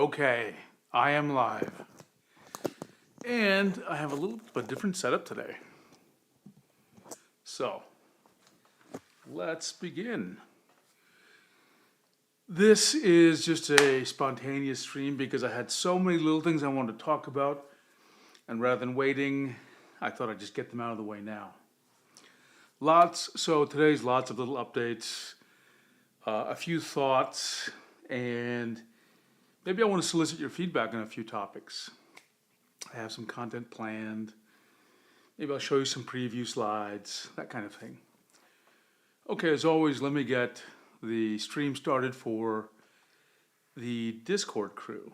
Okay, I am live. And I have a little bit different setup today. So, let's begin. This is just a spontaneous stream because I had so many little things I wanted to talk about. And rather than waiting, I thought I'd just get them out of the way now. So today's lots of little updates, a few thoughts, and maybe I want to solicit your feedback on a few topics. I have some content planned. Maybe I'll show you some preview slides, that kind of thing. Okay, as always, let me get the stream started for the Discord crew.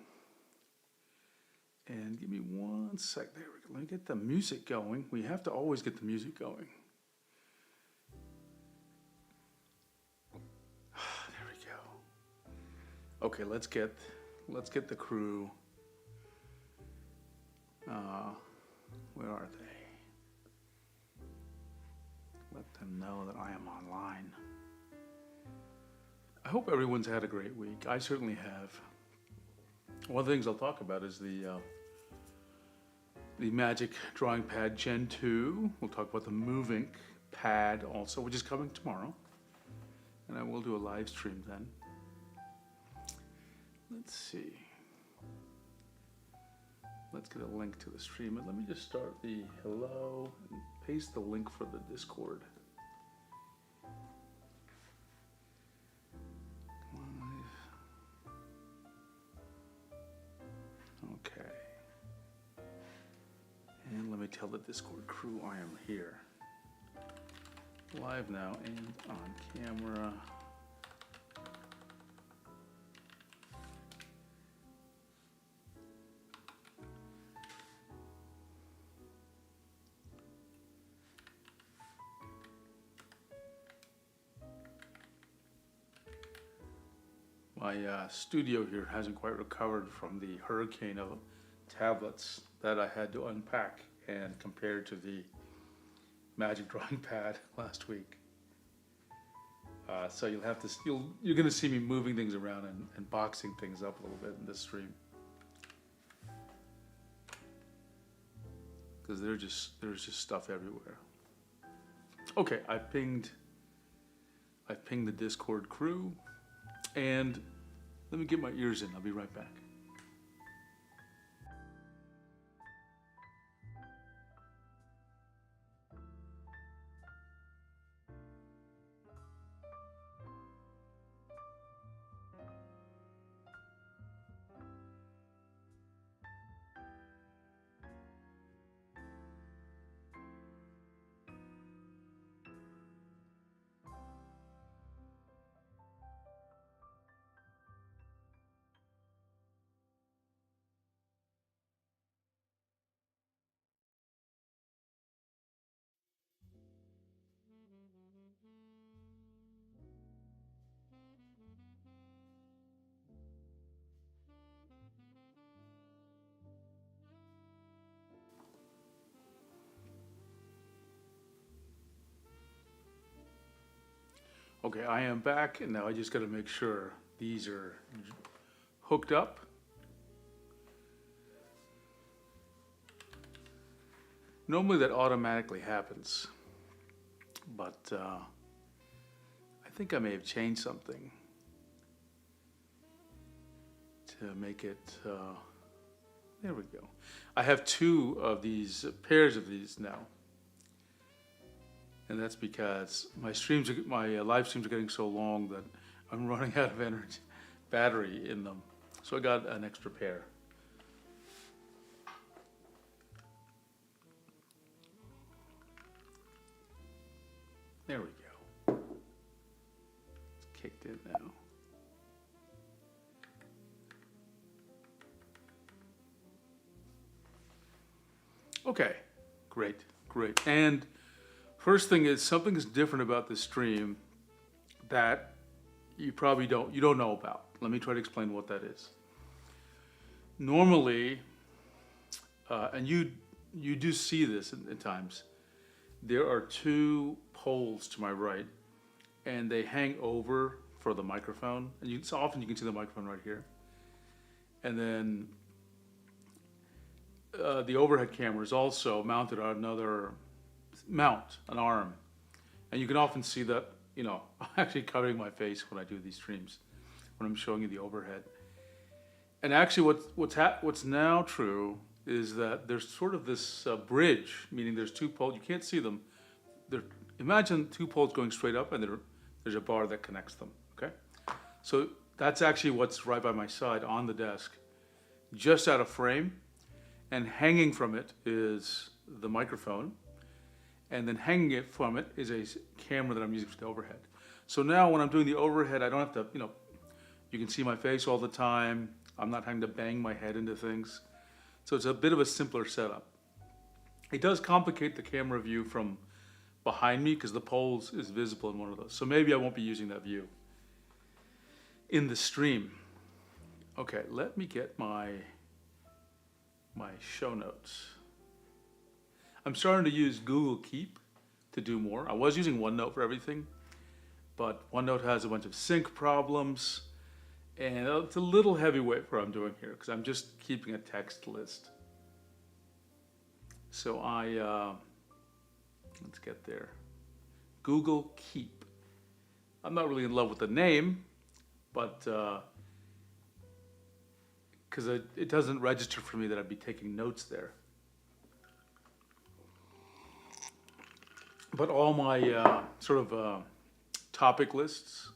And give me one sec. There we go. Let me get the music going. We have to always get the music going. There we go. Okay, let's get the crew. Where are they? Let them know that I am online. I hope everyone's had a great week. I certainly have. One of the things I'll talk about is the Magic Drawing Pad Gen 2. We'll talk about the Movink pad also, which is coming tomorrow. And I will do a live stream then. Let's see. Let's get a link to the stream. And let me just start the hello and paste the link for the Discord. Okay. And let me tell the Discord crew I am here. Live now and on camera. My studio here hasn't quite recovered from the hurricane of tablets that I had to unpack and compare to the Magic Drawing Pad last week. So you're going to see me moving things around and boxing things up a little bit in this stream. Because there's just stuff everywhere. Okay, I've pinged the Discord crew, and let me get my ears in. I'll be right back. Okay, I am back, and now I just got to make sure these are hooked up. Normally that automatically happens, but I think I may have changed something to make it, there we go. I have two of these, pairs of these now. And that's because my live streams are getting so long that I'm running out of energy, battery in them. So I got an extra pair. There we go. It's kicked in now. Okay, great. And first thing is, something is different about this stream that you probably don't know about. Let me try to explain what that is. Normally, and you do see this at times, there are two poles to my right, and they hang over for the microphone. And so often you can see the microphone right here. And then the overhead camera is also mounted on another mount, an arm. And you can often see that, I'm actually covering my face when I do these streams, when I'm showing you the overhead. And actually what's now true is that there's sort of this bridge, meaning there's two poles, you can't see them. Imagine two poles going straight up and there's a bar that connects them, okay? So that's actually what's right by my side on the desk, just out of frame, and hanging from it is the microphone, and then hanging it from it is a camera that I'm using for the overhead. So now when I'm doing the overhead, I don't have to, you can see my face all the time. I'm not having to bang my head into things. So it's a bit of a simpler setup. It does complicate the camera view from behind me because the pole is visible in one of those. So maybe I won't be using that view in the stream. Okay, let me get my show notes. I'm starting to use Google Keep to do more. I was using OneNote for everything, but OneNote has a bunch of sync problems, and it's a little heavyweight for what I'm doing here because I'm just keeping a text list. So let's get there. Google Keep. I'm not really in love with the name, but because it doesn't register for me that I'd be taking notes there. But all my topic lists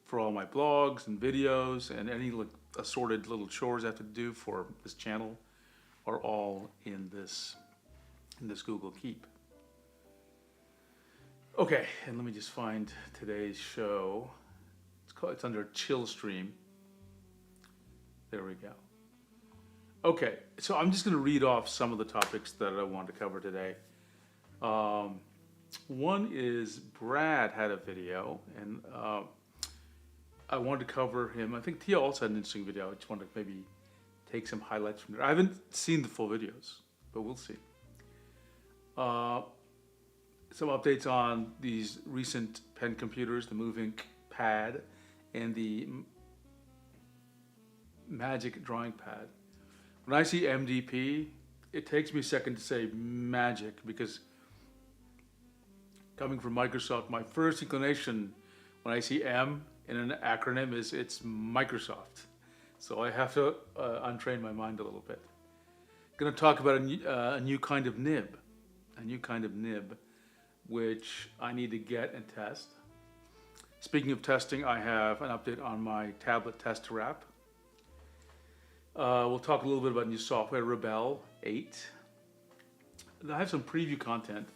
for all my blogs and videos and any assorted little chores I have to do for this channel are all in this Google Keep. Okay, and let me just find today's show. It's under Chill Stream. There we go. Okay, so I'm just going to read off some of the topics that I want to cover today. One is Brad had a video, and I wanted to cover him. I think Tia also had an interesting video. I just wanted to maybe take some highlights from there. I haven't seen the full videos, but we'll see. Some updates on these recent pen computers, the Move Ink Pad and the Magic Drawing Pad. When I see MDP, it takes me a second to say magic because coming from Microsoft, my first inclination when I see M in an acronym is it's Microsoft. So I have to untrain my mind a little bit. Going to talk about a new kind of nib, which I need to get and test. Speaking of testing, I have an update on my tablet tester app. We'll talk a little bit about new software, Rebelle 8. And I have some preview content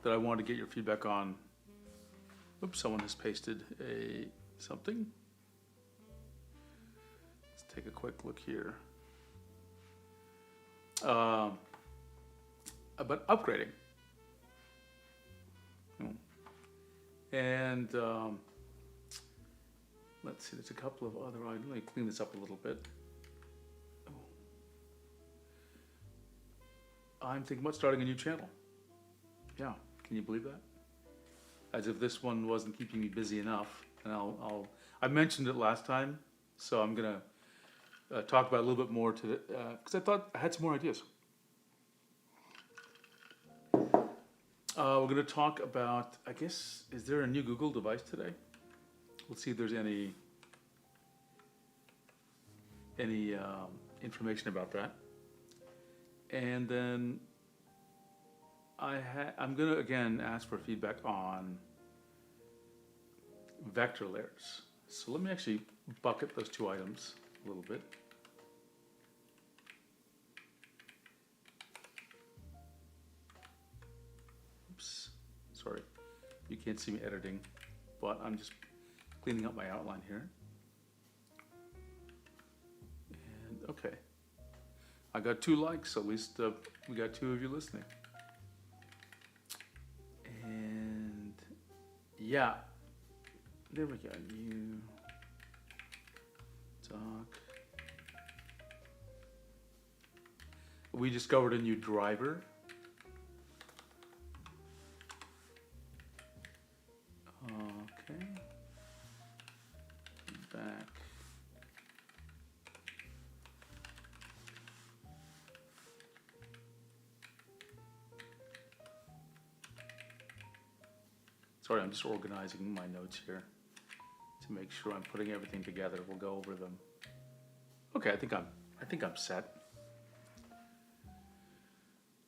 that I want to get your feedback on. Oops, someone has pasted something. Let's take a quick look here. About upgrading. And let's see, there's a couple of other items. Let me clean this up a little bit. I'm thinking about starting a new channel. Yeah, can you believe that? As if this one wasn't keeping me busy enough. And I mentioned it last time, so I'm gonna talk about it a little bit more today because I thought I had some more ideas. We're going to talk about, I guess, is there a new Google device today? Let's see if there's any information about that. And then I'm going to, again, ask for feedback on vector layers. So let me actually bucket those two items a little bit. Sorry, you can't see me editing, but I'm just cleaning up my outline here. And okay, I got 2 likes, at least we got 2 of you listening. And yeah, there we go, new talk. We discovered a new driver. Okay, back. Sorry, I'm just organizing my notes here to make sure I'm putting everything together. We'll go over them. Okay, I think I'm set.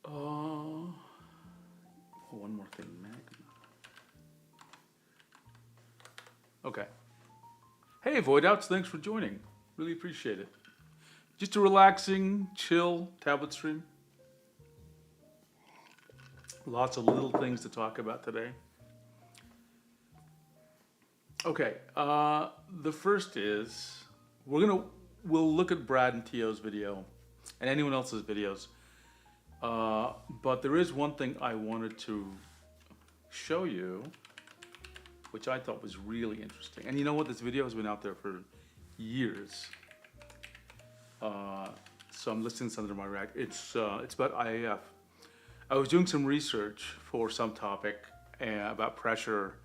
One more thing, Magma. Okay. Hey, Void Outs, thanks for joining. Really appreciate it. Just a relaxing, chill tablet stream. Lots of little things to talk about today. Okay, the first is we'll look at Brad and Tio's video and anyone else's videos. But there is one thing I wanted to show you, which I thought was really interesting. And you know what? This video has been out there for years. So I'm listing this under my rack. It's about IAF. I was doing some research for some topic about pressure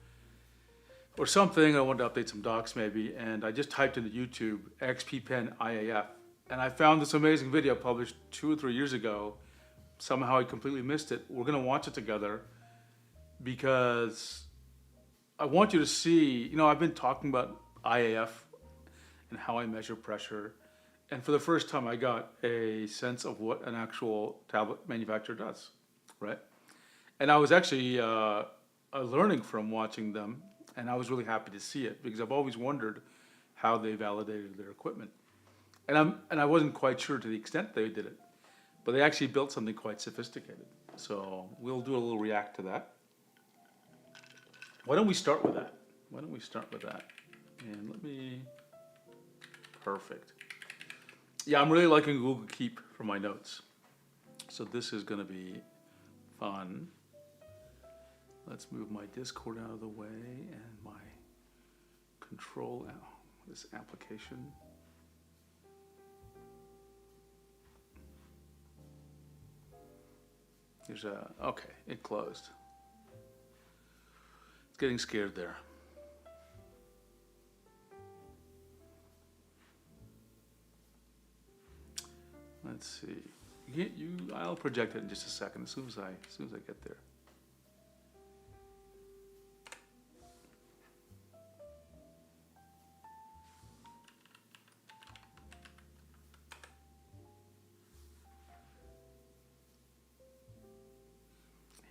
or something. I wanted to update some docs maybe, and I just typed into YouTube XP-Pen IAF, and I found this amazing video published 2 or 3 years ago. Somehow I completely missed it. We're gonna watch it together because I want you to see, I've been talking about IAF and how I measure pressure, and for the first time I got a sense of what an actual tablet manufacturer does, right? And I was actually learning from watching them, and I was really happy to see it because I've always wondered how they validated their equipment. And I wasn't quite sure to the extent they did it, but they actually built something quite sophisticated. So we'll do a little react to that. Why don't we start with that? And perfect. Yeah, I'm really liking Google Keep for my notes. So this is gonna be fun. Let's move my Discord out of the way and my control out, this application. Okay, it closed. It's getting scared there. Let's see. I'll project it in just a second as soon as I get there.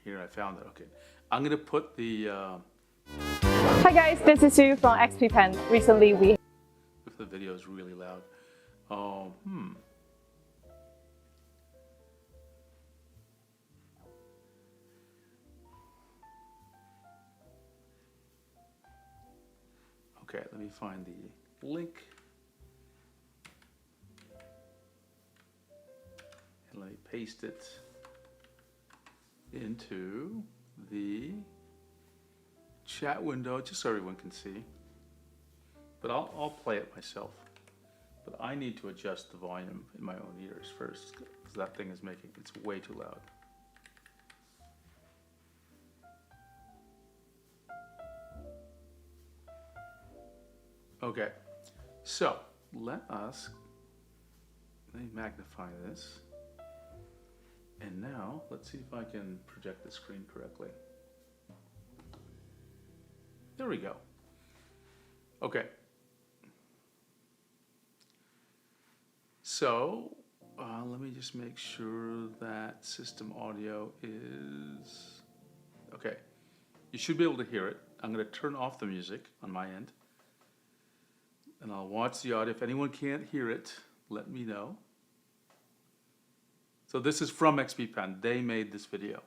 Here, I found it. Okay, I'm gonna put the. Hi guys, this is Sue from XP-Pen. Recently we. If the video is really loud. Okay, let me find the link. And let me paste it into the chat window, just so everyone can see. But I'll play it myself. But I need to adjust the volume in my own ears first, because that thing is it's way too loud. Okay, so let me magnify this. And now, let's see if I can project the screen correctly. There we go. Okay. So, let me just make sure that system audio is... Okay, you should be able to hear it. I'm gonna turn off the music on my end. And I'll watch the audio. If anyone can't hear it, let me know. So this is from XP-Pen. They made this video.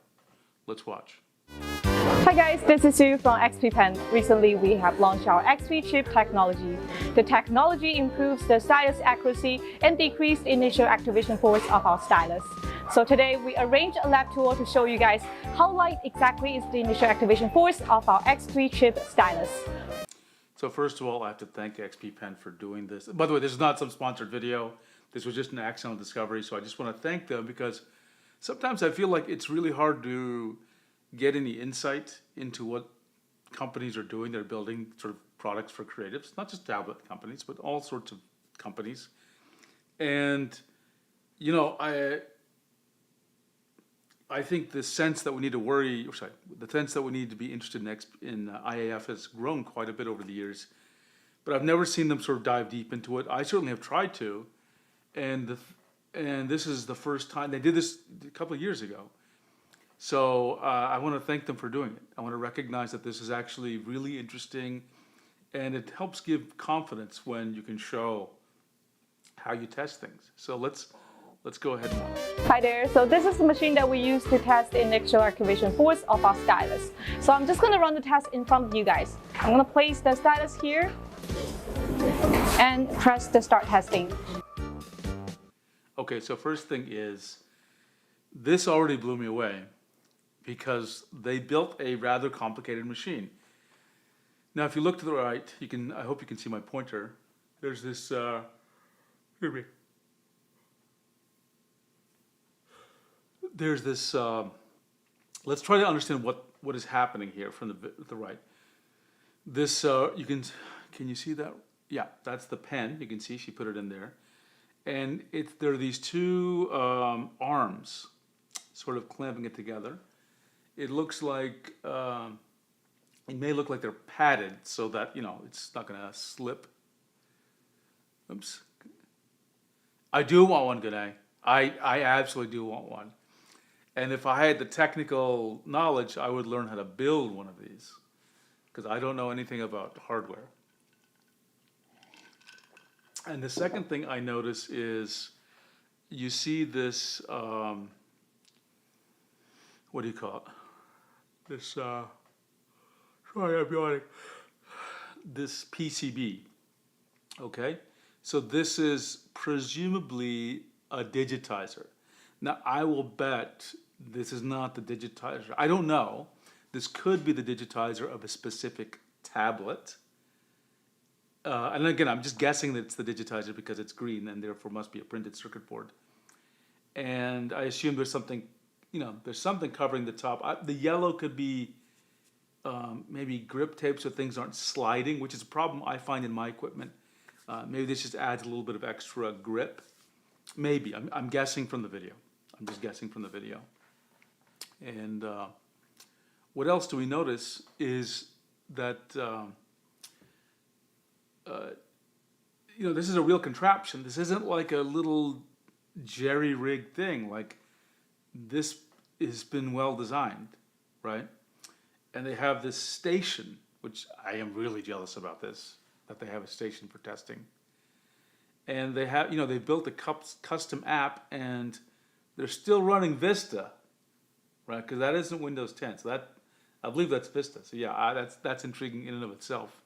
Let's watch. Hi guys, this is Sue from XP-Pen. Recently we have launched our XP chip technology. The technology improves the stylus accuracy and decreased initial activation force of our stylus. So today we arranged a lab tour to show you guys how light exactly is the initial activation force of our X3 chip stylus. So first of all, I have to thank XP-Pen for doing this. By the way, this is not some sponsored video. This was just an accidental discovery, so I just want to thank them because sometimes I feel like it's really hard to get any insight into what companies are doing. They're building sort of products for creatives, not just tablet companies, but all sorts of companies. And, I think the sense that we need to worry, or sorry, the sense that we need to be interested in IAF has grown quite a bit over the years, but I've never seen them sort of dive deep into it. I certainly have tried to, and and this is the first time they did this a couple of years ago. So I want to thank them for doing it. I want to recognize that this is actually really interesting, and it helps give confidence when you can show how you test things. So let's go ahead now. Hi there, so this is the machine that we use to test the initial activation force of our stylus. So I'm just gonna run the test in front of you guys. I'm gonna place the stylus here and press the start testing. Okay, so first thing is, this already blew me away because they built a rather complicated machine. Now, if you look to the right, I hope you can see my pointer. There's this, there's this, let's try to understand what is happening here from the right. This, can you see that? Yeah, that's the pen. You can see she put it in there. And there are these two arms sort of clamping it together. It looks like, it may look like they're padded so that, it's not gonna slip. Oops. I do want one, G'day. I absolutely do want one. And if I had the technical knowledge, I would learn how to build one of these, because I don't know anything about hardware. And the second thing I notice is you see this, what do you call it? This, sorry, I'm yawning. This PCB, okay? So this is presumably a digitizer. Now, I will bet this is not the digitizer. I don't know. This could be the digitizer of a specific tablet. And again, I'm just guessing that it's the digitizer because it's green and therefore must be a printed circuit board. And I assume there's something, there's something covering the top. The yellow could be maybe grip tape so things aren't sliding, which is a problem I find in my equipment. Maybe this just adds a little bit of extra grip. Maybe, I'm guessing from the video. I'm just guessing from the video. And what else do we notice is that this is a real contraption. This isn't like a little jerry-rigged thing. Like, this has been well designed, right? And they have this station, which I am really jealous about this, that they have a station for testing. And they have, they built a custom app, and they're still running Vista, right? Because that isn't Windows 10. So I believe that's Vista. So yeah, that's intriguing in and of itself.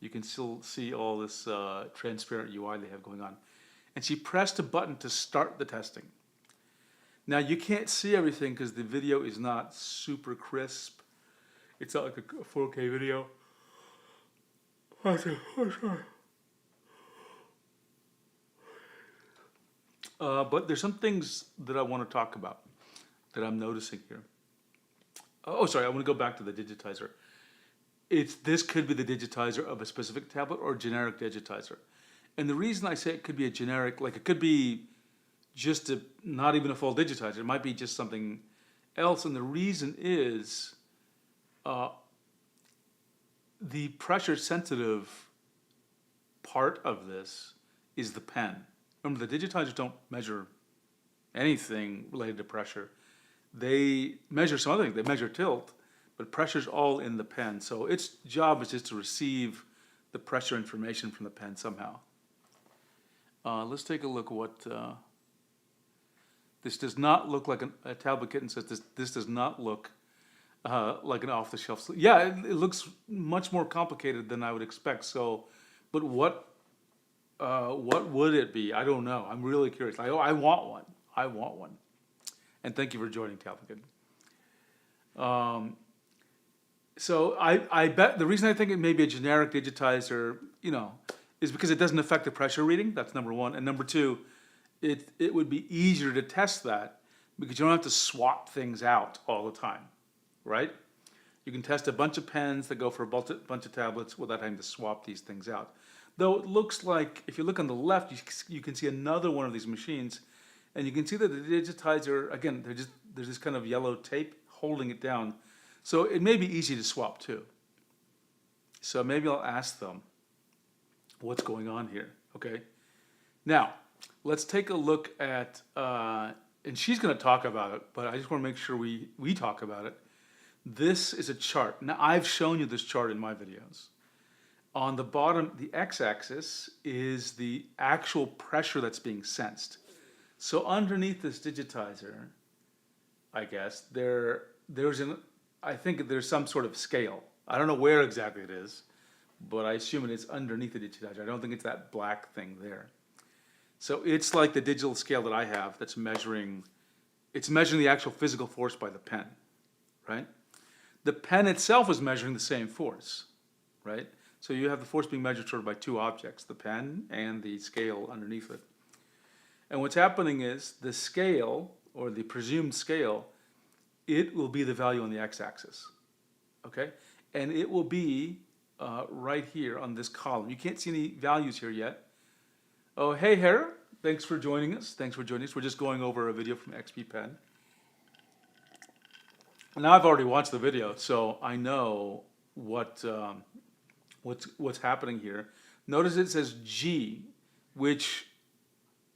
You can still see all this transparent UI they have going on. And she pressed a button to start the testing. Now, you can't see everything because the video is not super crisp. It's not like a 4K video. Oh, sorry. But there's some things that I want to talk about that I'm noticing here. Oh, sorry, I want to go back to the digitizer. This could be the digitizer of a specific tablet or a generic digitizer. And the reason I say it could be a generic, like it could be just not even a full digitizer. It might be just something else. And the reason is the pressure sensitive part of this is the pen. Remember, the digitizers don't measure anything related to pressure. They measure some other things. They measure tilt, but pressure's all in the pen. So its job is just to receive the pressure information from the pen somehow. Let's take a look at what, this does not look like a tablet kitten says this does not look like an off-the-shelf. Yeah, it looks much more complicated than I would expect. So, but what would it be? I don't know. I'm really curious. I want one. I want one. And thank you for joining, Tablet Kitten. So I bet the reason I think it may be a generic digitizer, is because it doesn't affect the pressure reading. That's number one. And number two, it would be easier to test that because you don't have to swap things out all the time, right? You can test a bunch of pens that go for a bunch of tablets without having to swap these things out. Though it looks like, if you look on the left, you can see another one of these machines, And you can see that the digitizer, again, there's this kind of yellow tape holding it down. So it may be easy to swap too. So maybe I'll ask them what's going on here, okay? Now, let's take a look at, and she's gonna talk about it, but I just wanna make sure we talk about it. This is a chart. Now, I've shown you this chart in my videos. On the bottom, the x-axis is the actual pressure that's being sensed. So underneath this digitizer, I guess, I think there's some sort of scale. I don't know where exactly it is, but I assume it is underneath the digitizer. I don't think it's that black thing there. So it's like the digital scale that I have that's measuring the actual physical force by the pen, right? The pen itself is measuring the same force, right? So you have the force being measured sort of by two objects, the pen and the scale underneath it. And what's happening is the scale, or the presumed scale, it will be the value on the x-axis, okay? And it will be right here on this column. You can't see any values here yet. Oh, hey, Hera, thanks for joining us. Thanks for joining us. We're just going over a video from XP Pen. Now I've already watched the video, so I know what's happening here. Notice it says G, which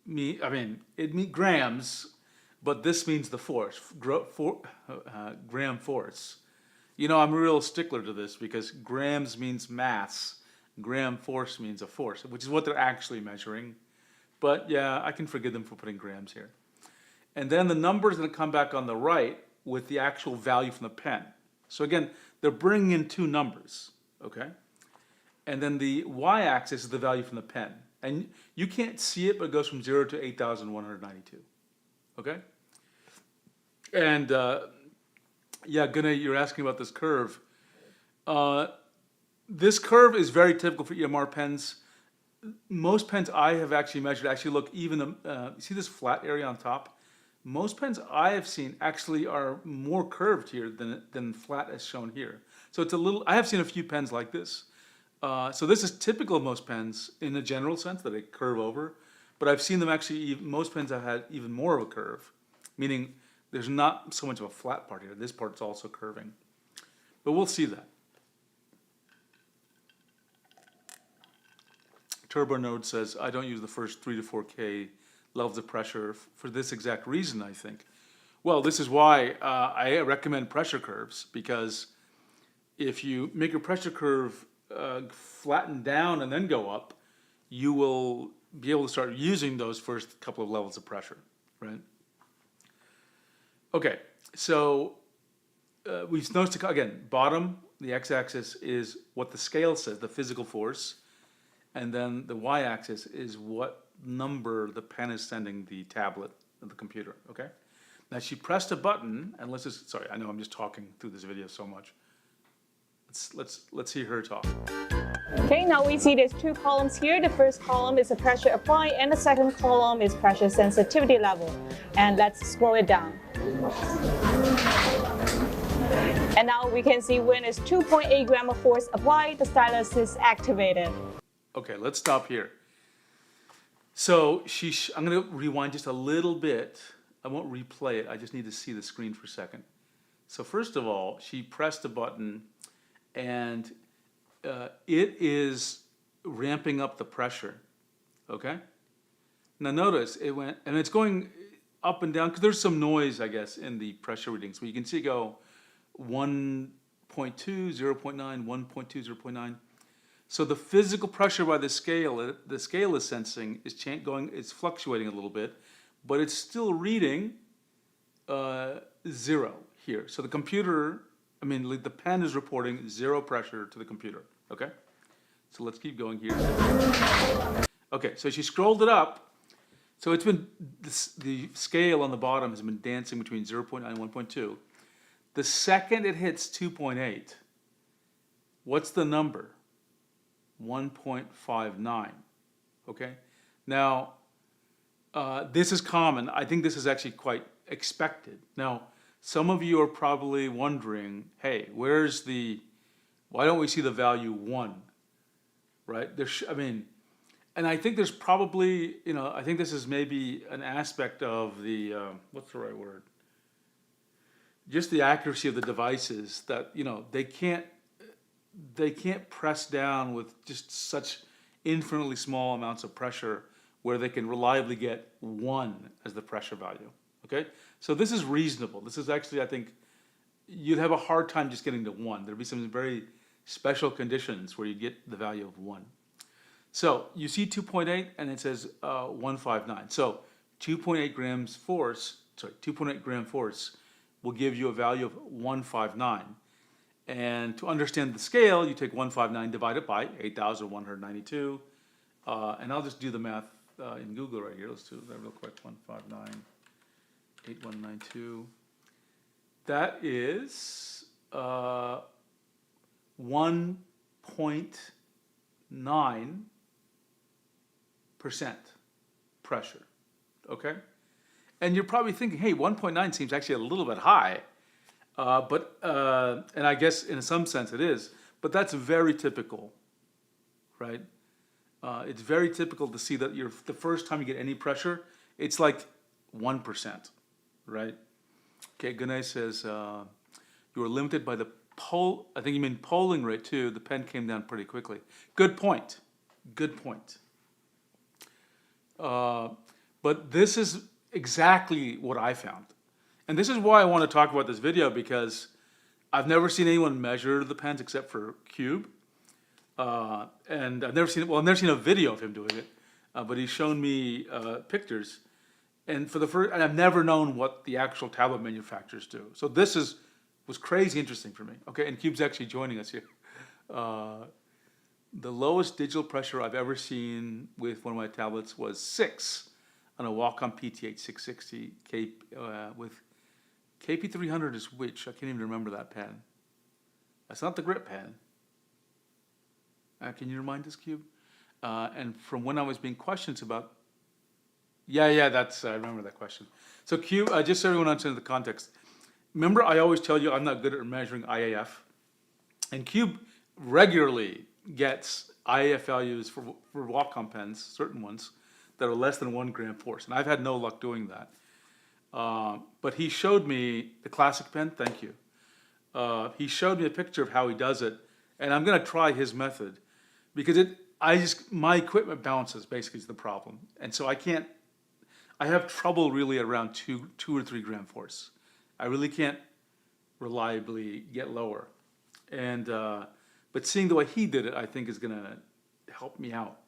it means grams, but this means the force, gram force. You know, I'm a real stickler to this because grams means mass, gram force means a force, which is what they're actually measuring. But yeah, I can forgive them for putting grams here. And then the number is going to come back on the right with the actual value from the pen. So again, they're bringing in two numbers, okay? And then the y-axis is the value from the pen. And you can't see it, but it goes from 0 to 8,192, okay? And yeah, Gunnar, you're asking about this curve. This curve is very typical for EMR pens. Most pens I have actually measured actually look even, see this flat area on top? Most pens I have seen actually are more curved here than flat as shown here. So it's a little, I have seen a few pens like this. So this is typical of most pens in a general sense that they curve over, but I've seen them actually, most pens have had even more of a curve, meaning there's not so much of a flat part here. This part's also curving, but we'll see that. Turbo Node says, I don't use the first 3 to 4K levels of pressure for this exact reason, I think. Well, this is why I recommend pressure curves, because if you make your pressure curve flatten down and then go up, you will be able to start using those first couple of levels of pressure, right? Okay, so we've noticed, again, bottom, the x-axis is what the scale says, the physical force, and then the y-axis is what number the pen is sending the tablet of the computer, okay? Now she pressed a button, and let's just, sorry, I know I'm just talking through this video so much. Let's hear her talk. Okay, now we see there's two columns here. The first column is the pressure applied, and the second column is pressure sensitivity level. And let's scroll it down. And now we can see when it's 2.8 gram of force applied, the stylus is activated. Okay, let's stop here. So I'm going to rewind just a little bit. I won't replay it. I just need to see the screen for a second. So first of all, she pressed a button, and it is ramping up the pressure. Okay. Now notice it went, and it's going up and down because there's some noise, I guess, in the pressure readings. But you can see it go 1.2, 0.9, 1.2, 0.9. So the physical pressure by the scale is sensing is it's fluctuating a little bit, but it's still reading 0 here. So the computer, the pen is reporting 0 pressure to the computer, okay? So let's keep going here. Okay, so she scrolled it up. So it's been, the scale on the bottom has been dancing between 0.9 and 1.2. The second it hits 2.8, what's the number? 1.59, okay? Now, this is common. I think this is actually quite expected. Now, some of you are probably wondering, hey, why don't we see the value 1, right? And I think there's probably, I think this is maybe an aspect of the, what's the right word? Just the accuracy of the devices that, they can't press down with just such infinitely small amounts of pressure where they can reliably get 1 as the pressure value, okay? So this is reasonable. This is actually, I think, you'd have a hard time just getting to 1. There'd be some very special conditions where you get the value of 1. So you see 2.8 and it says 159. So 2.8 gram force will give you a value of 159. And to understand the scale, you take 159 divided by 8,192. And I'll just do the math in Google right here. Let's do that real quick. 159, 8192. That is 1.9% pressure, okay? And you're probably thinking, hey, 1.9 seems actually a little bit high, and I guess in some sense it is, but that's very typical, right? It's very typical to see that the first time you get any pressure, it's like 1%, right? Okay, Ganesh says, you were limited by the I think you mean polling rate too. The pen came down pretty quickly. Good point. Good point. But this is exactly what I found. And this is why I want to talk about this video, because I've never seen anyone measure the pens except for Cube. And I've never seen a video of him doing it, but he's shown me pictures. And and I've never known what the actual tablet manufacturers do. So this was crazy interesting for me. Okay, and Cube's actually joining us here. The lowest digital pressure I've ever seen with one of my tablets was 6 on a Wacom PTH 660 with KP300 is which? I can't even remember that pen. That's not the grip pen. Can you remind us, Cube? And from when I was being questioned about, I remember that question. So Cube, just so everyone understands the context, remember I always tell you I'm not good at measuring IAF, and Cube regularly gets IAF values for Wacom pens, certain ones, that are less than 1 gram force, and I've had no luck doing that. But he showed me the classic pen, thank you. He showed me a picture of how he does it, and I'm gonna try his method, because my equipment bounces basically is the problem. And so I have trouble really around 2 or 3 gram force. I really can't reliably get lower. And, but seeing the way he did it, I think is gonna help me out.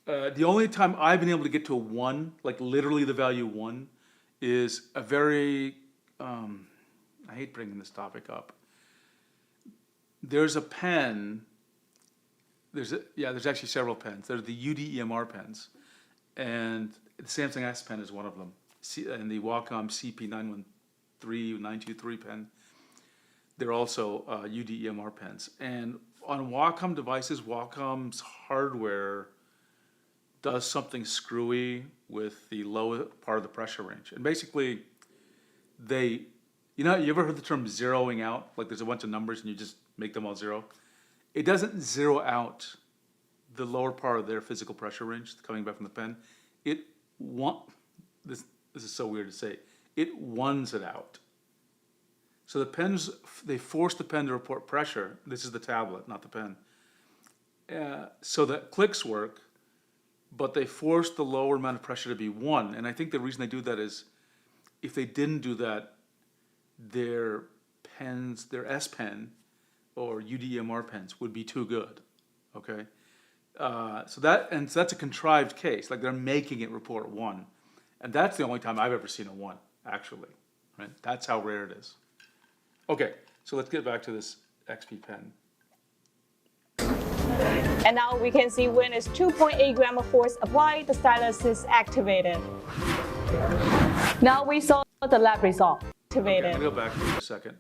The only time I've been able to get to a 1, like literally the value 1, is a very, I hate bringing this topic up. There's a pen, there's actually several pens. There's the UD-EMR pens, and the Samsung S Pen is one of them, and the Wacom CP913923 pen. They're also UD-EMR pens. And on Wacom devices, Wacom's hardware does something screwy with the lower part of the pressure range. And basically, you ever heard the term zeroing out? Like there's a bunch of numbers and you just make them all 0? It doesn't zero out the lower part of their physical pressure range coming back from the pen. This is so weird to say, it ones it out. So the pens, they force the pen to report pressure. This is the tablet, not the pen. So that clicks work, but they force the lower amount of pressure to be 1. And I think the reason they do that is if they didn't do that, their S Pen or UD-EMR pens would be too good, okay? So that's a contrived case, like they're making it report 1. And that's the only time I've ever seen a 1, actually, right? That's how rare it is. Okay, so let's get back to this XP pen. And now we can see when it's 2.8 gram of force applied, the stylus is activated. Now we saw the lab result. Activated. Okay, I'm gonna go back for a second.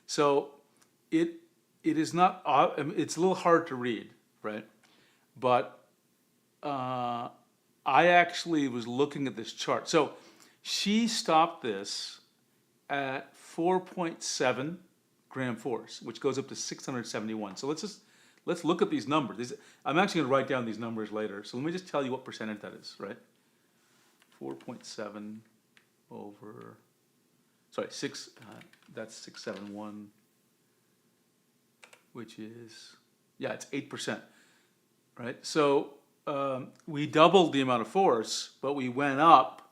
So it is not, it's a little hard to read, right? But I actually was looking at this chart. So she stopped this at 4.7 gram force, which goes up to 671. So let's look at these numbers. I'm actually gonna write down these numbers later, so let me just tell you what percentage that is, right? 4.7 over, sorry, that's 671, which is, yeah, it's 8%, right? So we doubled the amount of force, but we went up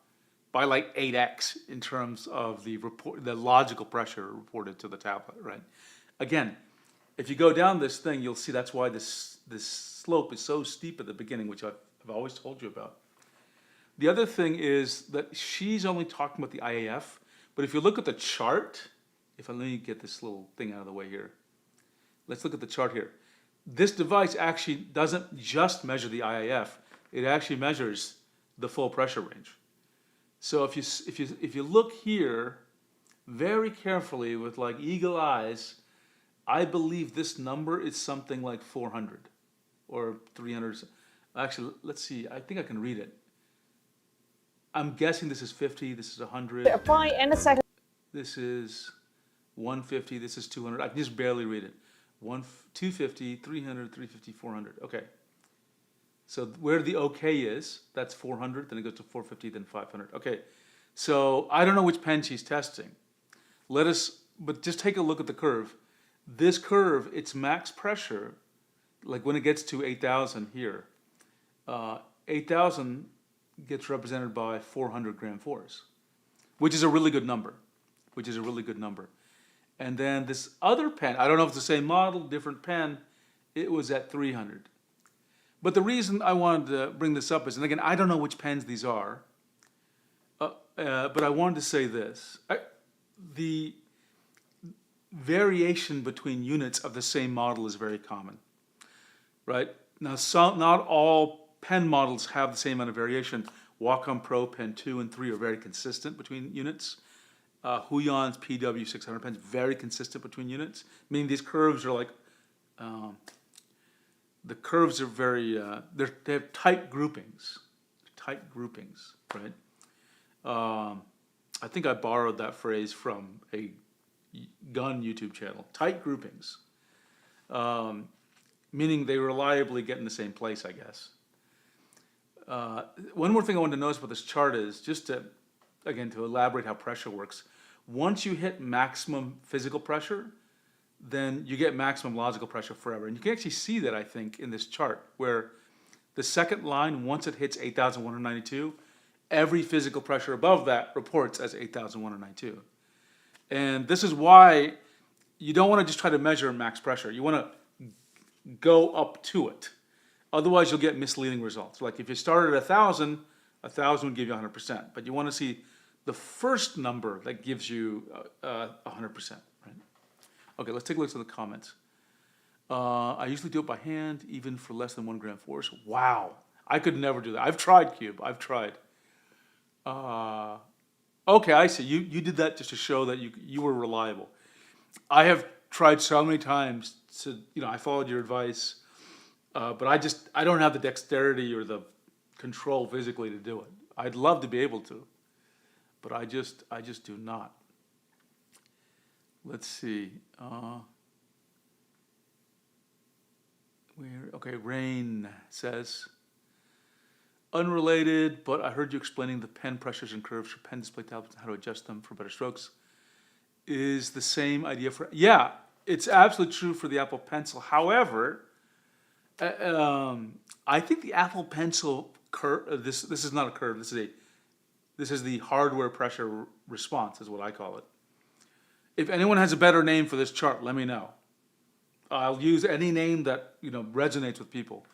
by like 8x in terms of the logical pressure reported to the tablet, right? Again, if you go down this thing, you'll see that's why this slope is so steep at the beginning, which I've always told you about. The other thing is that she's only talking about the IAF, but if you look at the chart, let me get this little thing out of the way here. Let's look at the chart here. This device actually doesn't just measure the IAF, it actually measures the full pressure range. So if you look here very carefully with like eagle eyes, I believe this number is something like 400 or 300. Actually, let's see, I think I can read it. I'm guessing this is 50, this is 100. Apply and the second. This is 150, this is 200. I can just barely read it. 250, 300, 350, 400. Okay. So where the OK is, that's 400, then it goes to 450, then 500. Okay. So I don't know which pen she's testing. But just take a look at the curve. This curve, its max pressure, like when it gets to 8,000 here, 8,000 gets represented by 400 gram force, which is a really good number, And then this other pen, I don't know if it's the same model, different pen, it was at 300. But the reason I wanted to bring this up is, and again, I don't know which pens these are, but I wanted to say this. The variation between units of the same model is very common, right? Now, not all pen models have the same amount of variation. Wacom Pro Pen 2 and 3 are very consistent between units. Huiyon's PW600 pens, very consistent between units, meaning these curves are like, the curves are very, they have tight groupings, right? I think I borrowed that phrase from a gun YouTube channel, tight groupings, meaning they reliably get in the same place, I guess. One more thing I wanted to notice about this chart is, just to, again, to elaborate how pressure works, once you hit maximum physical pressure, then you get maximum logical pressure forever. And you can actually see that, I think, in this chart, where the second line, once it hits 8,192, every physical pressure above that reports as 8,192. And this is why you don't want to just try to measure max pressure. You want to go up to it. Otherwise, you'll get misleading results. Like if you started at 1,000, 1,000 would give you 100%. But you want to see the first number that gives you 100%, right? Okay, let's take a look at the comments. I usually do it by hand, even for less than 1 gram force. Wow, I could never do that. I've tried, Cube. I've tried. Okay, I see. You did that just to show that you were reliable. I have tried so many times to, I followed your advice, but I don't have the dexterity or the control physically to do it. I'd love to be able to, but I just do not. Let's see. Okay, Rain says, unrelated, but I heard you explaining the pen pressures and curves for pen display tablets and how to adjust them for better strokes. Is the same idea for, yeah, it's absolutely true for the Apple Pencil. However, I think the Apple Pencil curve, this is not a curve, this is the hardware pressure response, is what I call it. If anyone has a better name for this chart, let me know. I'll use any name that resonates with people.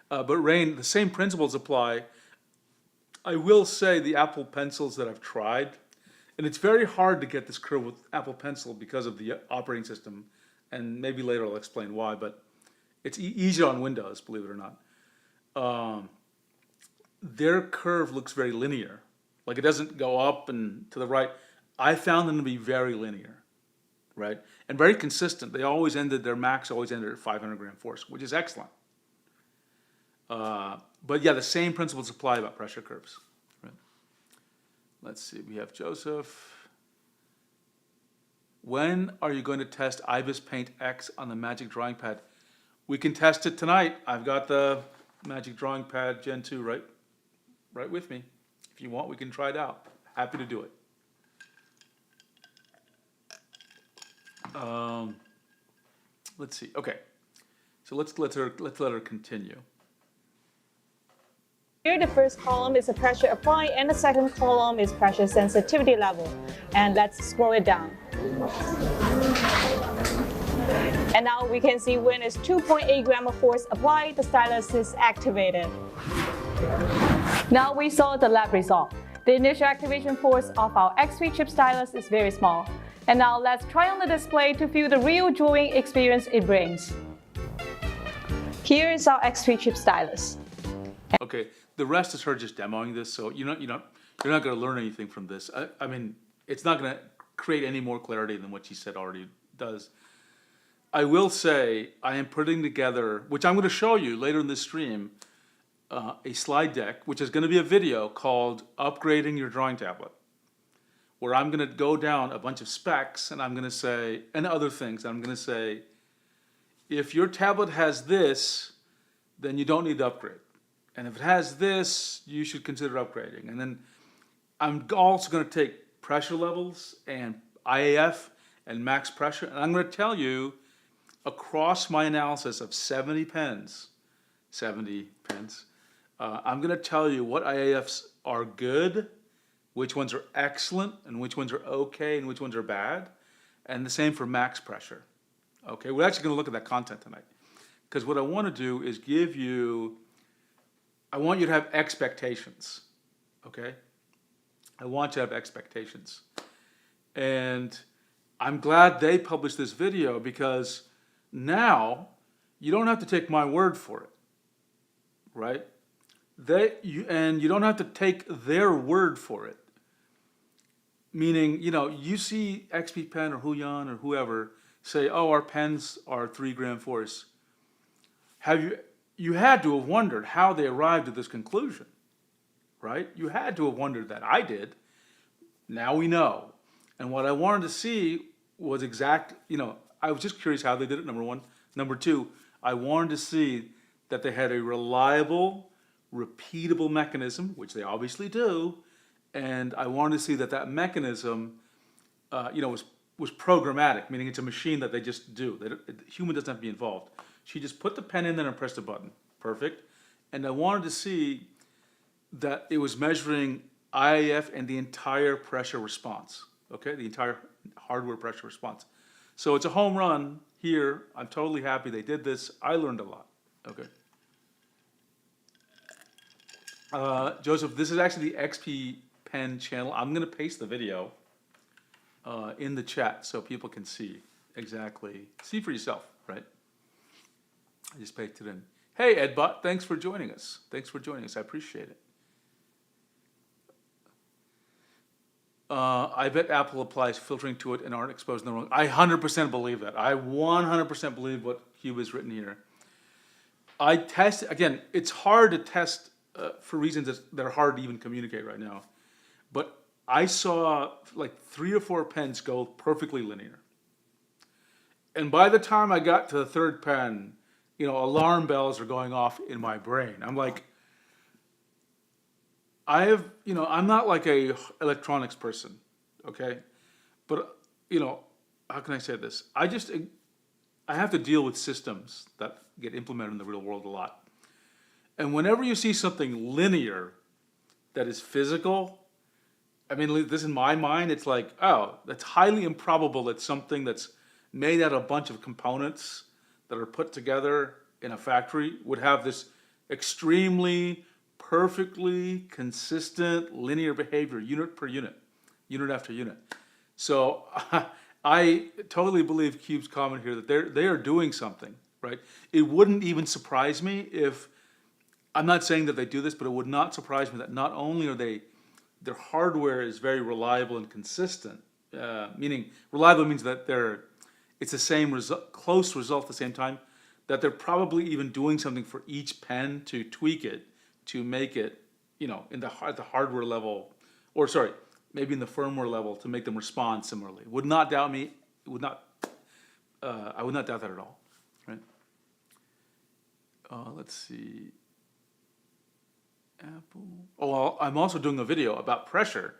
But Rain, the same principles apply. I will say the Apple Pencils that I've tried, and it's very hard to get this curve with Apple Pencil because of the operating system, and maybe later I'll explain why, but it's easier on Windows, believe it or not. Their curve looks very linear. Like it doesn't go up and to the right. I found them to be very linear, right? And very consistent. Their max always ended at 500 gram force, which is excellent. But yeah, the same principles apply about pressure curves. Right? Let's see, we have Joseph. When are you going to test IBIS Paint X on the Magic Drawing Pad? we can test it tonight. I've got the Magic Drawing Pad Gen 2 right with me. If you want, we can try it out. Happy to do it. Let's see. Okay, so let's let her continue. Here, the first column is the pressure applied, and the second column is pressure sensitivity level. And let's scroll it down. And now we can see when it's 2.8 gram of force applied, the stylus is activated. Now we saw the lab result. The initial activation force of our X3 chip stylus is very small. And now let's try on the display to feel the real drawing experience it brings. Here is our X3 chip stylus. Okay, the rest is her just demoing this, so you're not going to learn anything from this. I mean, it's not going to create any more clarity than what she said already does. I will say I am putting together, which I'm going to show you later in this stream, a slide deck, which is going to be a video called Upgrading Your Drawing Tablet, where I'm going to go down a bunch of specs and I'm going to say, and other things, I'm going to say, if your tablet has this, then you don't need to upgrade. And if it has this, you should consider upgrading. And then I'm also going to take pressure levels and IAF and max pressure, and I'm going to tell you across my analysis of 70 pens, I'm going to tell you what IAFs are good, which ones are excellent, and which ones are okay, and which ones are bad, and the same for max pressure. Okay, we're actually going to look at that content tonight, because what I want to do is I want you to have expectations, okay? I want you to have expectations. And I'm glad they published this video, because now you don't have to take my word for it, right? And you don't have to take their word for it. Meaning, you see XP Pen or Huion or whoever say, oh, our pens are 3 gram force. You had to have wondered how they arrived at this conclusion, right? You had to have wondered that. I did. Now we know. And what I wanted to see was I was just curious how they did it, number one. Number two, I wanted to see that they had a reliable, repeatable mechanism, which they obviously do, and I wanted to see that mechanism, was programmatic, meaning it's a machine that they just do. The human doesn't have to be involved. She just put the pen in there and pressed a button. Perfect. And I wanted to see that it was measuring IAF and the entire pressure response, okay? The entire hardware pressure response. So it's a home run here. I'm totally happy they did this. I learned a lot, okay? Joseph, this is actually the XP Pen channel. I'm going to paste the video in the chat so people can see exactly. See for yourself, right? I just pasted it in. Hey, Edbot, thanks for joining us. I appreciate it. I bet Apple applies filtering to it and aren't exposing the wrong. I 100% believe that. I 100% believe what Cube has written here. I test, again, it's hard to test for reasons that are hard to even communicate right now. But I saw like 3 or 4 pens go perfectly linear. And by the time I got to the third pen, alarm bells are going off in my brain. I'm like, I'm not like a electronics person, okay? But, how can I say this? I have to deal with systems that get implemented in the real world a lot. And whenever you see something linear that is physical, this in my mind, it's like, oh, that's highly improbable that something that's made out of a bunch of components that are put together in a factory would have this extremely, perfectly consistent linear behavior, unit per unit, unit after unit. So I totally believe Cube's comment here that they are doing something, right? It wouldn't even surprise me if, I'm not saying that they do this, but it would not surprise me that not only are their hardware is very reliable and consistent, meaning reliable means that it's the same close result at the same time, that they're probably even doing something for each pen to tweak it, to make it, at the hardware level, or sorry, maybe in the firmware level to make them respond similarly. Would not doubt me. I would not doubt that at all, right? Let's see. Apple. Oh, well, I'm also doing a video about pressure.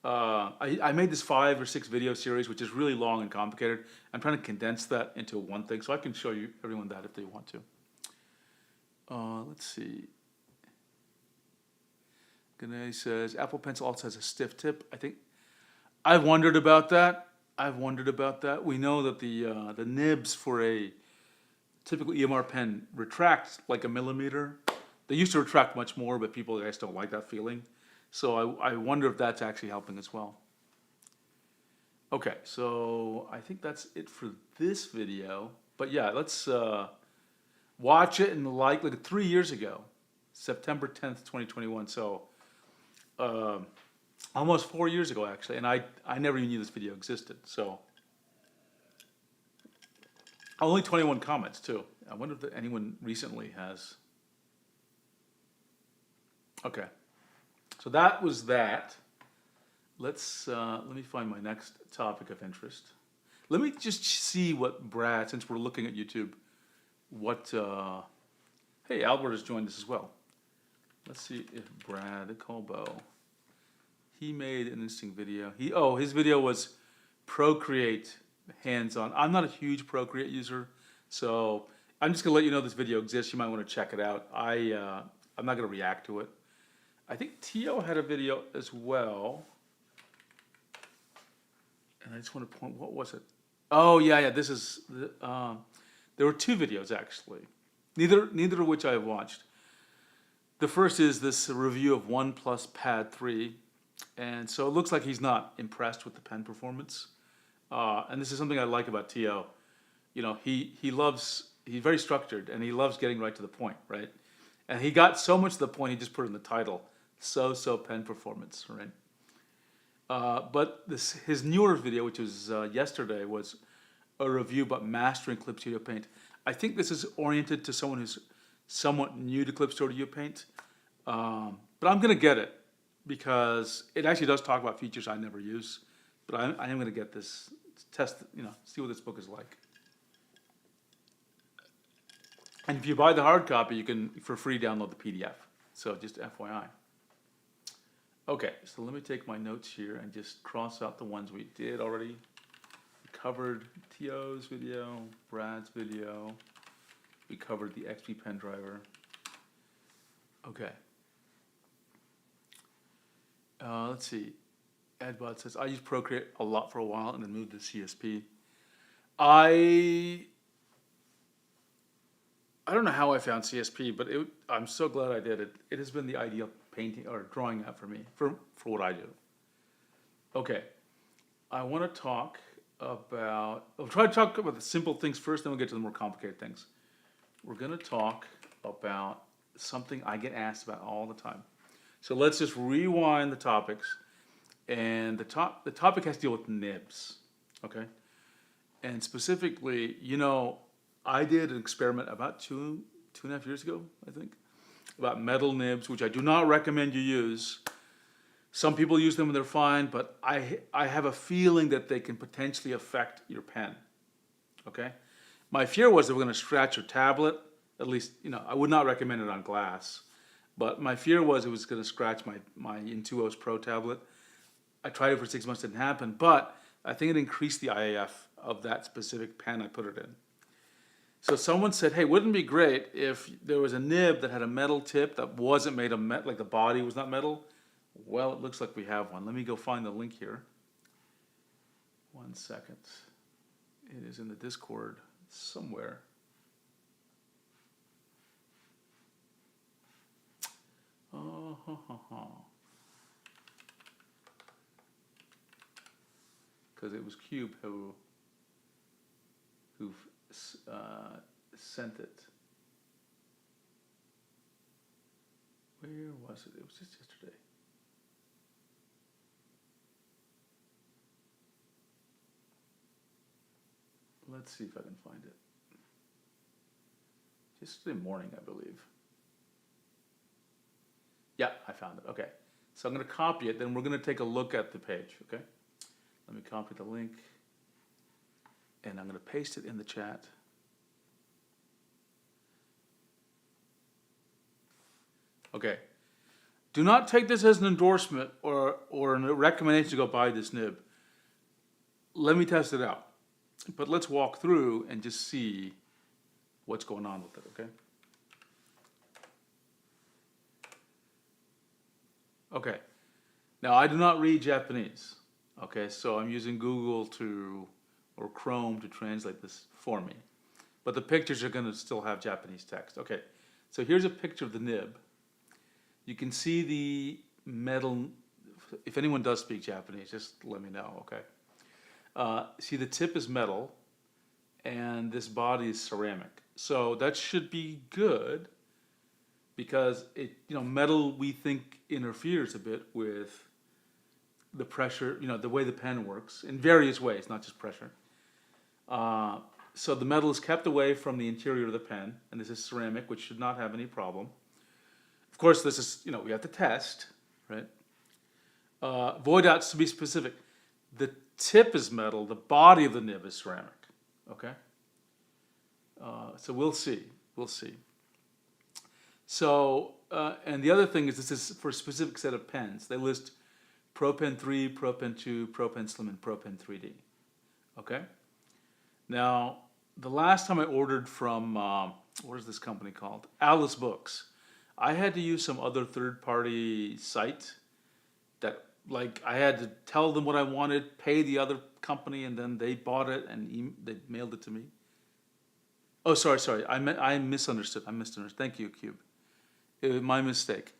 I made this 5 or 6 video series, which is really long and complicated. I'm trying to condense that into one thing, so I can show you everyone that if they want to. Let's see. Gane says Apple Pencil also has a stiff tip. I think I've wondered about that. We know that the nibs for a typical EMR pen retract like a millimeter. They used to retract much more, but people, I guess, don't like that feeling. So I wonder if that's actually helping as well. Okay, so I think that's it for this video. But yeah, let's watch it and like 3 years ago, September 10th, 2021. So almost 4 years ago, actually. And I never even knew this video existed. So only 21 comments, too. I wonder if anyone recently has. Okay, so that was that. Let me find my next topic of interest. Let me just see what Brad, since we're looking at YouTube, hey, Albert has joined us as well. Let's see if Brad Colbo, he made an interesting video. His video was Procreate hands-on. I'm not a huge Procreate user, so I'm just gonna let you know this video exists. You might want to check it out. I'm not gonna react to it. I think Tio had a video as well. And I just want to point, what was it? Oh, yeah, this is, there were 2 videos actually, neither of which I have watched. The first is this review of OnePlus Pad 3, and so it looks like he's not impressed with the pen performance. And this is something I like about Tio. You know, he's very structured, and he loves getting right to the point, right? And he got so much to the point, he just put it in the title, So Pen Performance, right? But his newer video, which was yesterday, was a review about mastering Clip Studio Paint. I think this is oriented to someone who's somewhat new to Clip Studio Paint, but I'm gonna get it because it actually does talk about features I never use. But I am gonna get this, test, see what this book is like. And if you buy the hard copy, you can for free download the PDF. So just FYI. Okay, so let me take my notes here and just cross out the ones we did already. We covered Tio's video, Brad's video. We covered the XP pen driver. Okay. Let's see. Edbot says, I used Procreate a lot for a while and then moved to CSP. I don't know how I found CSP, but I'm so glad I did it. It has been the ideal painting or drawing app for me, for what I do. Okay, I want to talk about, I'll try to talk about the simple things first, then we'll get to the more complicated things. We're going to talk about something I get asked about all the time. So let's just rewind the topics. And the topic has to deal with nibs, okay? And specifically, I did an experiment about two and a half years ago, I think, about metal nibs, which I do not recommend you use. Some people use them and they're fine, but I have a feeling that they can potentially affect your pen, okay? My fear was they were gonna scratch your tablet. At least, I would not recommend it on glass, but my fear was it was gonna scratch my Intuos Pro tablet. I tried it for 6 months, didn't happen, but I think it increased the IAF of that specific pen I put it in. So someone said, hey, wouldn't it be great if there was a nib that had a metal tip that wasn't made of metal, like the body was not metal? Well, it looks like we have one. Let me go find the link here. 1 second. It is in the Discord somewhere. Because it was Cube who sent it. Where was it? It was just yesterday. Let's see if I can find it. Yesterday morning, I believe. Yeah, I found it. Okay. So I'm going to copy it, then we're going to take a look at the page, okay? Let me copy the link, and I'm going to paste it in the chat. Okay. Do not take this as an endorsement or a recommendation to go buy this nib. Let me test it out. But let's walk through and just see what's going on with it, okay? Okay. Now, I do not read Japanese, okay? So I'm using Google or Chrome to translate this for me. But the pictures are gonna still have Japanese text. Okay, so here's a picture of the nib. You can see the metal, if anyone does speak Japanese, just let me know, okay? See, the tip is metal, and this body is ceramic. So that should be good, because metal we think interferes a bit with the pressure, the way the pen works, in various ways, not just pressure. So the metal is kept away from the interior of the pen, and this is ceramic, which should not have any problem. Of course, this is, we have to test, right? Void outs, to be specific, the tip is metal, the body of the nib is ceramic, okay? So we'll see. So, and the other thing is this is for a specific set of pens. They list Pro Pen 3, Pro Pen 2, Pro Pen Slim, and Pro Pen 3D, okay? Now, the last time I ordered from, what is this company called? Alice Books. I had to use some other third-party site that, I had to tell them what I wanted, pay the other company, and then they bought it and they mailed it to me. Oh, sorry. I misunderstood. Thank you, Cube. It was my mistake.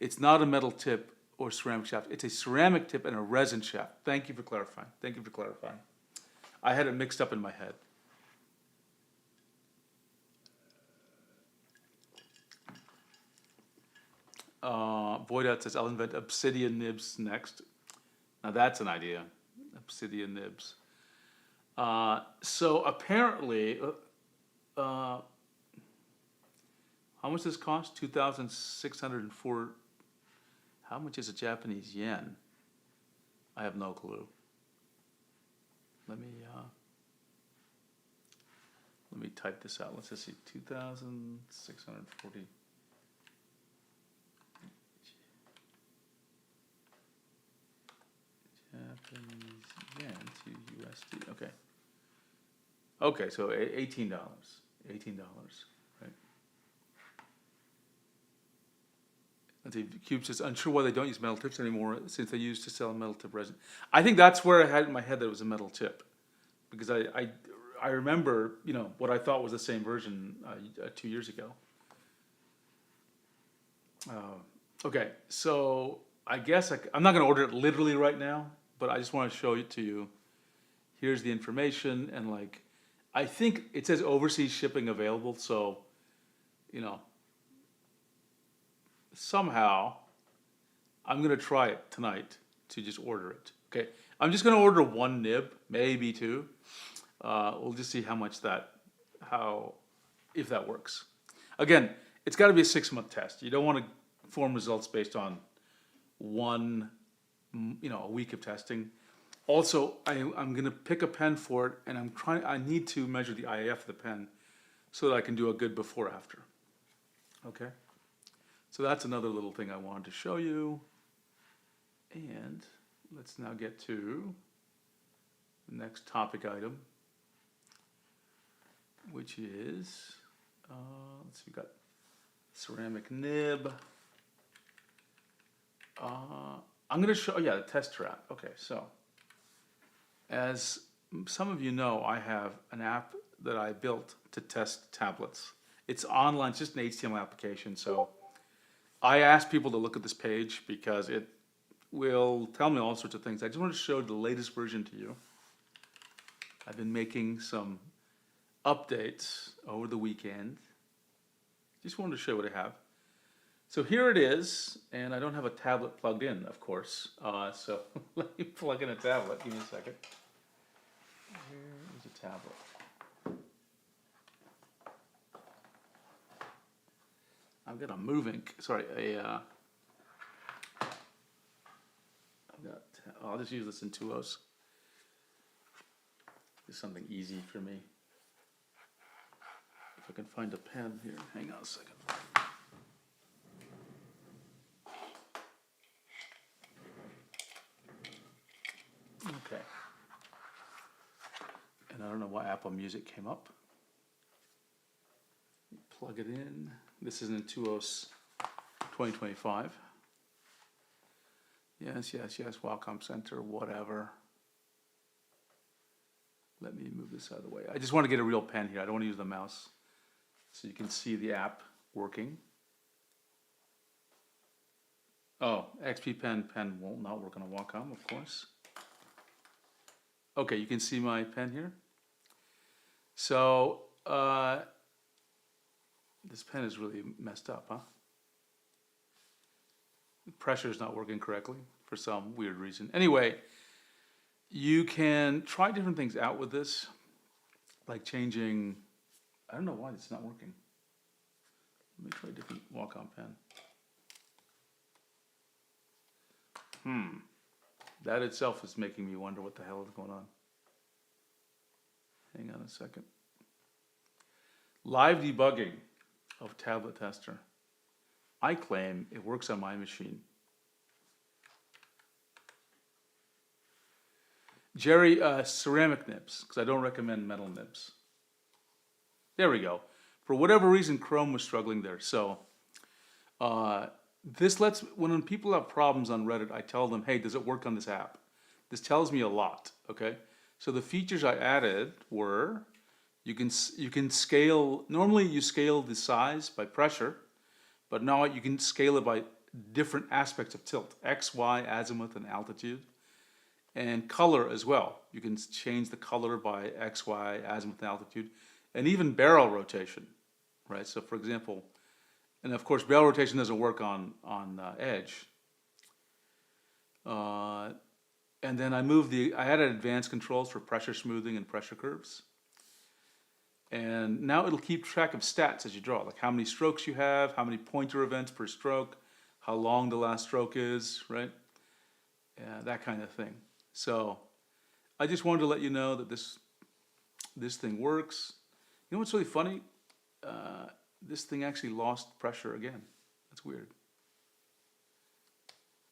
It's not a metal tip or ceramic shaft. It's a ceramic tip and a resin shaft. Thank you for clarifying. I had it mixed up in my head. Voidat says, I'll invent obsidian nibs next. Now that's an idea. Obsidian nibs. So apparently, how much does this cost? 2,604. How much is a Japanese yen? I have no clue. Let me type this out. Let's just see. 2,640. Japanese yen to USD. Okay. Okay, so $18. $18, right? And the Cube says, unsure why they don't use metal tips anymore since they used to sell metal tip resin. I think that's where I had in my head that it was a metal tip, because I remember what I thought was the same version 2 years ago. Okay, so I guess I'm not going to order it literally right now, but I just want to show it to you. Here's the information, and I think it says overseas shipping available, so somehow I'm going to try it tonight to just order it. Okay, I'm just going to order one nib, maybe two. We'll just see if that works. Again, it's got to be a 6-month test. You don't want to form results based on a week of testing. Also, I'm going to pick a pen for it, and I need to measure the IAF of the pen so that I can do a good before after. Okay? So that's another little thing I wanted to show you. And let's now get to the next topic item, which is, let's see, we got ceramic nib. I'm going to show, the test trap. Okay, so as some of you know, I have an app that I built to test tablets. It's online, it's just an HTML application. So I asked people to look at this page because it will tell me all sorts of things. I just want to show the latest version to you. I've been making some updates over the weekend. Just wanted to show you what I have. So here it is, and I don't have a tablet plugged in, of course. So let me plug in a tablet. Give me a second. Here is a tablet. I've got a I'll just use this in Intuos. It's something easy for me. If I can find a pen here, hang on a second. And I don't know why Apple Music came up. Plug it in. This is in 2025. Yes, Wacom Center, whatever. Let me move this out of the way. I just want to get a real pen here. I don't want to use the mouse. So you can see the app working. Oh, XP Pen will not work on a Wacom, of course. Okay, you can see my pen here. So, this pen is really messed up, huh? The pressure is not working correctly for some weird reason. Anyway, you can try different things out with this, like changing, I don't know why it's not working. Let me try a different Wacom pen. That itself is making me wonder what the hell is going on. Hang on a second. Live debugging of Tablet Tester. I claim it works on my machine. Jerry, ceramic nibs, because I don't recommend metal nibs. There we go. For whatever reason, Chrome was struggling there. So this lets, when people have problems on Reddit, I tell them, hey, does it work on this app? This tells me a lot, okay? So the features I added were, you can scale, normally you scale the size by pressure, but now you can scale it by different aspects of tilt, X, Y, azimuth, and altitude. And color as well. You can change the color by X, Y, azimuth, and altitude, and even barrel rotation, right? So for example, and of course barrel rotation doesn't work on Edge. And then I added advanced controls for pressure smoothing and pressure curves. And now it'll keep track of stats as you draw, like how many strokes you have, how many pointer events per stroke, how long the last stroke is, right? Yeah, that kind of thing. So I just wanted to let you know that this thing works. You know what's really funny? This thing actually lost pressure again. That's weird.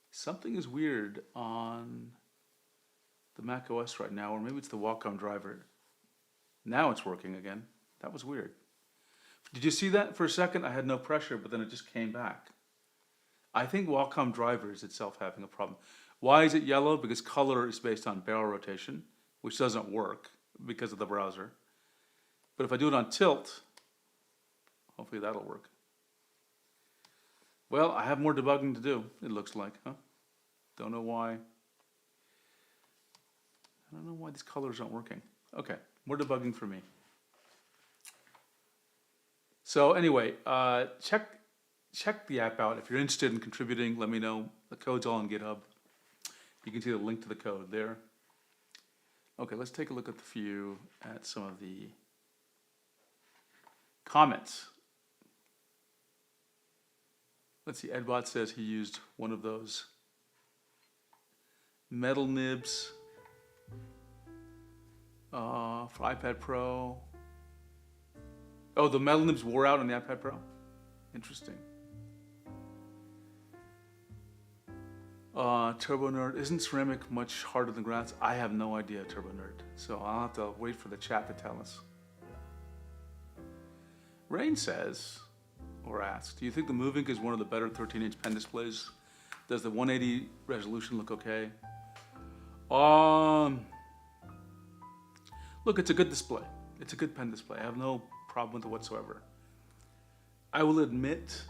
Something is weird on the Mac OS right now, or maybe it's the Wacom driver. Now it's working again. That was weird. Did you see that for a second? I had no pressure, but then it just came back. I think Wacom driver is itself having a problem. Why is it yellow? Because color is based on barrel rotation, which doesn't work because of the browser. But if I do it on tilt, hopefully that'll work. Well, I have more debugging to do, it looks like, huh? Don't know why. I don't know why these colors aren't working. Okay, more debugging for me. So anyway, check the app out. If you're interested in contributing, let me know. The code's all on GitHub. You can see the link to the code there. Okay, let's take a look at some of the comments. Let's see, Edbot says he used one of those metal nibs for iPad Pro. Oh, the metal nibs wore out on the iPad Pro? Interesting. Turbo Nerd, isn't ceramic much harder than glass? I have no idea, Turbo Nerd. So I'll have to wait for the chat to tell us. Rain says, or asks, do you think the Movink is one of the better 13-inch pen displays? Does the 180 resolution look okay? Look, it's a good display. It's a good pen display. I have no problem with it whatsoever. I will admit,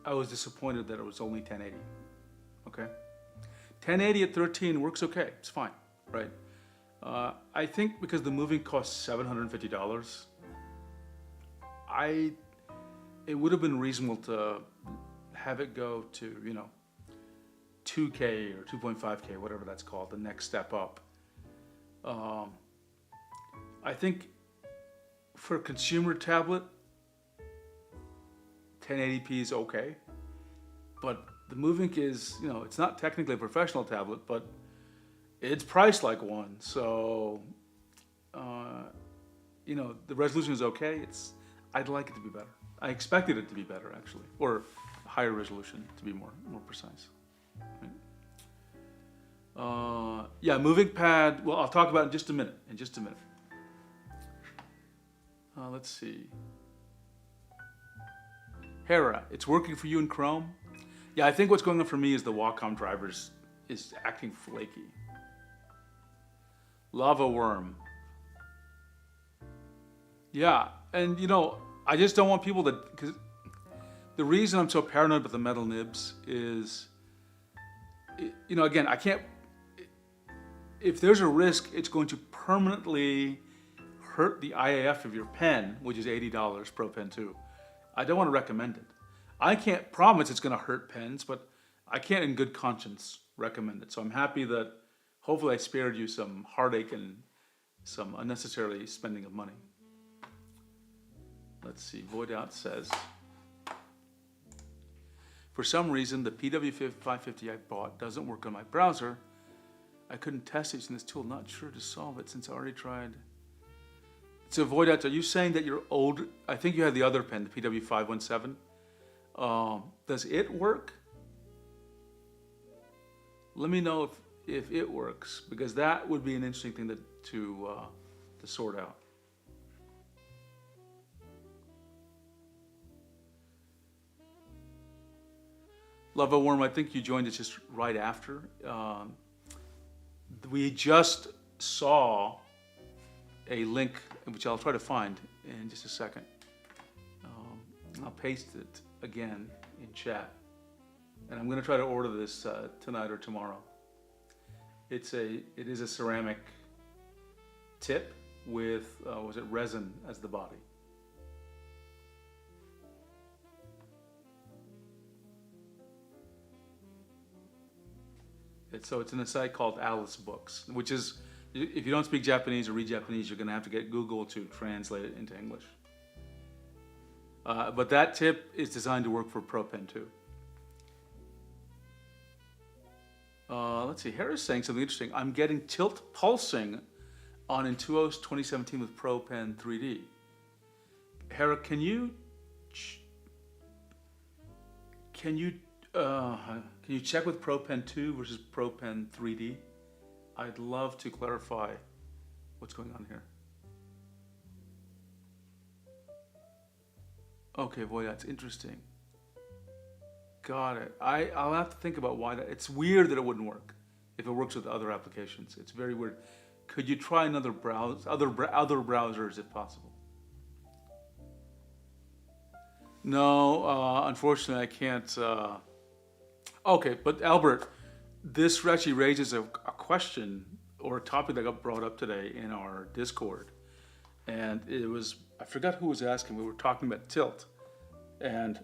I was disappointed that it was only 1080. Okay, 1080 at 13 works okay. It's fine, right? I think because the Movink costs $750, it would have been reasonable to have it go to 2K or 2.5K, whatever that's called, the next step up. I think for a consumer tablet, 1080p is okay, but the Movink is, it's not technically a professional tablet, but it's priced like one. So, the resolution is okay. I'd like it to be better. I expected it to be better, actually, or higher resolution to be more precise. Right? Yeah, moving pad. Well, I'll talk about it in just a minute. Let's see. Hera, it's working for you in Chrome? Yeah, I think what's going on for me is the Wacom drivers is acting flaky. Lava worm. Yeah, and I just don't want people to, because the reason I'm so paranoid about the metal nibs is, again, I can't, if there's a risk, it's going to permanently hurt the IAF of your pen, which is $80 Pro Pen 2. I don't want to recommend it. I can't promise it's going to hurt pens, but I can't in good conscience recommend it. So I'm happy that hopefully I spared you some heartache and some unnecessarily spending of money. Let's see, Void Out says, for some reason the PW550 I bought doesn't work on my browser. I couldn't test it using this tool, not sure to solve it since I already tried. So Void Out, are you saying that your old, I think you had the other pen, the PW517. Does it work? Let me know if it works, because that would be an interesting thing to sort out. Lava Worm, I think you joined us just right after. We just saw a link, which I'll try to find in just a second. I'll paste it again in chat. And I'm going to try to order this tonight or tomorrow. It is a ceramic tip with, resin as the body. So it's in a site called Alice Books, which is, if you don't speak Japanese or read Japanese, you're going to have to get Google to translate it into English. But that tip is designed to work for Pro Pen 2. Let's see, Hera's saying something interesting. I'm getting tilt pulsing on Intuos 2017 with Pro Pen 3D. Hera, can you check with Pro Pen 2 versus Pro Pen 3D? I'd love to clarify what's going on here. Okay, boy, that's interesting. Got it. I'll have to think about why that. It's weird that it wouldn't work if it works with other applications. It's very weird. Could you try another other browsers if possible? No, unfortunately, I can't. Okay, but Albert, this actually raises a question or a topic that got brought up today in our Discord. And it was, I forgot who was asking, we were talking about tilt. And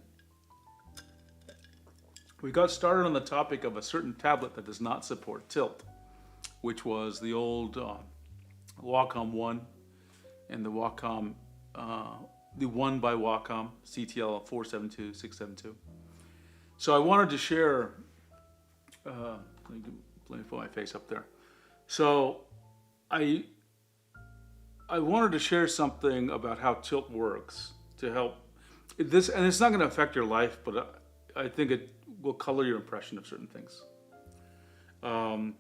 we got started on the topic of a certain tablet that does not support tilt, which was the old Wacom 1 and the Wacom, the one by Wacom, CTL 472, 672. So I wanted to share, let me put my face up there. So I wanted to share something about how tilt works to help this, and it's not going to affect your life, but I think it will color your impression of certain things. Do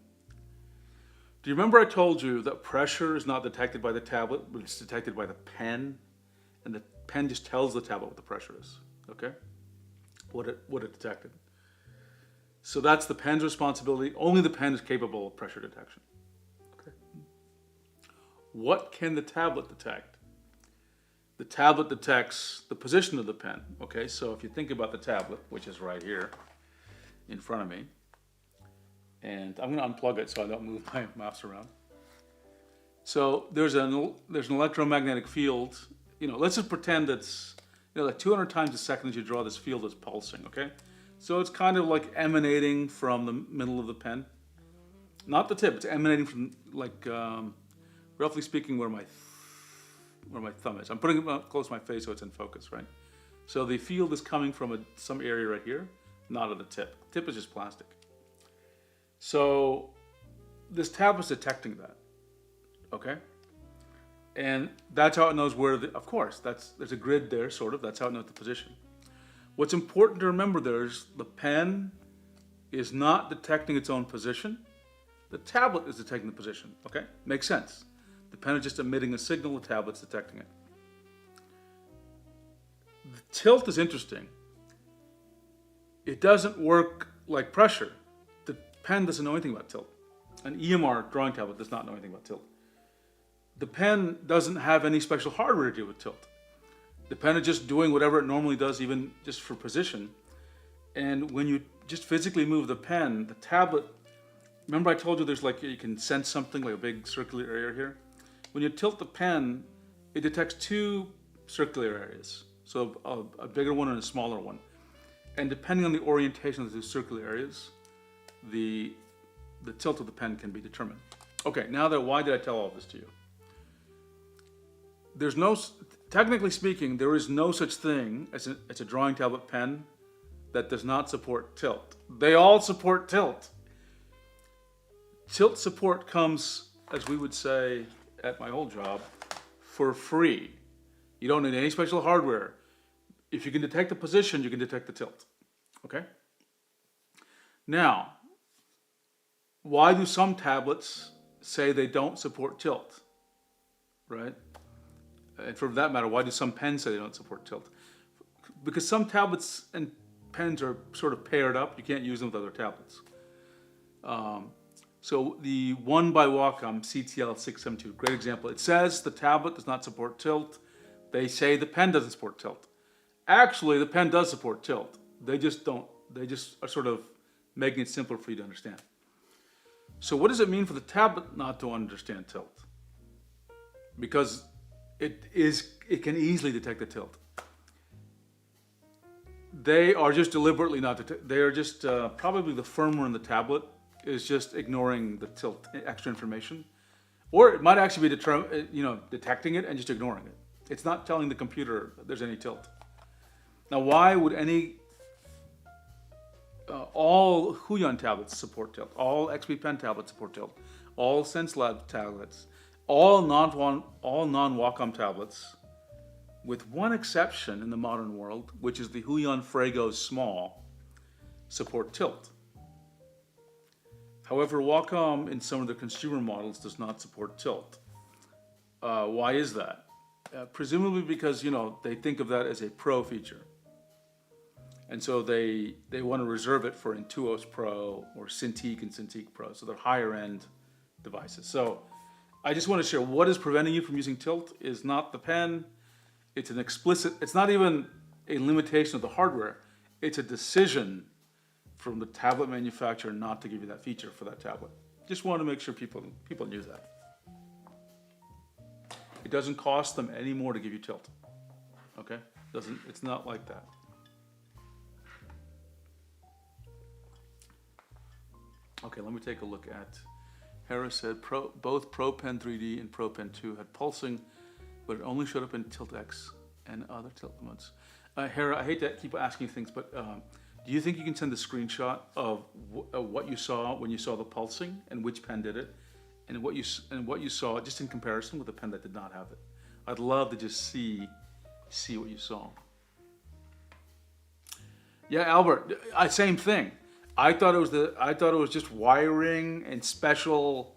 you remember I told you that pressure is not detected by the tablet, but it's detected by the pen, and the pen just tells the tablet what the pressure is, okay? What it detected. So that's the pen's responsibility. Only the pen is capable of pressure detection. Okay. What can the tablet detect? The tablet detects the position of the pen. Okay, so if you think about the tablet, which is right here in front of me, and I'm going to unplug it so I don't move my mouse around. So there's an electromagnetic field. Let's just pretend it's like 200 times a second as you draw, this field is pulsing, okay? So it's kind of like emanating from the middle of the pen. Not the tip, it's emanating from, like, roughly speaking, where my thumb is. I'm putting it up close to my face so it's in focus, right? So the field is coming from some area right here, not at the tip. The tip is just plastic. So this tablet's detecting that, okay? And that's how it knows where, of course, there's a grid there, sort of. That's how it knows the position. What's important to remember there is the pen is not detecting its own position. The tablet is detecting the position, okay? Makes sense. The pen is just emitting a signal, the tablet's detecting it. The tilt is interesting. It doesn't work like pressure. The pen doesn't know anything about tilt. An EMR drawing tablet does not know anything about tilt. The pen doesn't have any special hardware to deal with tilt. The pen is just doing whatever it normally does, even just for position. And when you just physically move the pen, the tablet, remember I told you there's like, you can sense something like a big circular area here? When you tilt the pen, it detects two circular areas. So a bigger one and a smaller one. And depending on the orientation of the circular areas, the tilt of the pen can be determined. Okay, why did I tell all this to you? Technically speaking, there is no such thing as a drawing tablet pen that does not support tilt. They all support tilt. Tilt support comes, as we would say at my old job, for free. You don't need any special hardware. If you can detect the position, you can detect the tilt. Okay? Now, why do some tablets say they don't support tilt? Right? And for that matter, why do some pens say they don't support tilt? Because some tablets and pens are sort of paired up. You can't use them with other tablets. So the one by Wacom CTL672, great example. It says the tablet does not support tilt. They say the pen doesn't support tilt. Actually, the pen does support tilt. They just are sort of making it simpler for you to understand. So what does it mean for the tablet not to understand tilt? Because it can easily detect the tilt. They are just deliberately not, they are just, probably the firmware in the tablet is just ignoring the tilt extra information. Or it might actually be detecting it and just ignoring it. It's not telling the computer that there's any tilt. Now, why would all Huion tablets support tilt? All XP Pen tablets support tilt. All SenseLab tablets, all non-Wacom tablets, with one exception in the modern world, which is the Huion Frago Small, support tilt. However, Wacom in some of their consumer models does not support tilt. Why is that? Presumably because, they think of that as a pro feature. And so they want to reserve it for Intuos Pro or Cintiq and Cintiq Pro, so they're higher end devices. So I just want to share what is preventing you from using tilt is not the pen. It's not even a limitation of the hardware. It's a decision from the tablet manufacturer not to give you that feature for that tablet. Just want to make sure people knew that. It doesn't cost them any more to give you tilt. Okay? It's not like that. Okay, let me take a look at, Harris said both ProPen 3D and ProPen 2 had pulsing, but it only showed up in TiltX and other tilt modes. Hera, I hate to keep asking things, but do you think you can send a screenshot of what you saw when you saw the pulsing and which pen did it, and what you saw just in comparison with the pen that did not have it? I'd love to just see what you saw. Yeah, Albert, same thing. I thought it was just wiring and special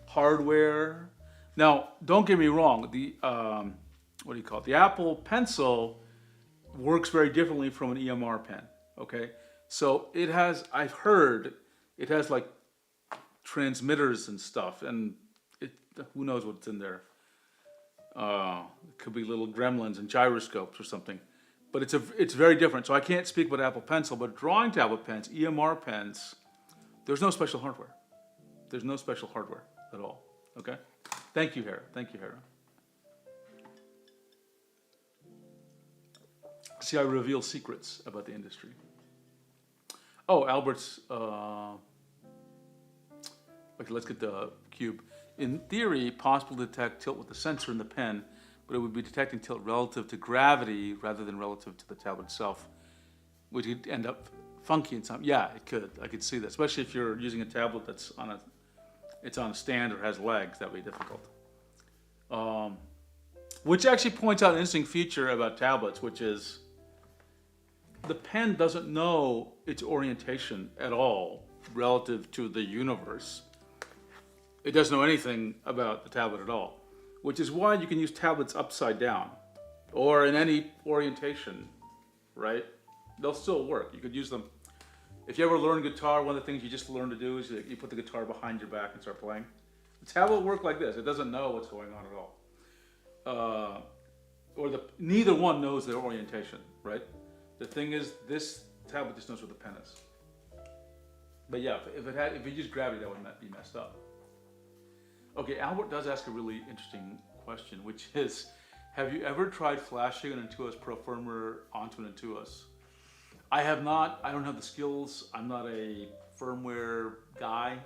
hardware. Now, don't get me wrong. The what do you call it? The Apple Pencil works very differently from an EMR pen. Okay, so I've heard it has like transmitters and stuff, and who knows what's in there. It could be little gremlins and gyroscopes or something. But it's very different. So I can't speak about Apple Pencil, but drawing tablet pens, EMR pens, there's no special hardware. There's no special hardware at all. Okay? Thank you, Hera. See, I reveal secrets about the industry. Oh, Albert's, okay, let's get the cube. In theory, possible to detect tilt with the sensor in the pen, but it would be detecting tilt relative to gravity rather than relative to the tablet itself, which could end up funky in some. Yeah, it could. I could see that, especially if you're using a tablet that's on a stand or has legs. That would be difficult. Which actually points out an interesting feature about tablets, which is the pen doesn't know its orientation at all relative to the universe. it doesn't know anything about the tablet at all, which is why you can use tablets upside down or in any orientation, right? They'll still work. You could use them. If you ever learn guitar, one of the things you just learn to do is you put the guitar behind your back and start playing. The tablet will work like this. It doesn't know what's going on at all. Neither one knows their orientation, right? The thing is, this tablet just knows where the pen is. But yeah, if it used gravity, that would be messed up. Okay, Albert does ask a really interesting question, which is, have you ever tried flashing an Intuos Pro firmware onto an Intuos? I have not. I don't have the skills. I'm not a firmware guy.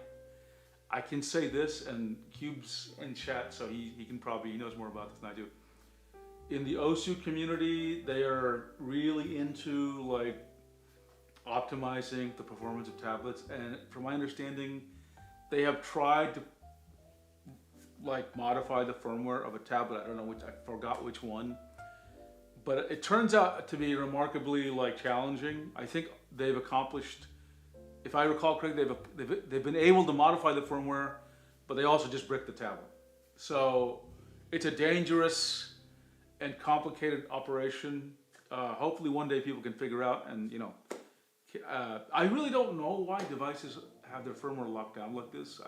I can say this, and Cube's in chat, so he knows more about this than I do. In the OSU community, they are really into like optimizing the performance of tablets, and from my understanding, they have tried to like modify the firmware of a tablet. I don't know I forgot which one, but it turns out to be remarkably like challenging. I think they've accomplished, if I recall correctly, they've been able to modify the firmware, but they also just bricked the tablet. So it's a dangerous and complicated operation. Hopefully one day people can figure out, and I really don't know why devices have their firmware locked down like this.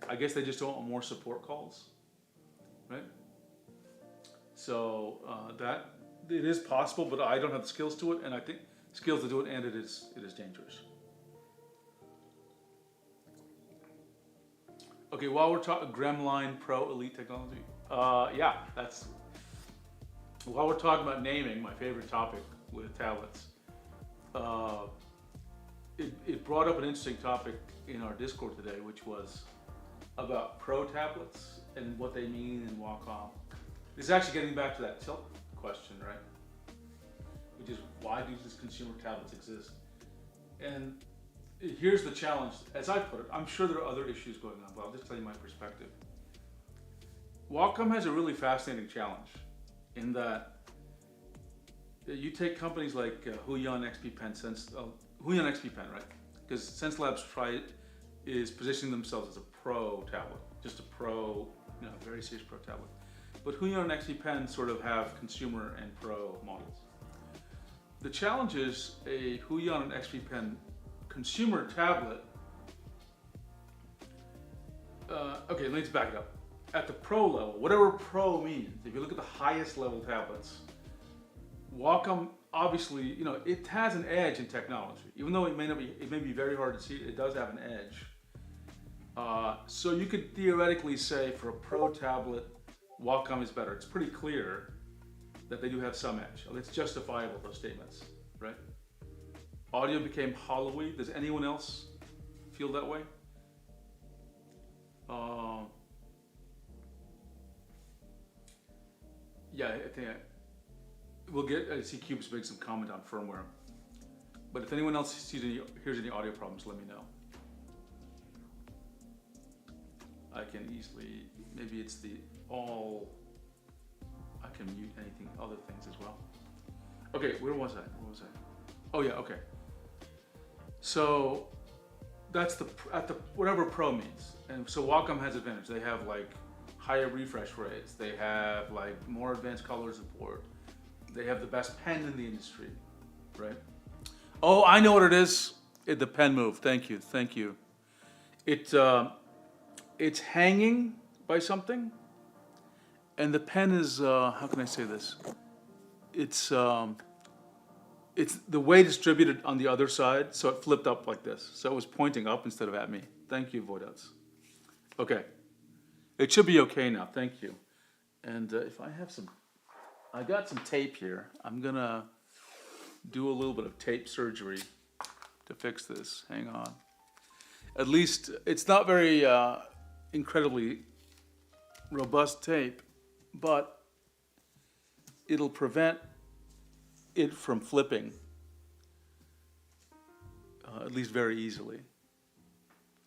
I guess they just don't want more support calls, right? So that it is possible, but I don't have the skills to it, and I think skills to do it, and it is dangerous. Okay, while we're talking Gremline Pro Elite technology, while we're talking about naming, my favorite topic with tablets, it brought up an interesting topic in our Discord today, which was about Pro tablets and what they mean in Wacom. This is actually getting back to that tilt question, right? Which is, why do these consumer tablets exist? And here's the challenge, as I put it. I'm sure there are other issues going on, but I'll just tell you my perspective. Wacom has a really fascinating challenge in that you take companies like Huion XP Pen, Huion XP Pen, right? Because SenseLabs is positioning themselves as a pro tablet, just a pro, very serious pro tablet. But Huion and XP Pen sort of have consumer and pro models. The challenge is a Huion and XP Pen consumer tablet. Okay, let's back it up. At the pro level, whatever pro means, if you look at the highest level tablets, Wacom obviously, it has an edge in technology. Even though it may be very hard to see, it does have an edge. So you could theoretically say for a pro tablet, Wacom is better. It's pretty clear that they do have some edge. It's justifiable, those statements, right? Audio became hollowy. Does anyone else feel that way? Yeah, I think I see Cube's making some comment on firmware. But if anyone else hears any audio problems, let me know. I can easily, maybe it's I can mute anything, other things as well. Okay, where was I? Oh yeah, okay. So that's whatever pro means. And so Wacom has advantage. They have like higher refresh rates. They have like more advanced color support. They have the best pen in the industry, right? Oh, I know what it is. The pen move. Thank you. It's hanging by something, and the pen is how can I say this? It's the way distributed on the other side, so it flipped up like this. So it was pointing up instead of at me. Thank you, Voidots. Okay, it should be okay now. Thank you. And if I got some tape here. I'm gonna do a little bit of tape surgery to fix this. Hang on. At least it's not very incredibly robust tape, but it'll prevent it from flipping, at least very easily,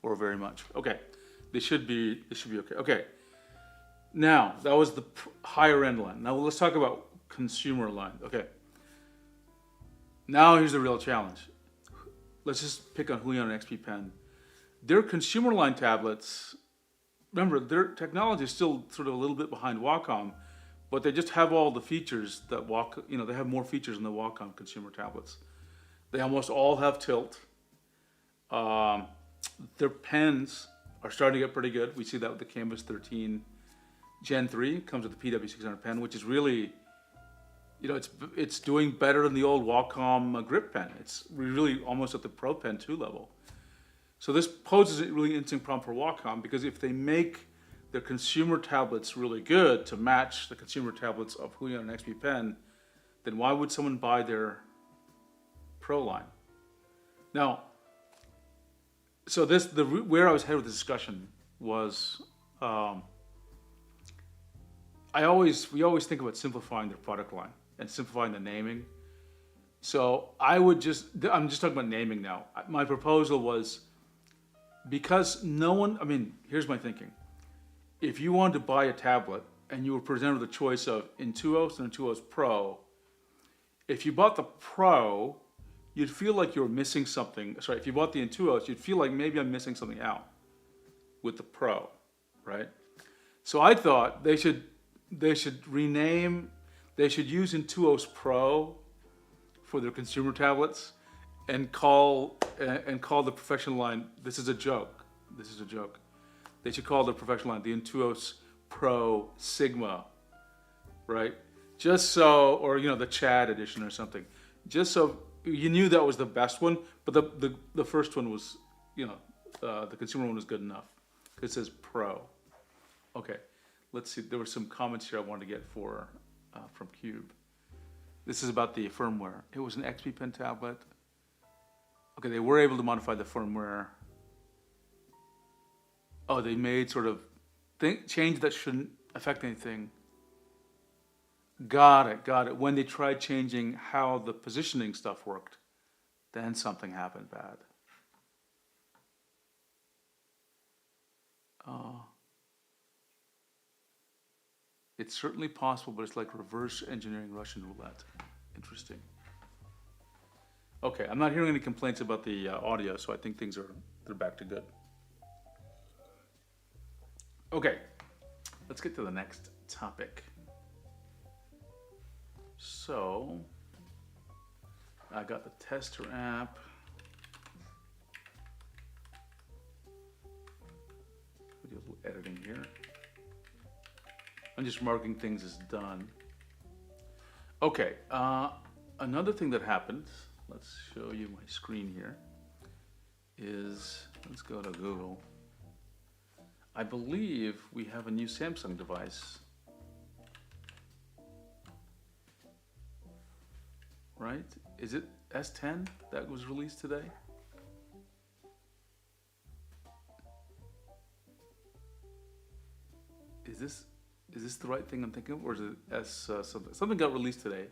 or very much. Okay, this should be okay. Okay, now that was the higher end line. Now let's talk about consumer line. Okay, now here's the real challenge. Let's just pick on Huion and XP Pen. Their consumer line tablets remember, their technology is still sort of a little bit behind Wacom, but they just have all the features that they have more features than the Wacom consumer tablets. They almost all have tilt. Their pens are starting to get pretty good. We see that with the Canvas 13 Gen 3. Comes with the PW600 pen, which is really, it's doing better than the old Wacom grip pen. It's really almost at the Pro Pen 2 level. So this poses a really interesting problem for Wacom, because if they make their consumer tablets really good to match the consumer tablets of Huion and XP Pen, then why would someone buy their Pro line? Now, so where I was headed with the discussion was, we always think about simplifying their product line and simplifying the naming. So I'm just talking about naming now. My proposal was, because here's my thinking. If you wanted to buy a tablet and you were presented with a choice of Intuos and Intuos Pro, if you bought the Pro, you'd feel like you were missing something. Sorry, if you bought the Intuos, you'd feel like maybe I'm missing something out with the Pro, right? So I thought they should use Intuos Pro for their consumer tablets and call the professional line, this is a joke. They should call the professional line the Intuos Pro Sigma, right? Just so, or the Chad edition or something. Just so you knew that was the best one, but the first one was, the consumer one was good enough. It says Pro. Okay, let's see. There were some comments here I wanted to get from Cube. This is about the firmware. It was an XP Pen tablet. Okay, they were able to modify the firmware. Oh, they made sort of change that shouldn't affect anything. Got it. When they tried changing how the positioning stuff worked, then something happened bad. It's certainly possible, but it's like reverse engineering Russian roulette. Interesting. Okay, I'm not hearing any complaints about the audio, so I think they're back to good. Okay, let's get to the next topic. So, I got the tester app. We do a little editing here. I'm just marking things as done. Okay, another thing that happened, let's show you my screen here, is, let's go to Google. I believe we have a new Samsung device. Right? Is it S10 that was released today? Is this the right thing I'm thinking of, or is it S something? Something got released today.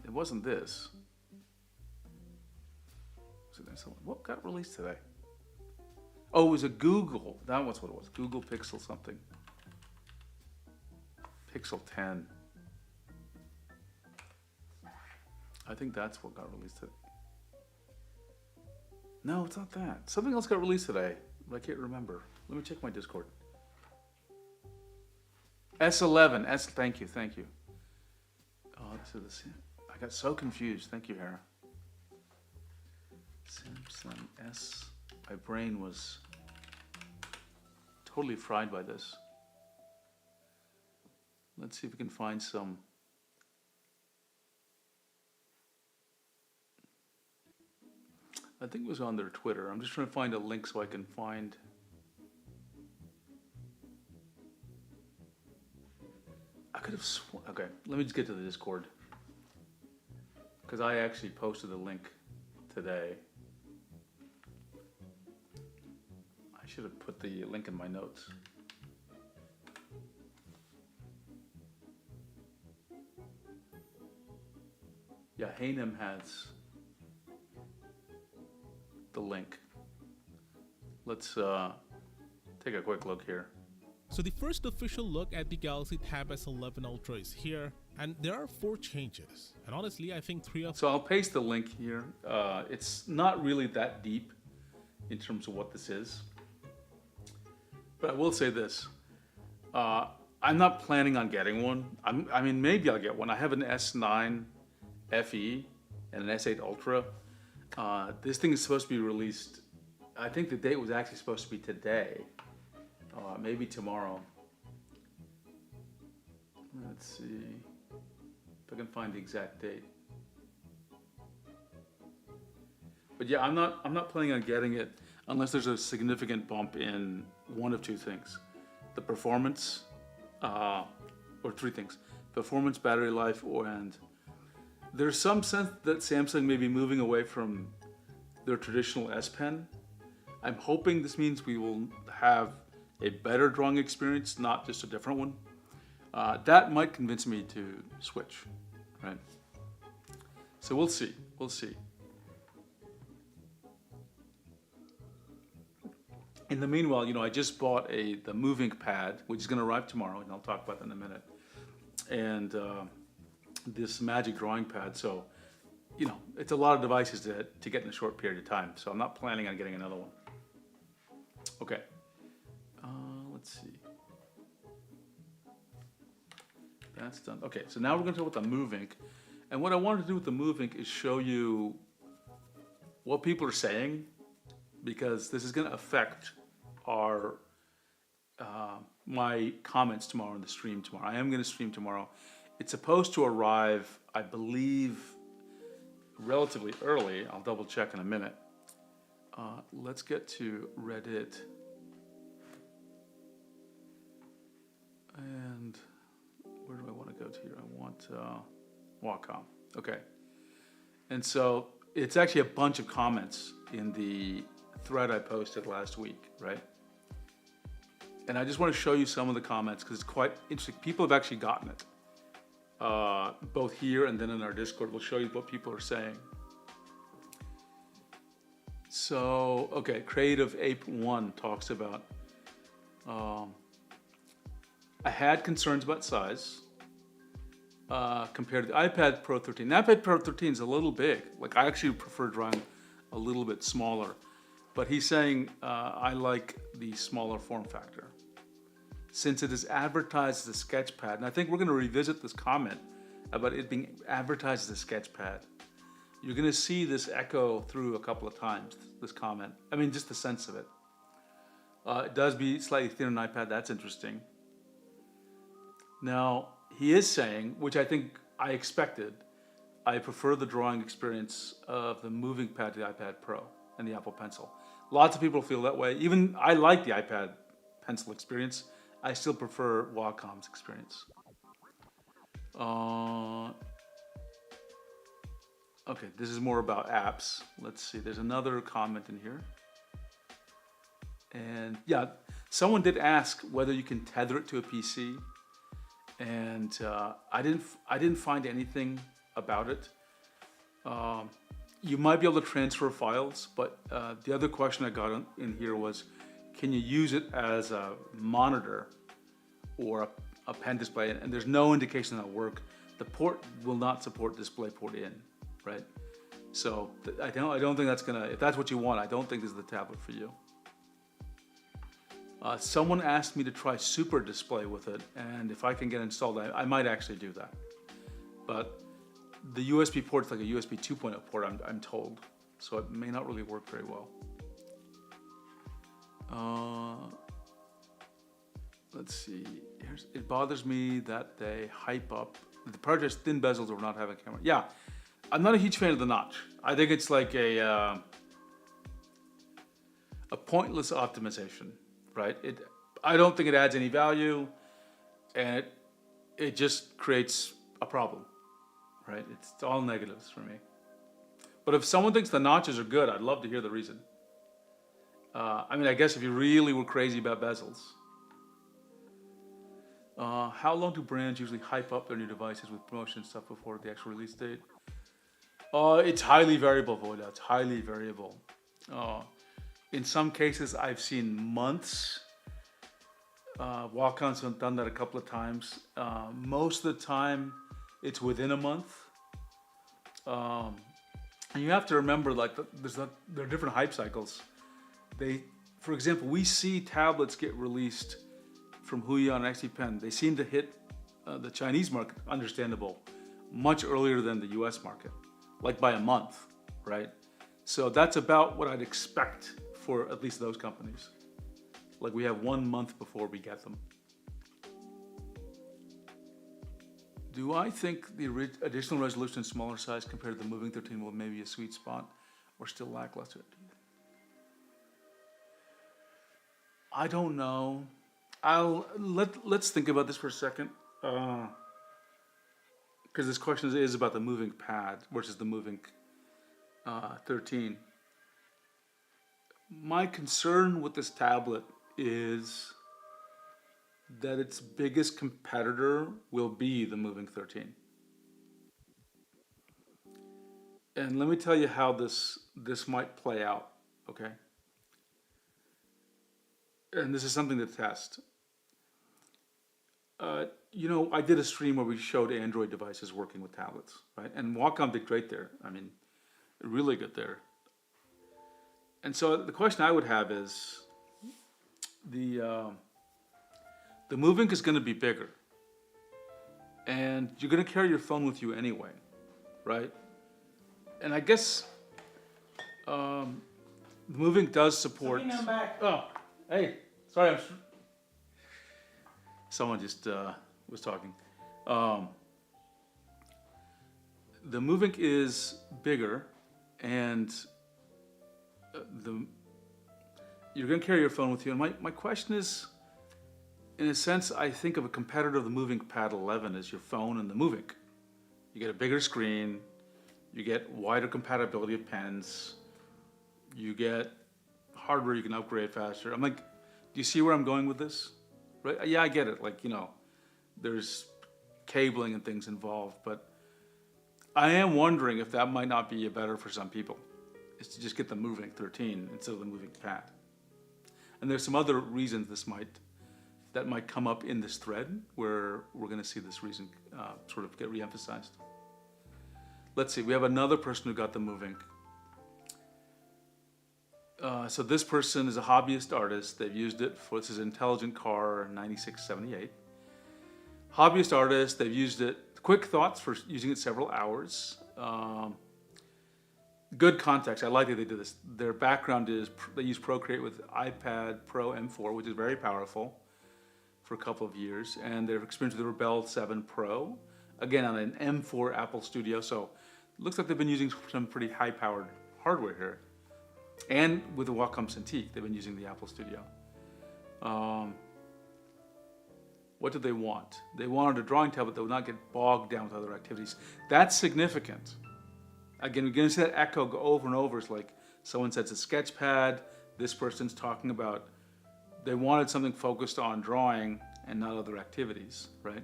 It wasn't this. What got released today? Oh, it was a Google. That was what it was. Google Pixel something. Pixel 10. I think that's what got released today. No, it's not that. Something else got released today, but I can't remember. Let me check my Discord. S11. Thank you. Oh, I got so confused. Thank you, Hera. Samsung S. My brain was totally fried by this. Let's see if we can find some. I think it was on their Twitter. I'm just trying to find a link so I can find. I could have sworn. Okay, let me just get to the Discord. Because I actually posted the link today. I should have put the link in my notes. Yeah, Hanem has the link. Let's take a quick look here. So the first official look at the Galaxy Tab S11 Ultra is here, and there are 4 changes. And honestly, I think 3 of. So I'll paste the link here. It's not really that deep in terms of what this is. But I will say this. I'm not planning on getting one. I mean, maybe I'll get one. I have an S9 FE and an S8 Ultra. This thing is supposed to be released. I think the date was actually supposed to be today, maybe tomorrow. Let's see if I can find the exact date. But yeah, I'm not planning on getting it unless there's a significant bump in one of two things: the performance, or three things: performance, battery life, and there's some sense that Samsung may be moving away from their traditional S Pen. I'm hoping this means we will have a better drawing experience, not just a different one. That might convince me to switch, right? So we'll see. We'll see. In the meanwhile, I just bought the MoveInk pad, which is going to arrive tomorrow, and I'll talk about that in a minute. And this Magic Drawing Pad. So, it's a lot of devices to get in a short period of time. So I'm not planning on getting another one. Okay. Let's see. That's done. Okay, so now we're going to talk about the MoveInk. And what I wanted to do with the MoveInk is show you what people are saying, because this is going to affect our my comments tomorrow in the stream tomorrow. I am going to stream tomorrow. It's supposed to arrive, I believe, relatively early. I'll double check in a minute. Let's get to Reddit. And where do I want to go to here? I want Wacom. Okay. And so it's actually a bunch of comments in the thread I posted last week, right? And I just want to show you some of the comments because it's quite interesting. People have actually gotten it. Both here and then in our Discord, we'll show you what people are saying. So, okay, Creative Ape 1 talks about, I had concerns about size compared to the iPad Pro 13. The iPad Pro 13 is a little big. Like, I actually prefer drawing a little bit smaller. But he's saying, I like the smaller form factor. Since it is advertised as a sketch pad, and I think we're going to revisit this comment about it being advertised as a sketch pad. You're going to see this echo through a couple of times, this comment. I mean, just the sense of it. It does be slightly thinner than iPad. That's interesting. Now, he is saying, which I think I expected, I prefer the drawing experience of the moving pad to the iPad Pro and the Apple Pencil. Lots of people feel that way. Even I like the iPad Pencil experience. I still prefer Wacom's experience. Okay, this is more about apps. Let's see, there's another comment in here. And yeah, someone did ask whether you can tether it to a PC. And I didn't find anything about it. You might be able to transfer files, but the other question I got in here was, can you use it as a monitor or a pen display? And there's no indication that'll work. The port will not support DisplayPort in, right? So I don't think that's gonna, if that's what you want, I don't think this is the tablet for you. Someone asked me to try Super Display with it, and if I can get installed, I might actually do that. But the USB port's like a USB 2.0 port, I'm told, so it may not really work very well. Let's see. It bothers me that they hype up the project's thin bezels or not having a camera. Yeah, I'm not a huge fan of the notch. I think it's like a pointless optimization, right? I don't think it adds any value, and it just creates a problem, right? It's all negatives for me. But if someone thinks the notches are good, I'd love to hear the reason. I mean, I guess if you really were crazy about bezels. How long do brands usually hype up their new devices with promotion stuff before the actual release date? It's highly variable, Voida. It's highly variable. In some cases, I've seen months. Wacom's done that a couple of times. Most of the time, it's within a month. And you have to remember, like, there are different hype cycles. for example, we see tablets get released from Huion and XP Pen. They seem to hit the Chinese market, understandable, much earlier than the US market, like by a month, right? So that's about what I'd expect for at least those companies. Like we have 1 month before we get them. Do I think the additional resolution and smaller size compared to the Moving 13 will maybe a sweet spot or still lackluster? I don't know. Let's think about this for a second. Because this question is about the Moving Pad versus the Moving 13. My concern with this tablet is that its biggest competitor will be the Moving 13. And let me tell you how this might play out, okay? And this is something to test. You know, I did a stream where we showed Android devices working with tablets, right? And Wacom did great there. I mean, really good there. And so the question I would have is, the Moving is going to be bigger, and you're going to carry your phone with you anyway, right? And I guess the Moving does support. Oh, hey, sorry, someone just was talking. The Moving is bigger, and you're going to carry your phone with you. And my question is, in a sense, I think of a competitor of the Moving Pad 11 as your phone and the Moving. You get a bigger screen, you get wider compatibility of pens, you get hardware you can upgrade faster. I'm like, do you see where I'm going with this? Right? Yeah, I get it. Like, you know, there's cabling and things involved, but I am wondering if that might not be better for some people, is to just get the Moving 13 instead of the Moving Pad. And there's some other reasons that might come up in this thread where we're going to see this reason sort of get reemphasized. Let's see, we have another person who got the Moving. So this person is a hobbyist artist. They've used it for, this is Intelligent Car 9678. Hobbyist artist, they've used it, quick thoughts for using it several hours. Good context, I like that they did this. Their background is, they use Procreate with iPad Pro M4, which is very powerful, for a couple of years. And their experience with the Rebel 7 Pro, again on an M4 Apple Studio. So it looks like they've been using some pretty high-powered hardware here. And with the Wacom Cintiq, they've been using the Apple Studio. What did they want? They wanted a drawing tablet that would not get bogged down with other activities. That's significant. Again, you're going to see that echo go over and over. It's like someone says a sketch pad. This person's talking about they wanted something focused on drawing and not other activities, right?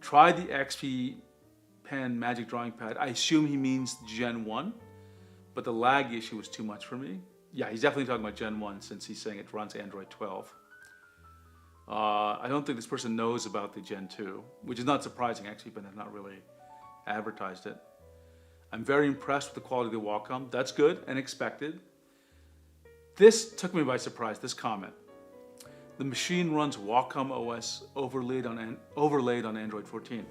Try the XP Pen Magic Drawing Pad. I assume he means Gen 1, but the lag issue was too much for me. Yeah, he's definitely talking about Gen 1 since he's saying it runs Android 12. I don't think this person knows about the Gen 2, which is not surprising actually, but have not really advertised it. I'm very impressed with the quality of the Wacom. That's good and expected. This took me by surprise, this comment. The machine runs Wacom OS overlaid on Android 14.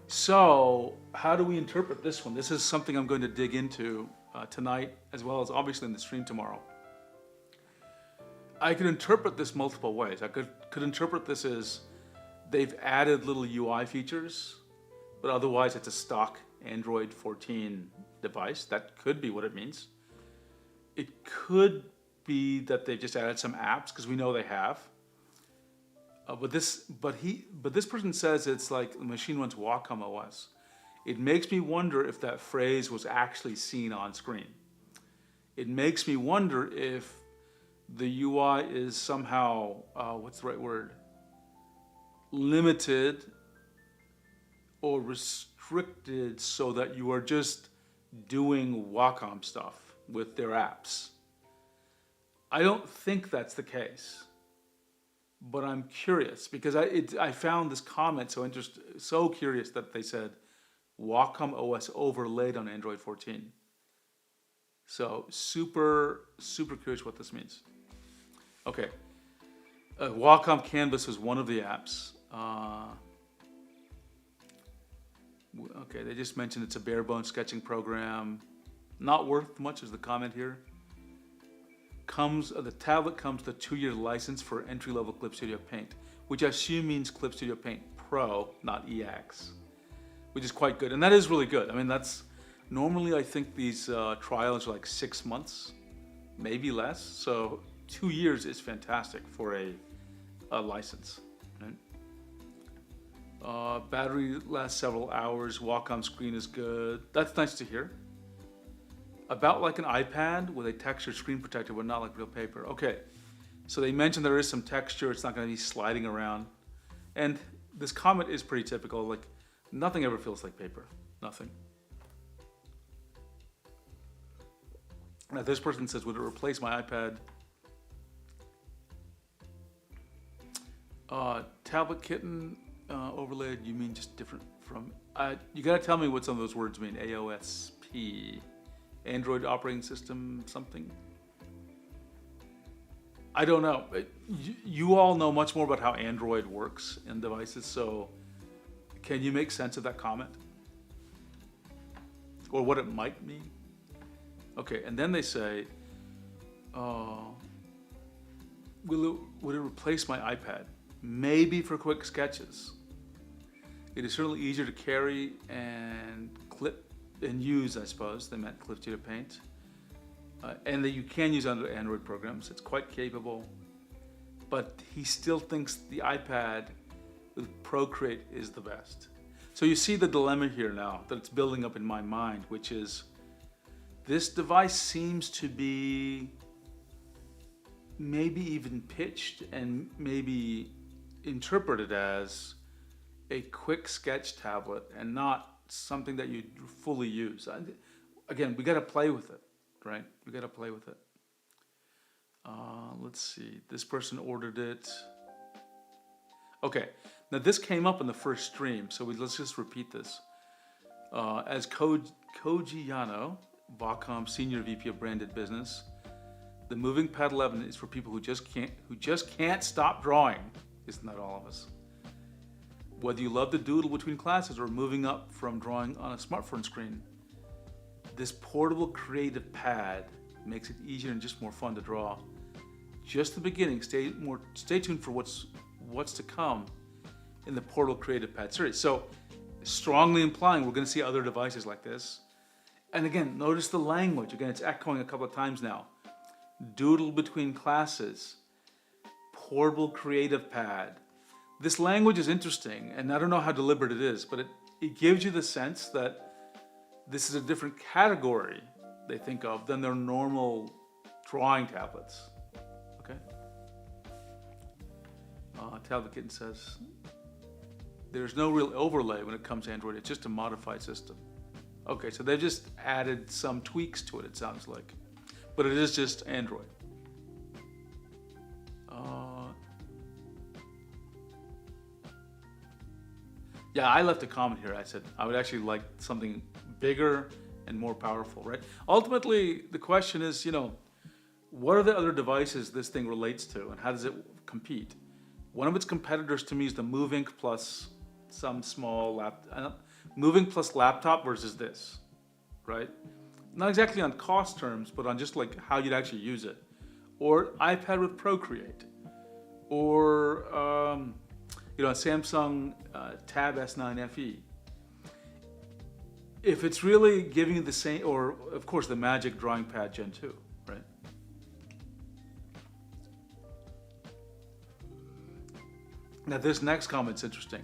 So how do we interpret this one? This is something I'm going to dig into tonight, as well as obviously in the stream tomorrow. I could interpret this multiple ways. I could interpret this as they've added little UI features, but otherwise it's a stock Android 14 device. That could be what it means. It could be that they've just added some apps, because we know they have. But this person says it's like the machine runs Wacom OS. It makes me wonder if that phrase was actually seen on screen. It makes me wonder if the UI is somehow, what's the right word? Limited or restricted so that you are just doing Wacom stuff with their apps. I don't think that's the case, but I'm curious because I found this comment so curious that they said Wacom OS overlaid on Android 14. So super curious what this means. Okay, Wacom Canvas is one of the apps. Okay, they just mentioned it's a bare bones sketching program. Not worth much is the comment here. The tablet comes with a 2-year license for entry-level Clip Studio Paint, which I assume means Clip Studio Paint Pro, not EX, which is quite good. And that is really good. I mean, that's normally I think these trials are like 6 months, maybe less. So 2 years is fantastic for a license. Right? Battery lasts several hours. Wacom screen is good. That's nice to hear. About like an iPad with a textured screen protector, but not like real paper. Okay, so they mentioned there is some texture. It's not going to be sliding around. And this comment is pretty typical. Like, nothing ever feels like paper. Nothing. Now this person says, would it replace my iPad? Tablet kitten overlaid, you mean just different from... you gotta tell me what some of those words mean. AOSP. Android operating system something? I don't know. You all know much more about how Android works in devices, so can you make sense of that comment? Or what it might mean? Okay, and then they say, would it replace my iPad? Maybe for quick sketches. It is certainly easier to carry and clip and use, I suppose. They meant Clip Studio Paint. And that you can use under Android programs. It's quite capable. But he still thinks the iPad with Procreate is the best. So you see the dilemma here now that it's building up in my mind, which is this device seems to be maybe even pitched and maybe interpreted as a quick sketch tablet and not something that you fully use. Again, we got to play with it, right? We got to play with it. Let's see. This person ordered it. Okay. Now this came up in the first stream, so let's just repeat this. As Koji Yano, Wacom Senior VP of Branded Business, the Moving Pad 11 is for people who just can't stop drawing. Isn't that all of us? Whether you love to doodle between classes or moving up from drawing on a smartphone screen, this portable creative pad makes it easier and just more fun to draw. Just the beginning. Stay tuned for what's to come in the Portable Creative Pad series. So, strongly implying we're going to see other devices like this. And again, notice the language. Again, it's echoing a couple of times now. Doodle between classes, Portable Creative Pad. This language is interesting, and I don't know how deliberate it is, but it gives you the sense that this is a different category they think of than their normal drawing tablets. Okay? Tablet Kitten says, there's no real overlay when it comes to Android, it's just a modified system. Okay, so they've just added some tweaks to it, it sounds like. But it is just Android. Yeah, I left a comment here. I said I would actually like something bigger and more powerful, right? Ultimately, the question is, what are the other devices this thing relates to and how does it compete? One of its competitors to me is the MoveInk plus some small MoveInk plus laptop versus this, right? Not exactly on cost terms, but on just like how you'd actually use it. Or iPad with Procreate. Or, Samsung Tab S9 FE. If it's really giving you the same, or of course the Magic Drawing Pad Gen 2, right? Now this next comment's interesting.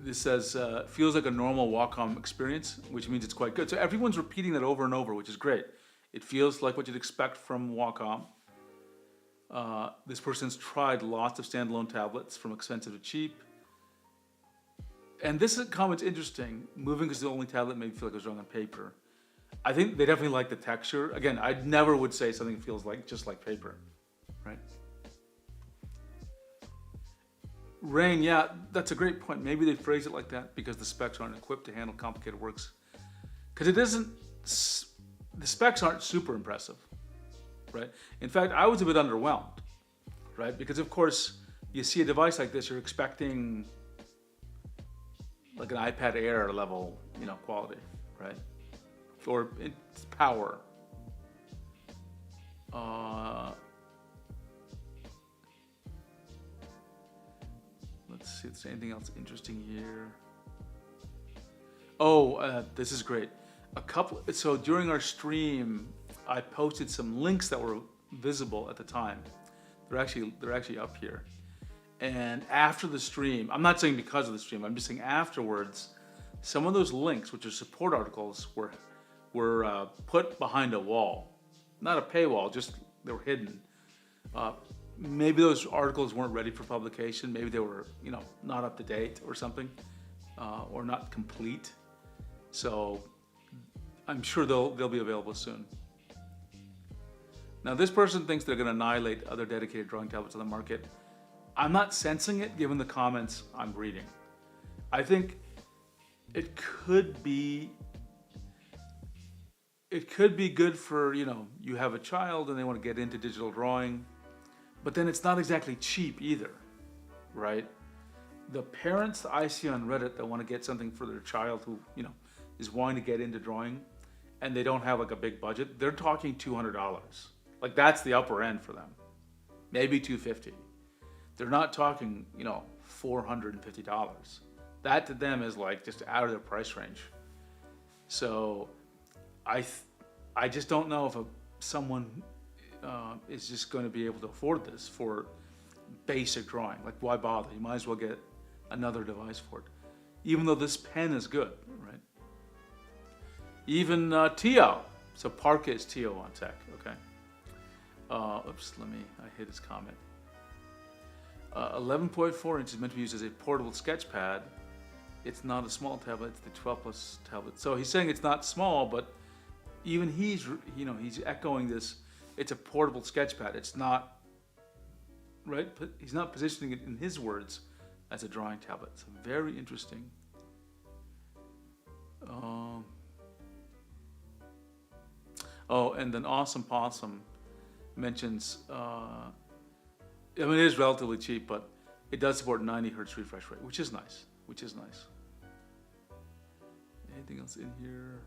This says, feels like a normal Wacom experience, which means it's quite good. So everyone's repeating that over and over, which is great. It feels like what you'd expect from Wacom. This person's tried lots of standalone tablets from expensive to cheap. And this comment's interesting. MoveInk is the only tablet that made me feel like I was drawing on paper. I think they definitely like the texture. Again, I never would say something feels like just like paper, right? Rain, yeah, that's a great point. Maybe they phrase it like that because the specs aren't equipped to handle complicated works. Because it isn't, the specs aren't super impressive, right? In fact, I was a bit underwhelmed, right? Because of course, you see a device like this, you're expecting like an iPad Air level, quality, right? Or its power. Let's see if there's anything else interesting here. Oh, this is great. So during our stream, I posted some links that were visible at the time. They're actually up here. And after the stream, I'm not saying because of the stream, I'm just saying afterwards, some of those links, which are support articles, were put behind a wall. Not a paywall, just they were hidden. Maybe those articles weren't ready for publication. Maybe they were, not up to date or something, or not complete. So I'm sure they'll be available soon. Now this person thinks they're going to annihilate other dedicated drawing tablets on the market. I'm not sensing it given the comments I'm reading. I think it could be good for, you have a child and they want to get into digital drawing, but then it's not exactly cheap either, right? The parents I see on Reddit that want to get something for their child who, is wanting to get into drawing and they don't have like a big budget, they're talking $200. Like that's the upper end for them. Maybe $250. They're not talking, $450. That to them is like just out of their price range. So I just don't know if someone is just going to be able to afford this for basic drawing. Like why bother? You might as well get another device for it. Even though this pen is good, right? Even Tio. So Parka is Tio on tech, okay? Oops, I hit his comment. 11.4 inches meant to be used as a portable sketch pad. It's not a small tablet, it's the 12 Plus tablet. So he's saying it's not small, but even he's echoing this, it's a portable sketch pad. It's not, right? He's not positioning it in his words as a drawing tablet. So very interesting. And then Awesome Possum mentions, it is relatively cheap, but it does support 90 hertz refresh rate, which is nice. Anything else in here?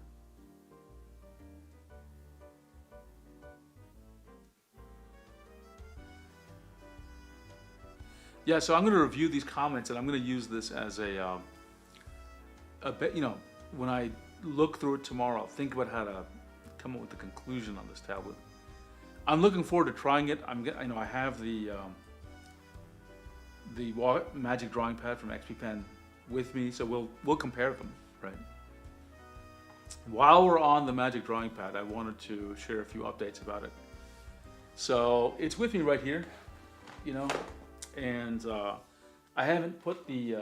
Yeah, so I'm going to review these comments and I'm going to use this as a bit, when I look through it tomorrow, I'll think about how to come up with a conclusion on this tablet. I'm looking forward to trying it. I have the Magic Drawing Pad from XP Pen with me, so we'll compare them, right? While we're on the Magic Drawing Pad, I wanted to share a few updates about it. So it's with me right here, and I haven't put the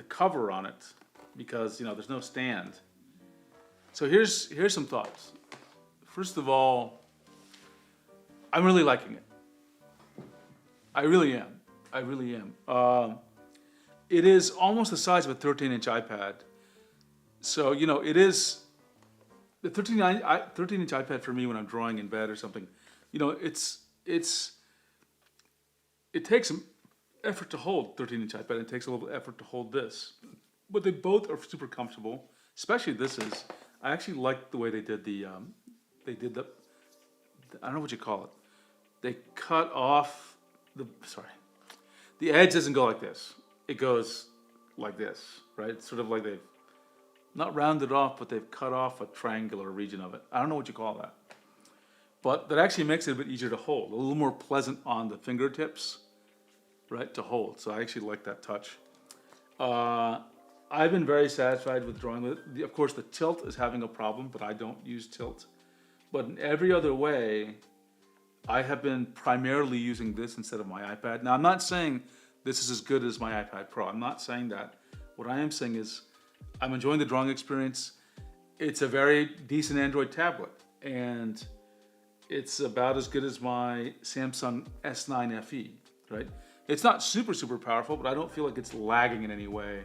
cover on it because there's no stand. So here's some thoughts. First of all, I'm really liking it. I really am. It is almost the size of a 13-inch iPad. So, it is the 13-inch iPad for me when I'm drawing in bed or something. It takes some effort to hold 13-inch iPad. It takes a little effort to hold this. But they both are super comfortable, especially this is. I actually like the way they did the I don't know what you call it. They cut off the edge doesn't go like this. It goes like this, right? It's sort of like they've not rounded off, but they've cut off a triangular region of it. I don't know what you call that. But that actually makes it a bit easier to hold, a little more pleasant on the fingertips, right, to hold. So I actually like that touch. I've been very satisfied with drawing with it. Of course, the tilt is having a problem, but I don't use tilt. But in every other way, I have been primarily using this instead of my iPad. Now, I'm not saying this is as good as my iPad Pro. I'm not saying that. What I am saying is I'm enjoying the drawing experience. It's a very decent Android tablet, and it's about as good as my Samsung S9 FE, right? It's not super powerful, but I don't feel like it's lagging in any way.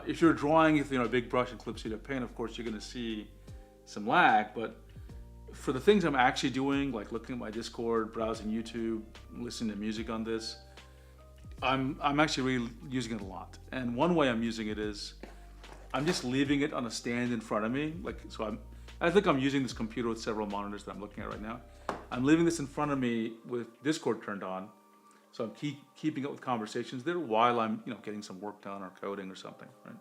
If you're drawing with a big brush in Clip Studio Paint, of course you're going to see some lag. But for the things I'm actually doing, like looking at my Discord, browsing YouTube, listening to music on this, I'm actually really using it a lot. And one way I'm using it is I'm just leaving it on a stand in front of me. I think I'm using this computer with several monitors that I'm looking at right now. I'm leaving this in front of me with Discord turned on. So I'm keeping up with conversations there while I'm, getting some work done or coding or something, right?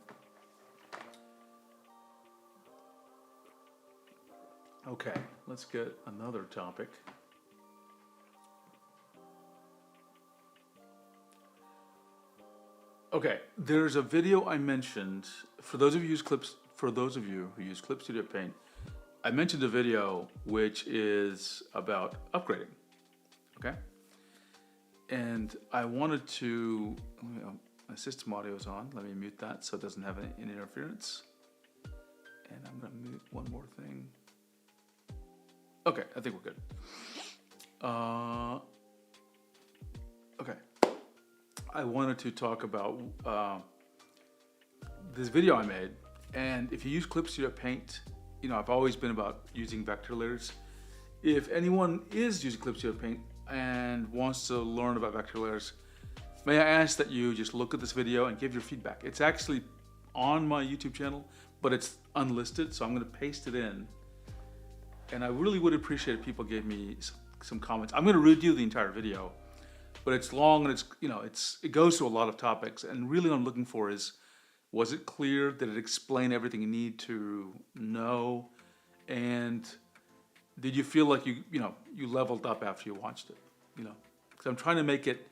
Okay, let's get another topic. Okay, there's a video I mentioned for those of you who use Clip Studio Paint. I mentioned a video which is about upgrading. Okay. And I wanted to, my system audio is on. Let me mute that so it doesn't have any interference. And I'm going to mute one more thing. Okay, I think we're good. Okay. I wanted to talk about this video I made. And if you use Clip Studio Paint, I've always been about using vector layers. If anyone is using Clip Studio Paint and wants to learn about vector layers, may I ask that you just look at this video and give your feedback. It's actually on my YouTube channel, but it's unlisted, so I'm going to paste it in. And I really would appreciate if people gave me some comments. I'm going to redo the entire video, but it's long and it goes through a lot of topics. And really what I'm looking for is, was it clear? Did it explain everything you need to know? And did you feel like you leveled up after you watched it? Because I'm trying to make it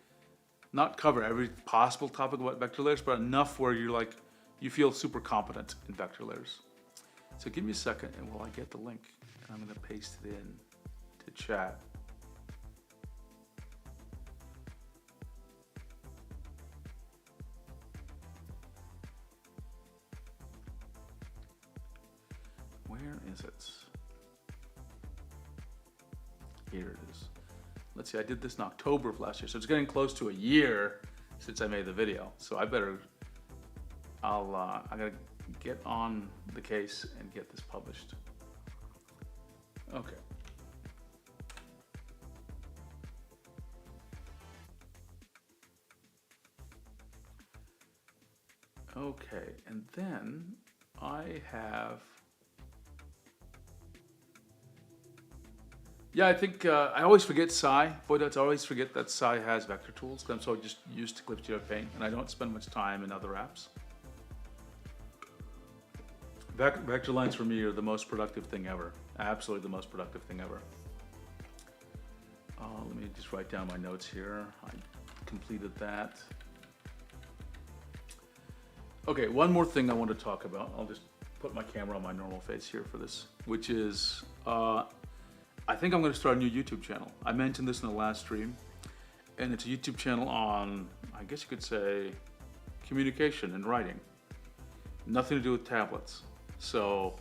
not cover every possible topic about vector layers, but enough where you feel super competent in vector layers. So give me a second, and while I get the link, and I'm going to paste it in to chat. Where is it? Here it is. Let's see, I did this in October of last year, so it's getting close to a year since I made the video. So I gotta get on the case and get this published. Okay. Okay, and then I have, I think I always forget Sai. Boy, I always forget that Sai has vector tools. I'm so just used to Clip Studio Paint, and I don't spend much time in other apps. Vector lines for me are the most productive thing ever. Absolutely the most productive thing ever. Let me just write down my notes here. I completed that. Okay, one more thing I want to talk about. I'll just put my camera on my normal face here for this, which is I think I'm going to start a new YouTube channel. I mentioned this in the last stream, and it's a YouTube channel on, I guess you could say, communication and writing. Nothing to do with tablets. So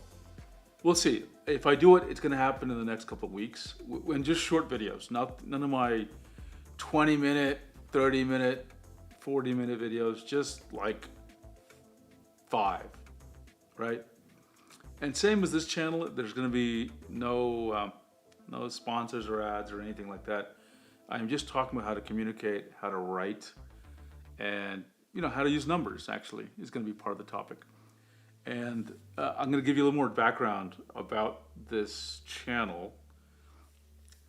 we'll see. If I do it, it's going to happen in the next couple of weeks. And just short videos, none of my 20-minute, 30-minute, 40-minute videos, just like 5, right? And same as this channel, there's going to be no sponsors or ads or anything like that. I'm just talking about how to communicate, how to write, and how to use numbers. Actually, is going to be part of the topic. And I'm going to give you a little more background about this channel.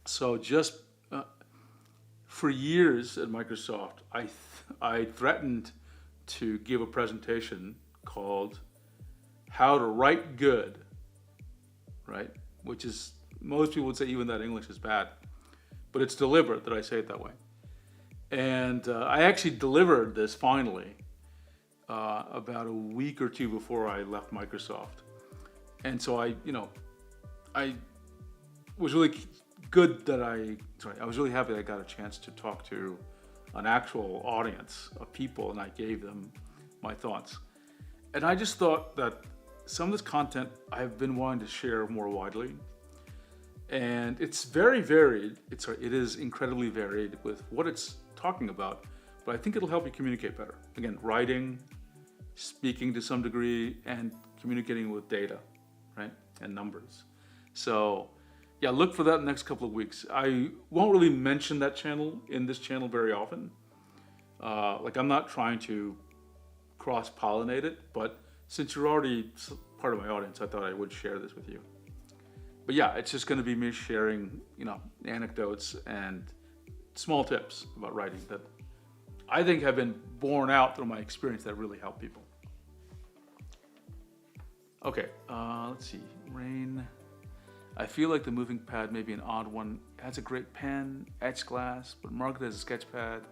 So just for years at Microsoft, I threatened to give a presentation called How to Write Good, right? Which is, most people would say even that English is bad, but it's deliberate that I say it that way. And I actually delivered this finally about a week or two before I left Microsoft. And so I was really I was really happy that I got a chance to talk to an actual audience of people, and I gave them my thoughts. And I just thought that some of this content I've been wanting to share more widely. And it's very varied. It is incredibly varied with what it's talking about, but I think it'll help you communicate better. Again, writing, speaking to some degree, and communicating with data, right? And numbers. So yeah, look for that in the next couple of weeks. I won't really mention that channel in this channel very often. Like I'm not trying to cross-pollinate it, but since you're already part of my audience, I thought I would share this with you. But yeah, it's just going to be me sharing, anecdotes and small tips about writing that I think have been borne out through my experience that really help people. Okay, let's see. Rain. I feel like the moving pad may be an odd one. It has a great pen, etch glass, but marketed as a sketch pad.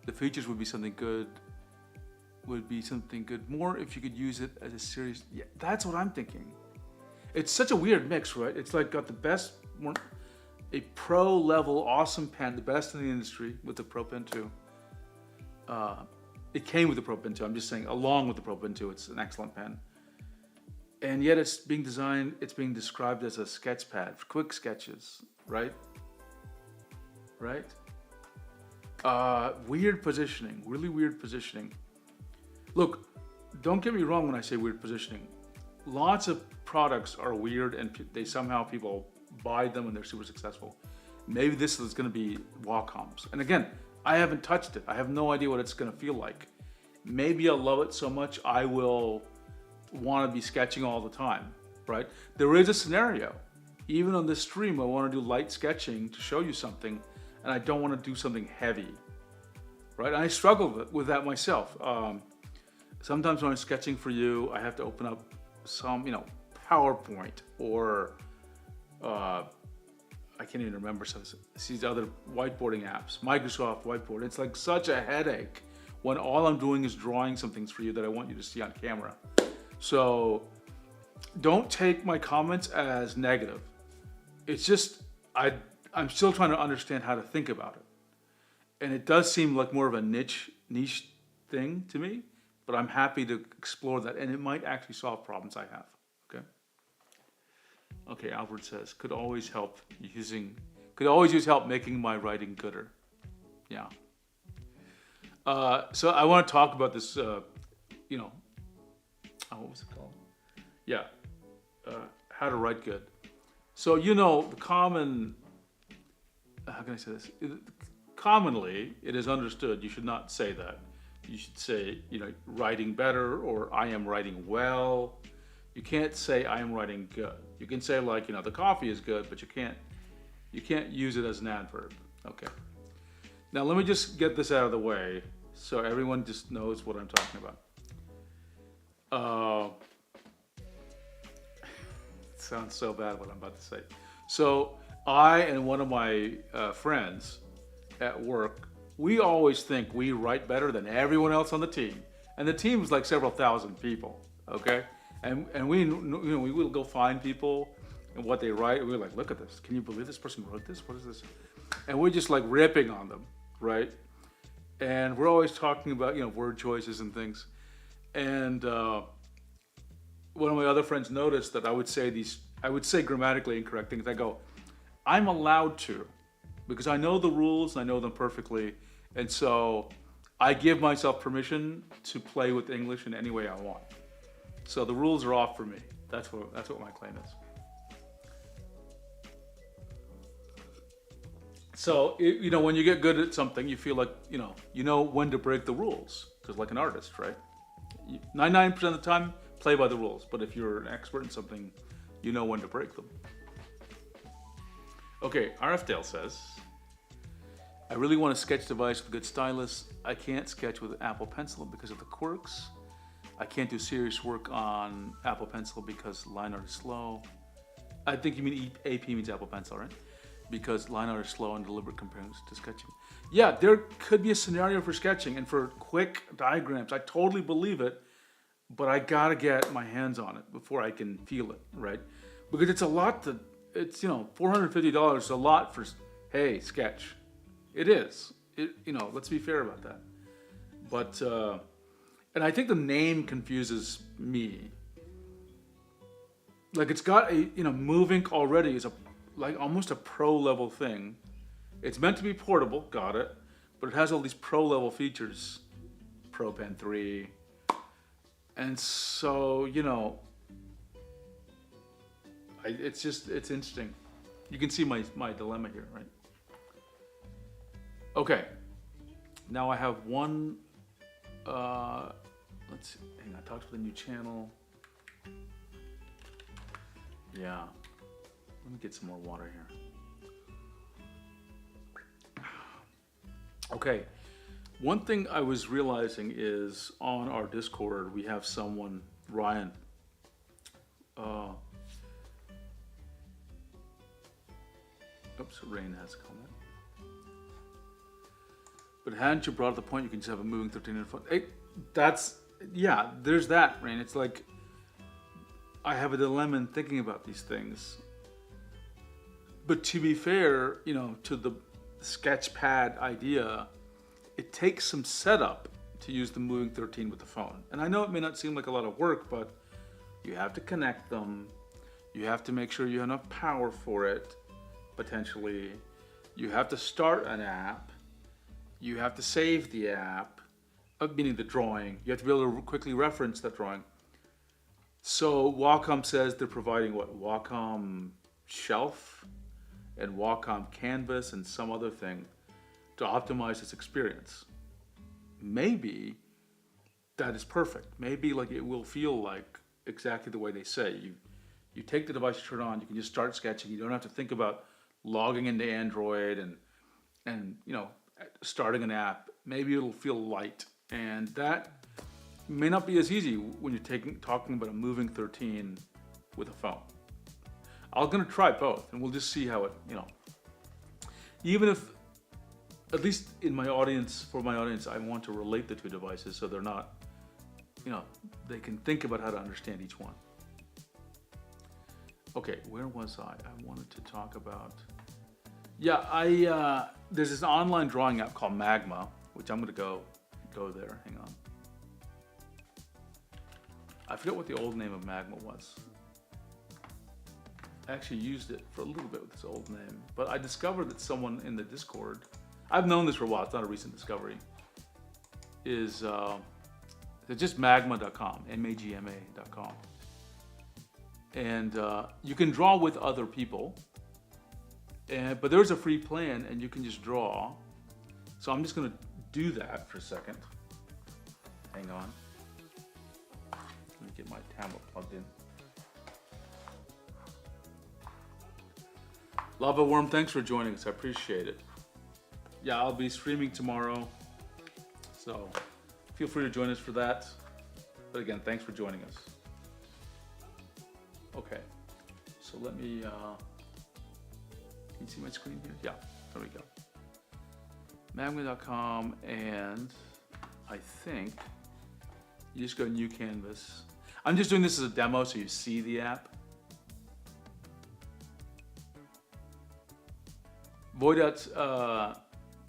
The features would be something good. More if you could use it as a serious. Yeah, that's what I'm thinking. It's such a weird mix, right? It's like got the best, a pro level awesome pen, the best in the industry with the Pro Pen 2. It came with the Pro Pen 2. I'm just saying, along with the Pro Pen 2, it's an excellent pen. And yet it's being described as a sketch pad for quick sketches, right? Right? Weird positioning, really weird positioning. Look, don't get me wrong when I say weird positioning. Lots of products are weird and somehow people buy them and they're super successful. Maybe this is going to be Wacom's. And again, I haven't touched it. I have no idea what it's going to feel like. Maybe I'll love it so much I will want to be sketching all the time, right? There is a scenario. Even on this stream, I want to do light sketching to show you something, and I don't want to do something heavy, right? And I struggle with that myself. Sometimes when I'm sketching for you, I have to open up some, PowerPoint or I can't even remember some these other whiteboarding apps, Microsoft Whiteboard. It's like such a headache when all I'm doing is drawing some things for you that I want you to see on camera. So don't take my comments as negative. It's just, I'm still trying to understand how to think about it. And it does seem like more of a niche thing to me, but I'm happy to explore that, and it might actually solve problems I have, okay? Okay, Albert says, could always use help making my writing gooder. Yeah. So I want to talk about this, what was it called? Yeah, how to write good. So, the common, how can I say this? Commonly, it is understood you should not say that. You should say, writing better or I am writing well. You can't say I am writing good. You can say like, the coffee is good, but you can't use it as an adverb. Okay. Now let me just get this out of the way so everyone just knows what I'm talking about. It sounds so bad what I'm about to say. So I and one of my friends at work, we always think we write better than everyone else on the team. And the team is like several thousand people, okay? And we will go find people and what they write. And we're like, look at this. Can you believe this person wrote this? What is this? And we're just like ripping on them, right? And we're always talking about, word choices and things. And one of my other friends noticed that I would say grammatically incorrect things. I go, I'm allowed to, because I know the rules and I know them perfectly. And so I give myself permission to play with English in any way I want. So the rules are off for me. That's what my claim is. So, when you get good at something, you feel like, you know when to break the rules. Because like an artist, right? 99% of the time, play by the rules. But if you're an expert in something, you know when to break them. Okay, RF Dale says, I really want a sketch device with a good stylus. I can't sketch with an Apple Pencil because of the quirks. I can't do serious work on Apple Pencil because line art is slow. I think you mean AP means Apple Pencil, right? Because line art is slow and deliberate compared to sketching. Yeah, there could be a scenario for sketching and for quick diagrams. I totally believe it, but I gotta get my hands on it before I can feel it, right? Because it's a lot it's $450 is a lot for, hey, sketch. It is. Let's be fair about that. But, and I think the name confuses me. Like it's got a, Move Ink already is like almost a pro level thing. It's meant to be portable, got it, but it has all these pro level features, Pro Pen 3, and so it's interesting. You can see my dilemma here, right? Okay, now I have one. Let's see. Hang on, talk to the new channel. Yeah. Let me get some more water here. Okay. One thing I was realizing is on our Discord, we have someone, Ryan. Oops, Rain has a comment. But hadn't you brought up the point you can just have a moving 13 in front? There's that, Rain. It's like, I have a dilemma in thinking about these things. But to be fair, to the sketchpad idea, it takes some setup to use the moving 13 with the phone. And I know it may not seem like a lot of work, but you have to connect them. You have to make sure you have enough power for it, potentially. You have to start an app. You have to save the app, meaning the drawing. You have to be able to quickly reference that drawing. So Wacom says they're providing Wacom Shelf and Wacom Canvas and some other thing to optimize its experience. Maybe that is perfect. Maybe it will feel like exactly the way they say. You take the device, you turn it on, you can just start sketching. You don't have to think about logging into Android and starting an app. Maybe it'll feel light, and that may not be as easy when you're talking about a moving 13 with a phone. I'm gonna try both, and we'll just see how it, even if, at least for my audience, I want to relate the two devices so they're not, they can think about how to understand each one. Okay, where was I? I wanted to talk about, there's this online drawing app called Magma, which I'm gonna go there, hang on. I forget what the old name of Magma was. I actually used it for a little bit with this old name, but I discovered that someone in the Discord, I've known this for a while, it's not a recent discovery, is just magma.com, magma.com. And you can draw with other people, but there's a free plan and you can just draw. So I'm just gonna do that for a second. Hang on. Let me get my tablet plugged in. Lava Worm, thanks for joining us. I appreciate it. Yeah, I'll be streaming tomorrow, so feel free to join us for that. But again, thanks for joining us. Okay, so let me, can you see my screen here? Yeah, there we go. Magma.com, and I think you just go to New Canvas. I'm just doing this as a demo so you see the app. Voidouts,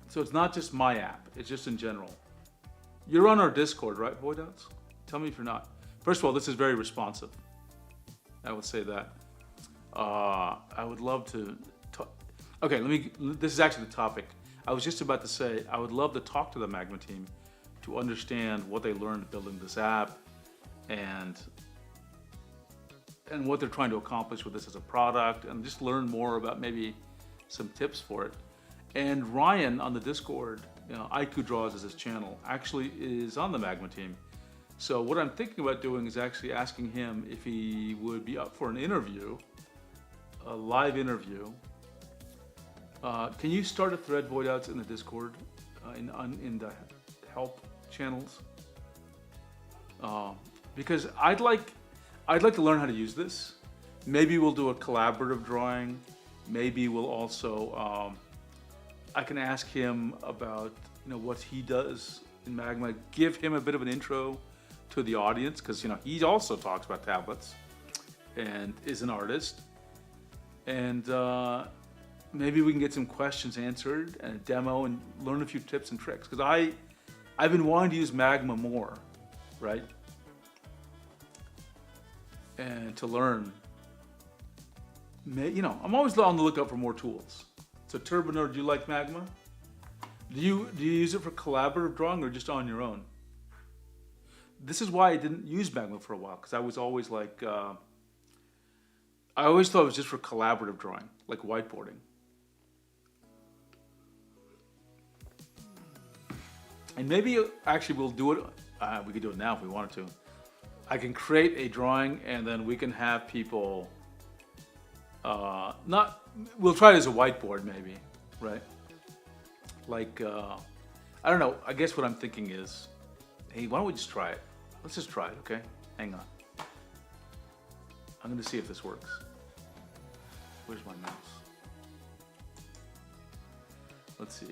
so it's not just my app, it's just in general. You're on our Discord, right, Voidouts? Tell me if you're not. First of all, this is very responsive. I would say that. I would love to talk. Okay, this is actually the topic. I was just about to say, I would love to talk to the Magma team to understand what they learned building this app and what they're trying to accomplish with this as a product, and just learn more about maybe some tips for it. And Ryan on the Discord, IQ Draws is his channel, actually is on the Magma team. So what I'm thinking about doing is actually asking him if he would be up for an interview, a live interview. Can you start a thread, Voidouts, in the Discord, in the help channels? Because I'd like to learn how to use this. Maybe we'll do a collaborative drawing. Maybe we'll also, I can ask him about what he does in Magma, give him a bit of an intro to the audience, because he also talks about tablets and is an artist. And maybe we can get some questions answered and a demo and learn a few tips and tricks, because I've been wanting to use Magma more, right? And to learn I'm always on the lookout for more tools. So Turbonode, do you like Magma? Do you use it for collaborative drawing or just on your own? This is why I didn't use Magma for a while, because I was always like, I always thought it was just for collaborative drawing, like whiteboarding. And maybe actually we'll do it, we could do it now if we wanted to. I can create a drawing and then we can have people, we'll try it as a whiteboard maybe, right? Like, I don't know, I guess what I'm thinking is, hey, why don't we just try it? Let's just try it, okay? Hang on. I'm gonna see if this works. Where's my mouse? Let's see.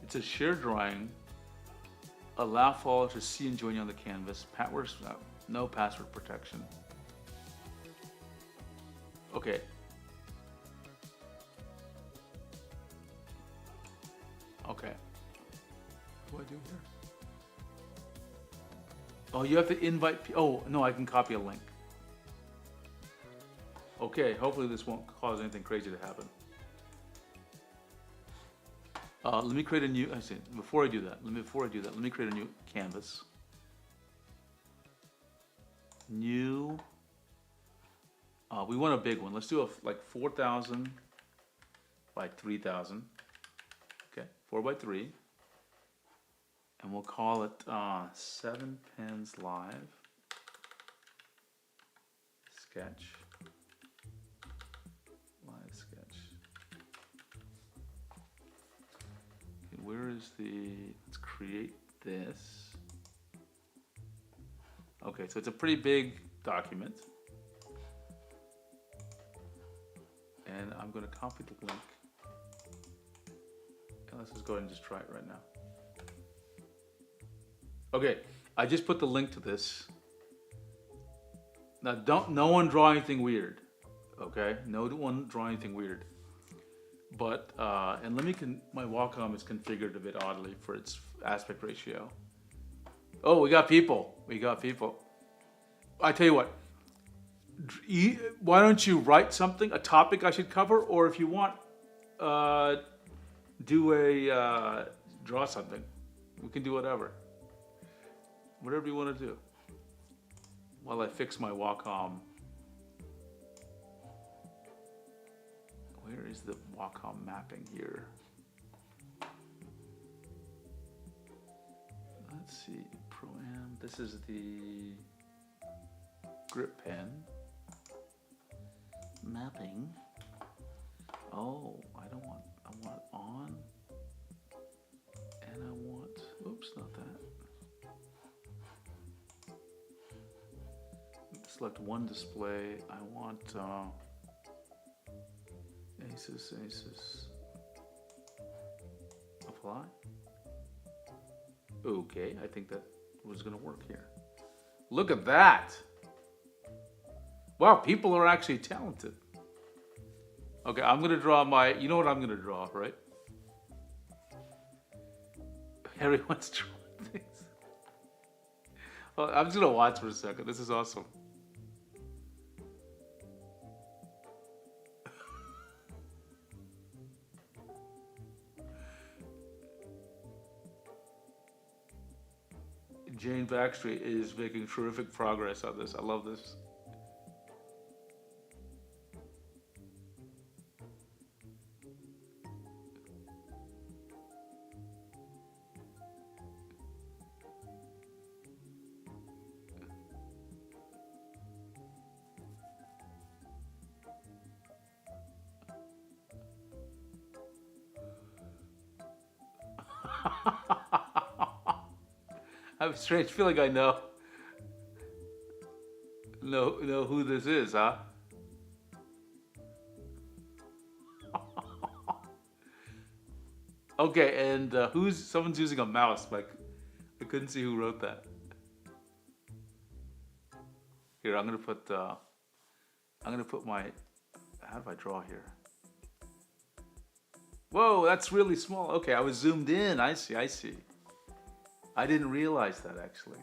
It says share drawing. Allow followers to see and join you on the canvas. No password protection. Okay. Okay. What do I do here? Oh, you have to invite. Oh, no, I can copy a link. Okay, hopefully this won't cause anything crazy to happen. Let me create a new. Before I do that, let me create a new canvas. New. We want a big one. Let's do like 4,000 by 3,000. Okay, 4 by 3. And we'll call it 7 Pens Live Sketch. Live Sketch. Okay, where is let's create this. Okay, so it's a pretty big document. And I'm going to copy the link. And let's just go ahead and just try it right now. Okay, I just put the link to this. Now, no one draw anything weird, okay? No one draw anything weird. But, and my Wacom is configured a bit oddly for its aspect ratio. Oh, we got people. I tell you what, why don't you write something, a topic I should cover, or if you want, draw something. We can do whatever. Whatever you want to do. While I fix my Wacom. Where is the Wacom mapping here? Let's see, Pro-Am. This is the grip pen. Mapping. Oh, I want it on. And I want, oops, not that. Select one display. I want Asus. Apply. Okay, I think that was gonna work here. Look at that. Wow, people are actually talented. Okay, I'm gonna draw you know what I'm gonna draw, right? Everyone's drawing things. Well, I'm just gonna watch for a second. This is awesome. Jane Backstreet is making terrific progress on this. I love this. I have a strange feeling I know who this is, huh? Okay, and someone's using a mouse, like, I couldn't see who wrote that. Here, I'm gonna put my, how do I draw here? Whoa, that's really small. Okay, I was zoomed in, I see. I didn't realize that, actually.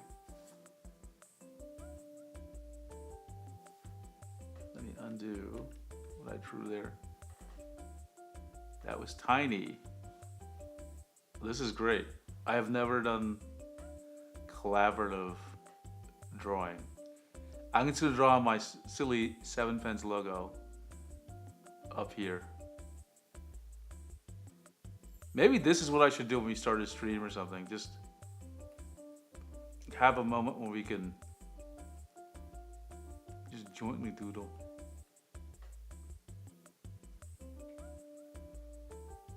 Let me undo what I drew there. That was tiny. This is great. I have never done collaborative drawing. I'm just gonna draw my silly 7Pens logo up here. Maybe this is what I should do when we start a stream or something. Just have a moment when we can just jointly doodle.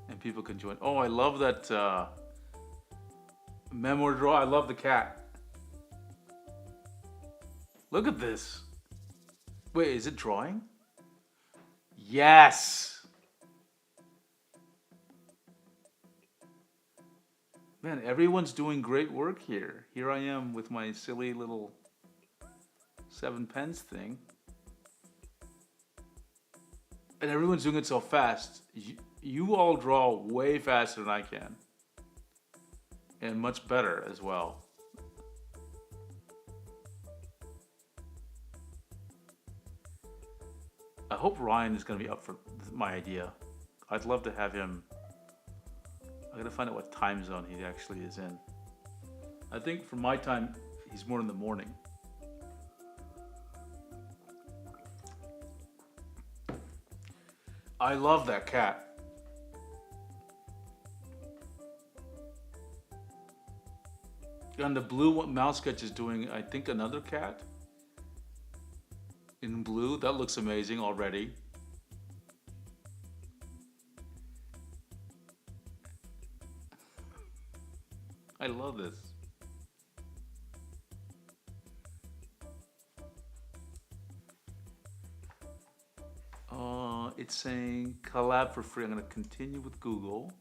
And people can join. Oh, I love that memoir draw. I love the cat. Look at this. Wait, is it drawing? Yes. Man, everyone's doing great work here. Here I am with my silly little 7Pens thing. And everyone's doing it so fast. You all draw way faster than I can. And much better as well. I hope Ryan is going to be up for my idea. I'd love to have him. I gotta find out what time zone he actually is in. I think for my time, he's more in the morning. I love that cat. And the blue mouse sketch is doing, I think, another cat. In blue, that looks amazing already. I love this. It's saying collab for free. I'm gonna continue with Google.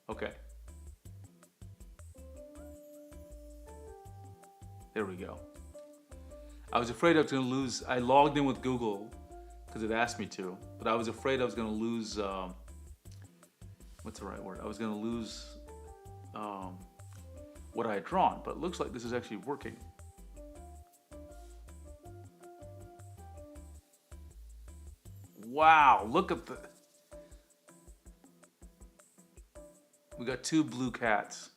Okay. There we go. I was afraid I was gonna lose. I logged in with Google because it asked me to, but I was afraid I was gonna lose. What's the right word? I was gonna lose what I had drawn, but it looks like this is actually working. Wow, look at the... We got two blue cats.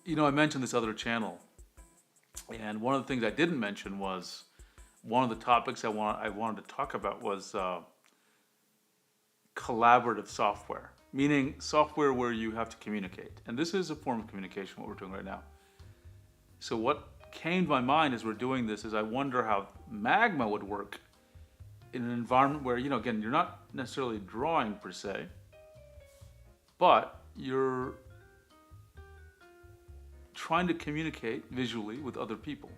You know, I mentioned this other channel, and one of the things I didn't mention was one of the topics I wanted to talk about was collaborative software, meaning software where you have to communicate. And this is a form of communication, what we're doing right now. So what came to my mind as we're doing this is I wonder how Magma would work in an environment where, you know, again, you're not necessarily drawing per se, but you're trying to communicate visually with other people,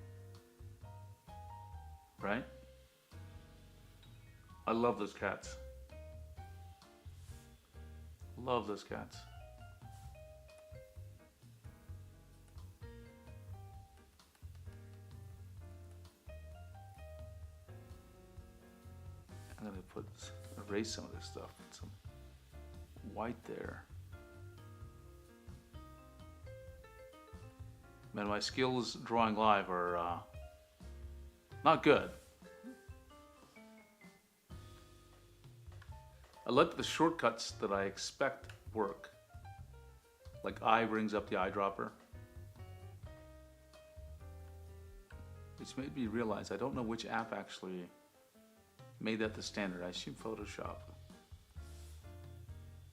right? I love those cats. Love those cats. I'm gonna erase some of this stuff, put some white there. Man, my skills drawing live are not good. I like the shortcuts that I expect work. Like I brings up the eyedropper. Which made me realize I don't know which app actually made that the standard. I assume Photoshop.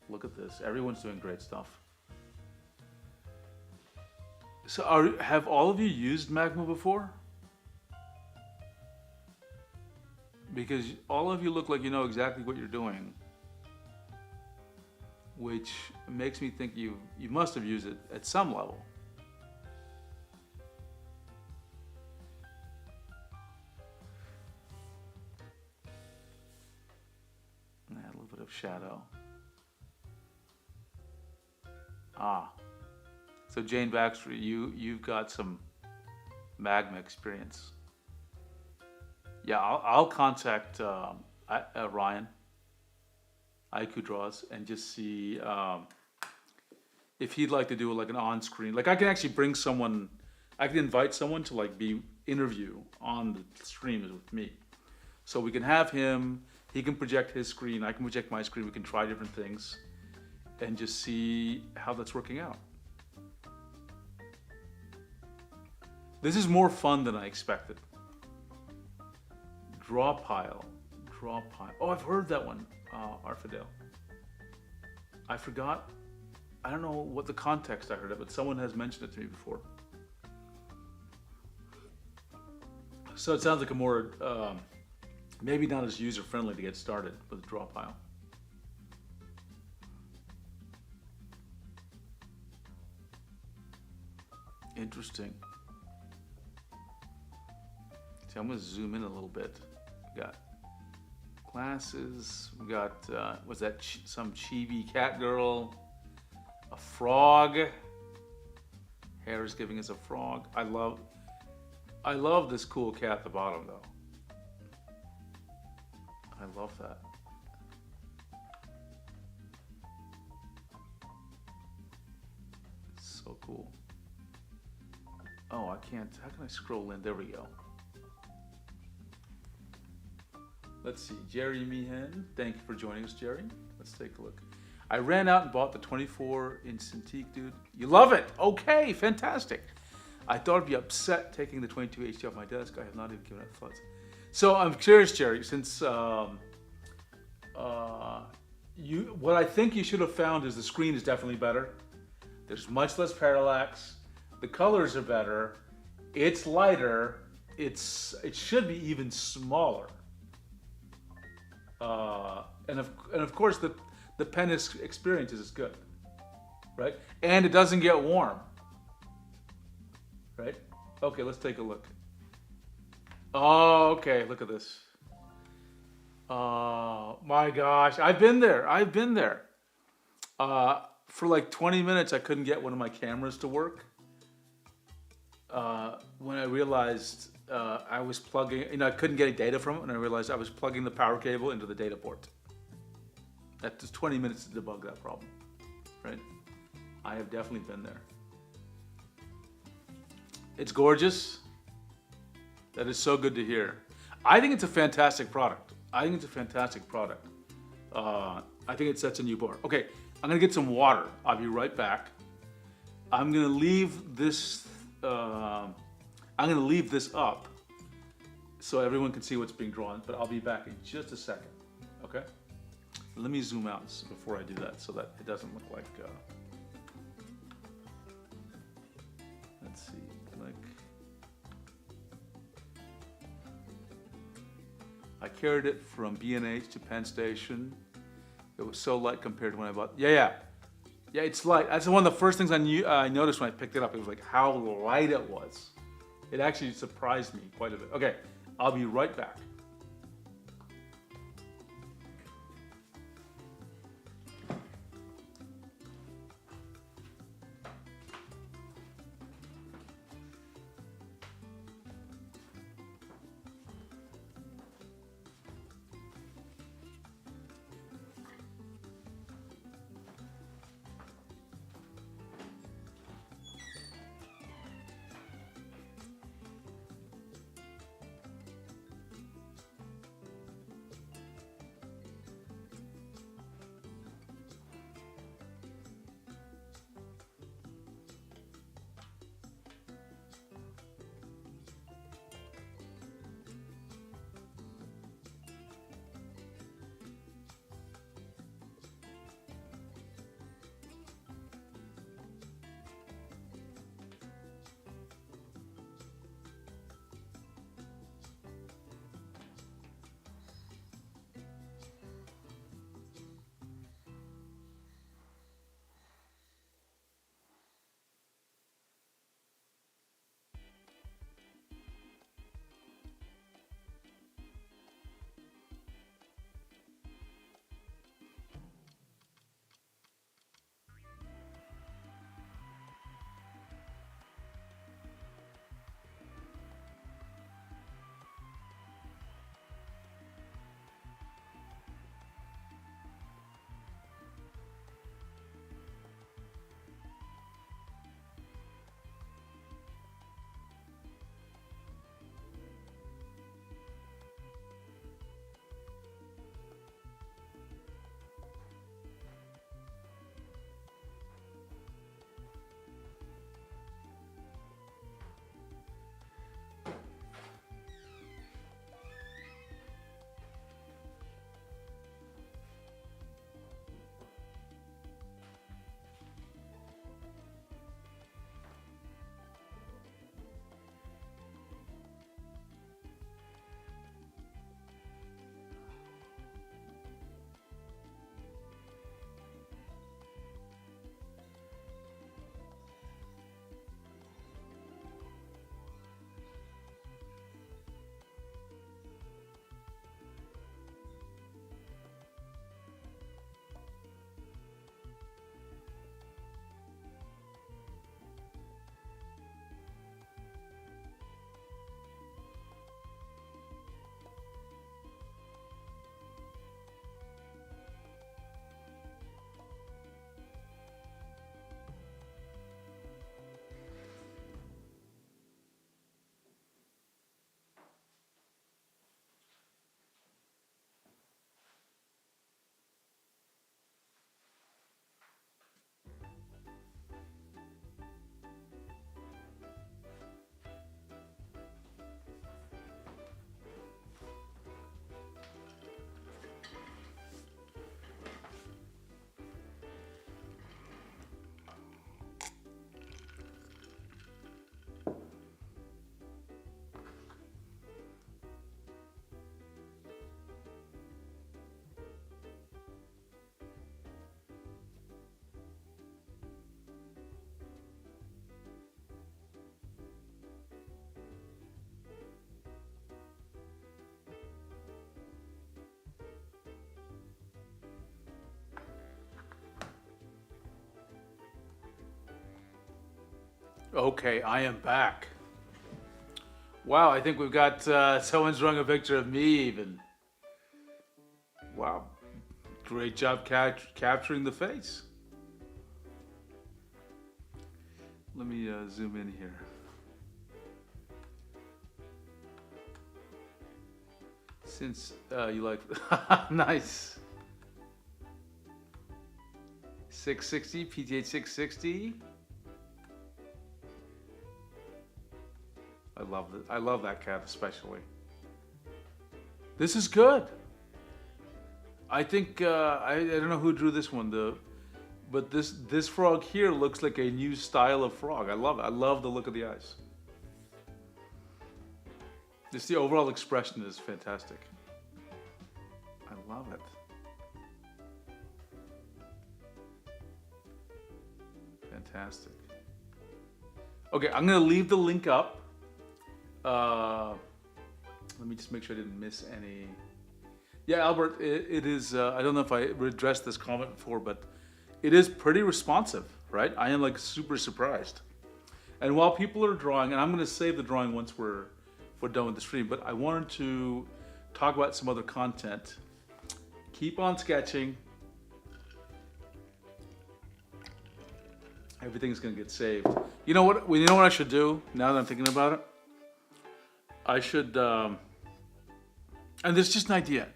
Look at this. Everyone's doing great stuff. So have all of you used Magma before? Because all of you look like you know exactly what you're doing. Which makes me think you must have used it at some level. Add a little bit of shadow. Ah. So Jane Baxter, you've got some Magma experience. Yeah, I'll contact Ryan, IQ Draws, and just see if he'd like to do like an on-screen, like I can actually bring someone, I can invite someone to like be interview on the stream with me. So we can have him, he can project his screen, I can project my screen, we can try different things and just see how that's working out. This is more fun than I expected. Draw pile. Oh, I've heard that one, Arfidel. I forgot. I don't know what the context I heard of, but someone has mentioned it to me before. So it sounds like a more, maybe not as user-friendly to get started with draw pile. Interesting. See, I'm gonna zoom in a little bit. We got glasses. We got, was that some chibi cat girl? A frog. Hair is giving us a frog. I love this cool cat at the bottom though. I love that. It's so cool. Oh, I can't, how can I scroll in? There we go. Let's see, Jerry Meehan, thank you for joining us, Jerry. Let's take a look. I ran out and bought the 24-inch Cintiq, dude. You love it? Okay, fantastic. I thought I'd be upset taking the 22 HD off my desk. I have not even given it thoughts. So I'm curious, Jerry, since what I think you should have found is the screen is definitely better. There's much less parallax. The colors are better. It's lighter. It should be even smaller. And of course the pen experience is good, right? And it doesn't get warm, right? Okay, let's take a look. Oh, okay, look at this. Oh my gosh, I've been there. For like 20 minutes, I couldn't get one of my cameras to work. When I realized I was plugging, I couldn't get any data from it, and I realized I was plugging the power cable into the data port. That took 20 minutes to debug that problem, right? I have definitely been there. It's gorgeous. That is so good to hear. I think it's a fantastic product. I think it sets a new bar. Okay, I'm gonna get some water. I'll be right back. I'm gonna leave this up so everyone can see what's being drawn, but I'll be back in just a second, okay? Let me zoom out before I do that so that it doesn't look like, let's see, like, I carried it from B&H to Penn Station. It was so light compared to when I bought, yeah, it's light. That's one of the first things I noticed when I picked it up. It was like how light it was. It actually surprised me quite a bit. Okay, I'll be right back. Okay, I am back. Wow, I think we've got someone's drawing a picture of me even. Wow, great job capturing the face. Let me zoom in here. Since you like, nice. 660, PTH 660. I love that cat especially. This is good. I think I don't know who drew this one but this frog here looks like a new style of frog. I love it. I love the look of the eyes. Just the overall expression is fantastic. I love it. Fantastic. Okay, I'm gonna leave the link up. Let me just make sure I didn't miss any. Yeah, Albert, it is, I don't know if I addressed this comment before, but it is pretty responsive, right? I am like super surprised. And while people are drawing, and I'm gonna save the drawing once we're done with the stream, but I wanted to talk about some other content. Keep on sketching. Everything's gonna get saved. You know what I should do now that I'm thinking about it? I should, and this is just an idea.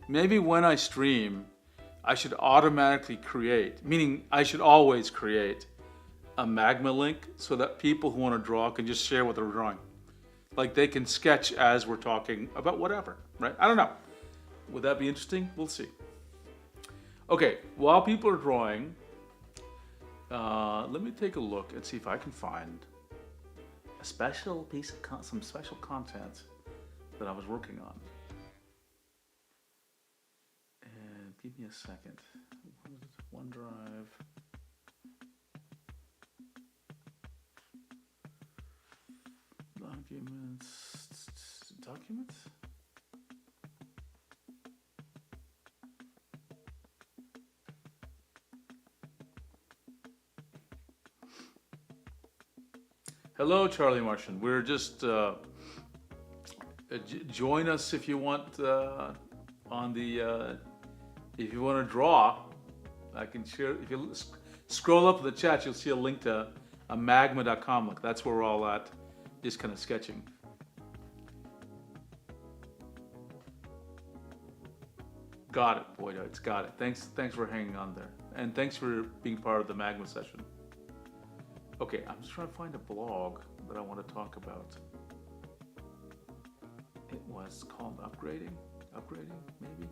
Maybe when I stream, I should automatically create, meaning I should always create a Magma link so that people who want to draw can just share what they're drawing. Like they can sketch as we're talking about whatever, right? I don't know. Would that be interesting? We'll see. Okay, while people are drawing, let me take a look and see if I can find a special piece of some special content that I was working on. And give me a second. OneDrive. Documents. Hello, Charlie Martian. We're just join us if you want on the if you want to draw. I can share. If you scroll up to the chat, you'll see a link to a magma.com link. That's where we're all at, just kind of sketching. Got it, Boyd. It's got it. Thanks for hanging on there, and thanks for being part of the Magma session. Okay, I'm just trying to find a blog that I want to talk about. It was called Upgrading, maybe?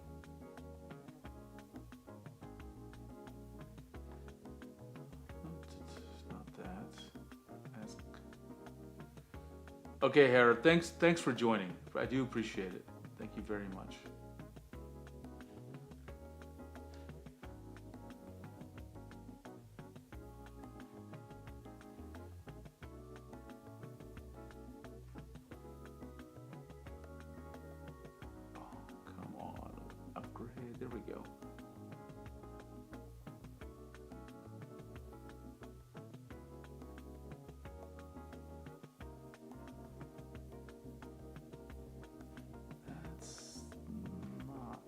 Not that. Ask. Okay, Harold, thanks for joining. I do appreciate it. Thank you very much. There we go. That's not.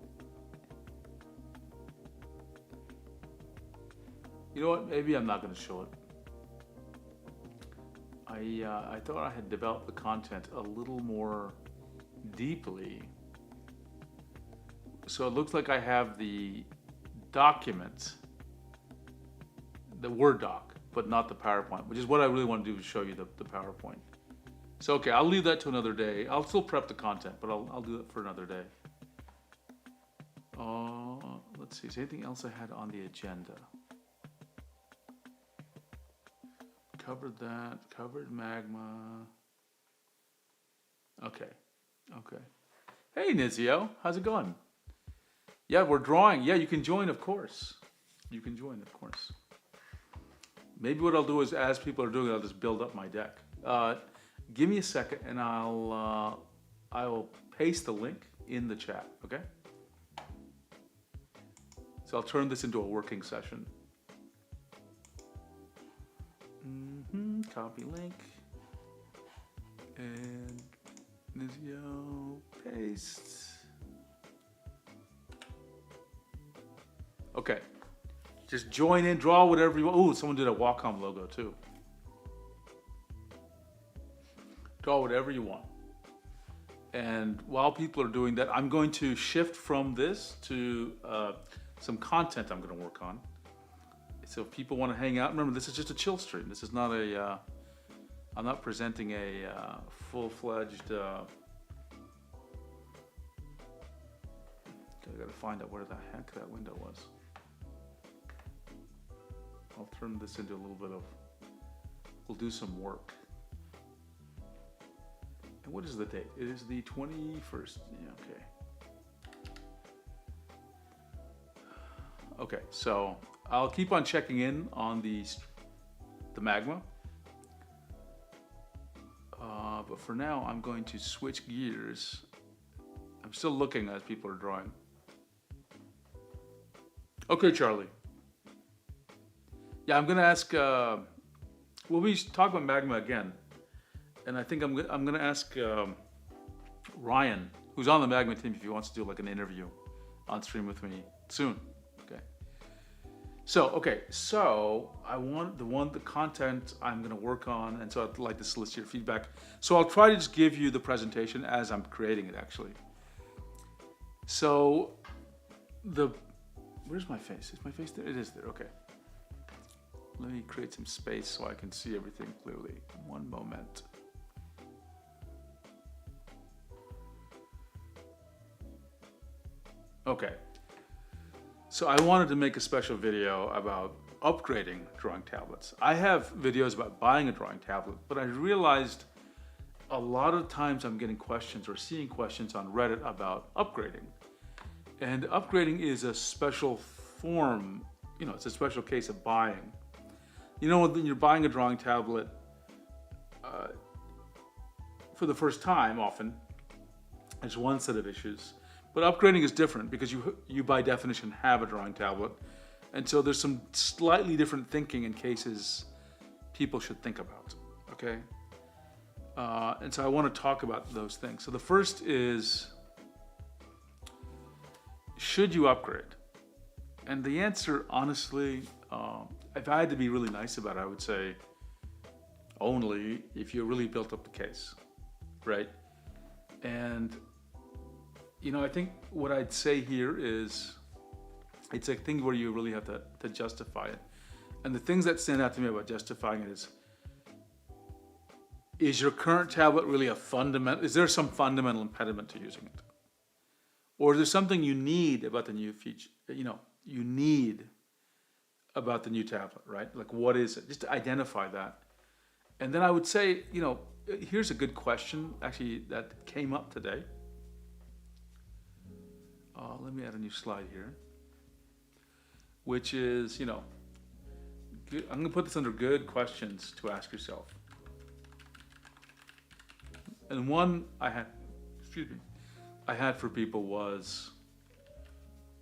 You know what? Maybe I'm not going to show it. I thought I had developed the content a little more deeply. So it looks like I have the document, the Word doc, but not the PowerPoint, which is what I really want to do, is show you the PowerPoint. So, okay, I'll leave that to another day. I'll still prep the content, but I'll do that for another day. Let's see, is there anything else I had on the agenda? Covered that, covered Magma. Okay. Hey, Nizio, how's it going? Yeah, we're drawing. Yeah, you can join, of course. You can join, of course. Maybe what I'll do is, as people are doing it, I'll just build up my deck. Give me a second, and I will paste the link in the chat. Okay. So I'll turn this into a working session. Copy link. And Nizio, paste. Okay. Just join in, draw whatever you want. Ooh, someone did a Wacom logo too. Draw whatever you want. And while people are doing that, I'm going to shift from this to some content I'm going to work on. So if people want to hang out, remember this is just a chill stream. This is not a, I'm not presenting a full-fledged, I gotta find out where the heck that window was. I'll turn this into a little bit of, we'll do some work. And what is the date? It is the 21st, yeah, okay. Okay, so I'll keep on checking in on the Magma. But for now, I'm going to switch gears. I'm still looking as people are drawing. Okay, Charlie. Yeah, I'm gonna ask, we'll be talking about Magma again. And I think I'm gonna ask Ryan, who's on the Magma team, if he wants to do like an interview on stream with me soon. Okay. So I want the content I'm gonna work on, and so I'd like to solicit your feedback. So I'll try to just give you the presentation as I'm creating it, actually. So where's my face? Is my face there? It is there. Okay. Let me create some space so I can see everything clearly. One moment. Okay. So I wanted to make a special video about upgrading drawing tablets. I have videos about buying a drawing tablet, but I realized a lot of times I'm getting questions or seeing questions on Reddit about upgrading. And upgrading is a special form, it's a special case of buying. When you're buying a drawing tablet for the first time, often, there's one set of issues. But upgrading is different because you by definition have a drawing tablet. And so there's some slightly different thinking in cases people should think about, okay? And so I want to talk about those things. So the first is, should you upgrade? And the answer, honestly, if I had to be really nice about it, I would say only if you really built up the case, right? And, I think what I'd say here is it's a thing where you really have to justify it. And the things that stand out to me about justifying it is your current tablet really is there some fundamental impediment to using it? Or is there something you need about the new feature, you need about the new tablet, right? Like, what is it? Just to identify that. And then I would say, here's a good question, actually, that came up today. Let me add a new slide here, which is, I'm going to put this under good questions to ask yourself. And one I had for people was,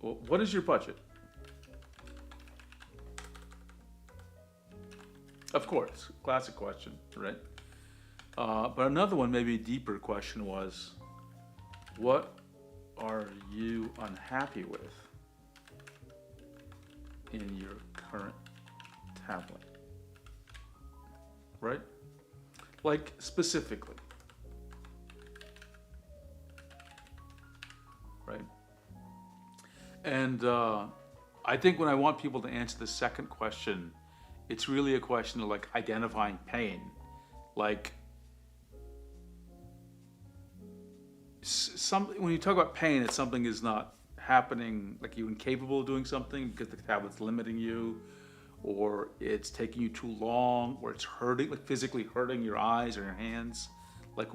well, what is your budget? Of course, classic question, right? But another one, maybe a deeper question was, what are you unhappy with in your current tablet? Right? Like, specifically. Right? And I think when I want people to answer the second question, it's really a question of like identifying pain. Like, when you talk about pain, it's something is not happening, like you're incapable of doing something because the tablet's limiting you, or it's taking you too long, or it's hurting, like physically hurting your eyes or your hands. Like,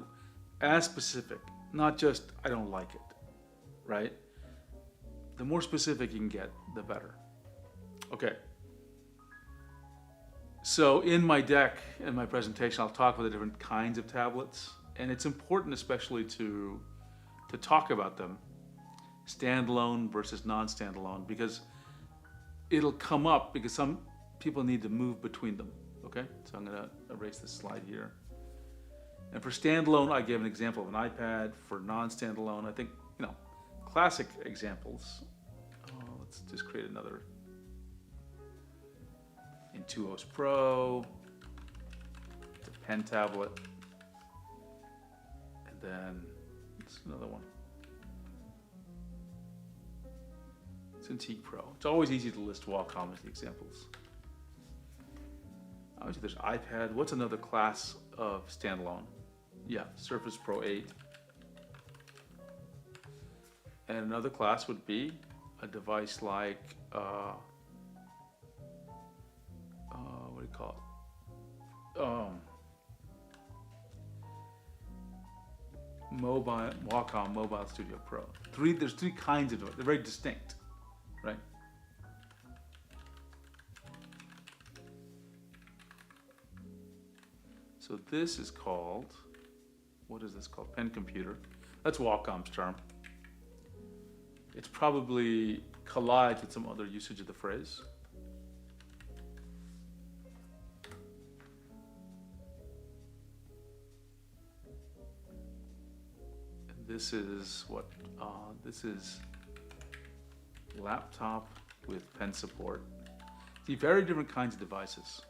as specific, not just I don't like it, right? The more specific you can get, the better. Okay. So in my deck, in my presentation, I'll talk about the different kinds of tablets, and it's important especially to talk about them, standalone versus non-standalone, because it'll come up because some people need to move between them. Okay, so I'm gonna erase this slide here. And for standalone, I gave an example of an iPad. For non-standalone, I think, classic examples. Let's just create another Intuos Pro, it's a pen tablet, and then it's another one. Cintiq Pro. It's always easy to list Wacom as the examples. Obviously there's iPad. What's another class of standalone? Yeah, Surface Pro 8. And another class would be a device like, what do you call it? Wacom Mobile Studio Pro. There's three kinds of it. They're very distinct, right? So this is called, what is this called? Pen computer. That's Wacom's term. It's probably collides with some other usage of the phrase. And this is what? This is laptop with pen support. See, very different kinds of devices.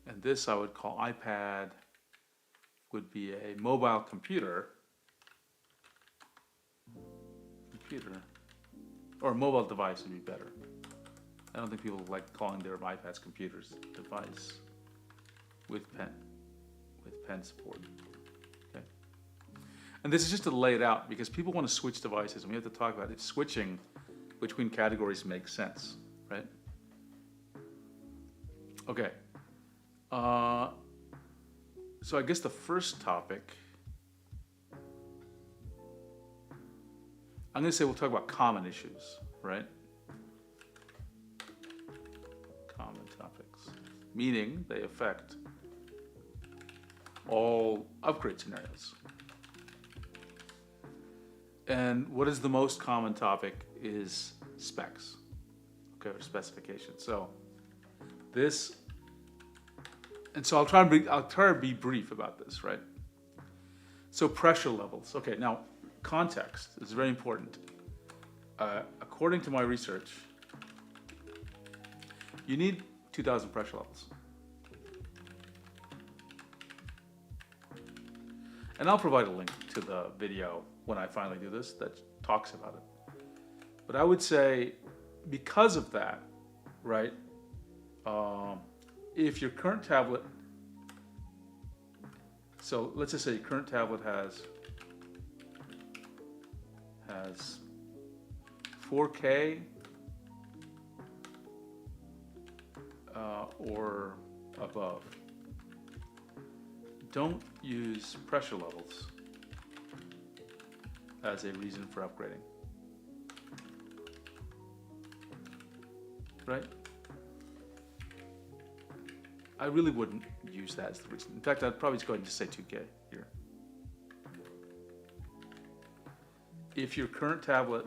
And this I would call iPad, would be a mobile computer, or a mobile device would be better. I don't think people like calling their iPads computers. Device with pen support. Okay. And this is just to lay it out because people want to switch devices, and we have to talk about if switching between categories makes sense, right? Okay. So I guess the first topic, I'm going to say we'll talk about common issues, right? Common topics, meaning they affect all upgrade scenarios. And what is the most common topic is specs, okay, or specifications. So this, and so I'll try to be brief about this, right? So pressure levels. Okay, now context is very important. According to my research, you need 2,000 pressure levels. And I'll provide a link to the video when I finally do this that talks about it. But I would say because of that, right, if your current tablet, so let's just say your current tablet has 4K or above, don't use pressure levels as a reason for upgrading, right? I really wouldn't use that as the reason. In fact, I'd probably just go ahead and just say 2K here. If your current tablet,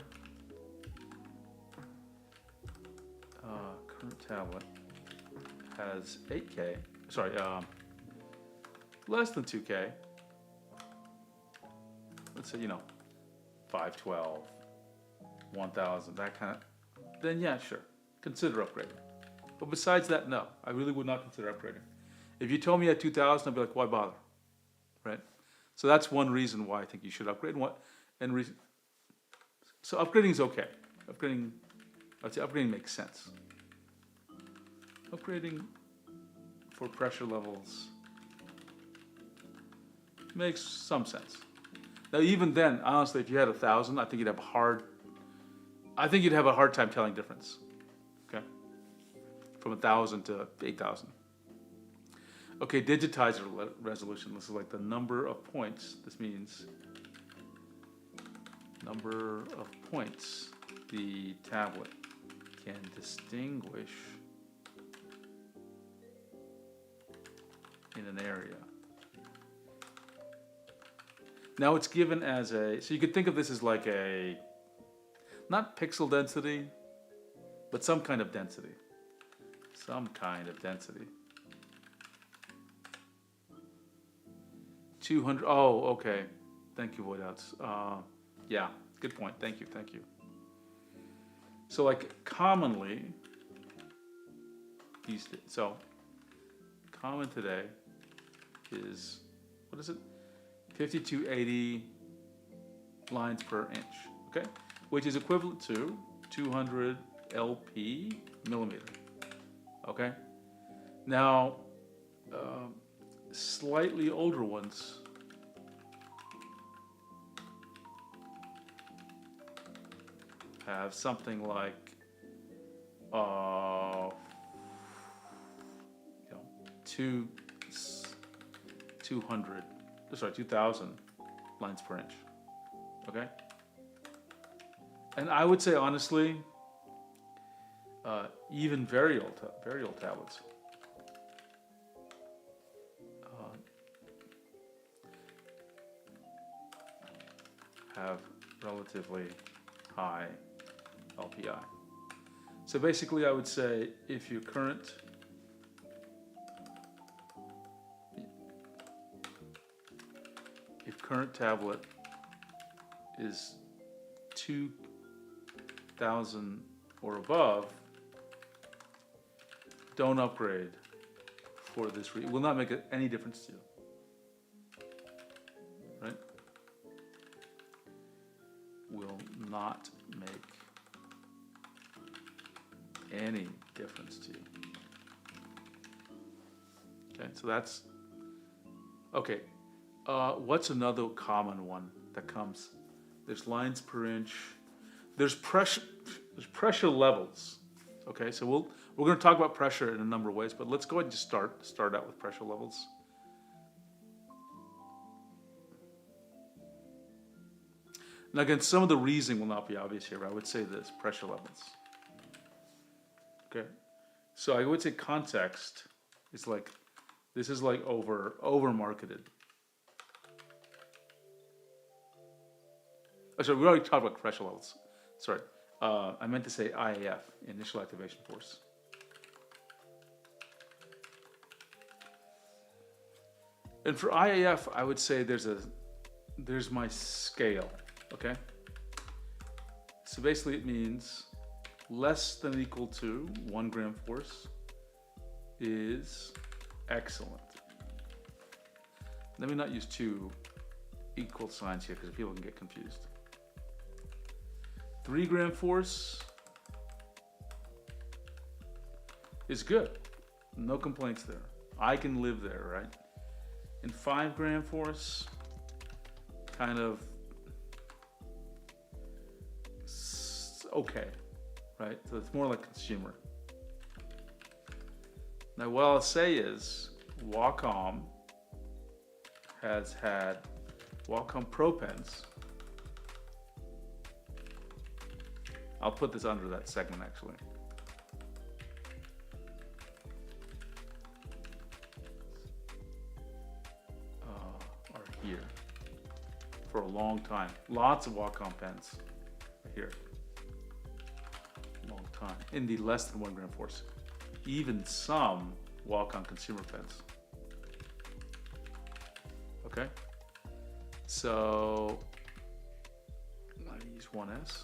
has 8K, sorry, less than 2K, let's say, 512, 1000, that kind of, then yeah, sure, consider upgrading. But besides that, no, I really would not consider upgrading. If you told me at 2,000, I'd be like, why bother, right? So that's one reason why I think you should upgrade. So upgrading is okay. I'd say upgrading makes sense. Upgrading for pressure levels makes some sense. Now, even then, honestly, if you had 1,000, I think you'd have a hard time telling difference. Okay, from 1,000 to 8,000. Okay, digitizer resolution. This is like the number of points. This means number of points the tablet can distinguish in an area. Now it's given as so you could think of this as like not pixel density, but some kind of density. Some kind of density. 200, oh, okay. Thank you, Voidouts. Yeah, good point. Thank you, thank you. So like commonly, so common today is, what is it? 5280 lines per inch, okay? Which is equivalent to 200 LP millimeter, okay? Now, slightly older ones have something like, you know, 2,000 lines per inch, okay? And I would say honestly, even very old tablets have relatively high LPI. So basically I would say if your current tablet is 2,000 or above, don't upgrade for this reason. It will not make any difference to you, right? Will not make any difference to you. Okay, so that's okay. What's another common one that comes? There's lines per inch. There's pressure levels. Okay, so we're going to talk about pressure in a number of ways, but let's go ahead and just start out with pressure levels. Now again, some of the reasoning will not be obvious here, but I would say this: pressure levels. Okay, so I would say context is like, this is like over marketed. Oh, sorry, we already talked about pressure levels. Sorry, I meant to say IAF, initial activation force. And for IAF, I would say there's my scale. Okay. So basically, it means less than or equal to 1 gram force is excellent. Let me not use two equal signs here because people can get confused. 3 gram force is good. No complaints there. I can live there, right? And 5 gram force, kind of okay, right? So it's more like consumer. Now what I'll say is Wacom has had Wacom Pro pens. I'll put this under that segment actually. Are here for a long time. Lots of Wacom pens are here. Long time. In the less than 1 gram force. Even some Wacom consumer pens. Okay? So I use 1S.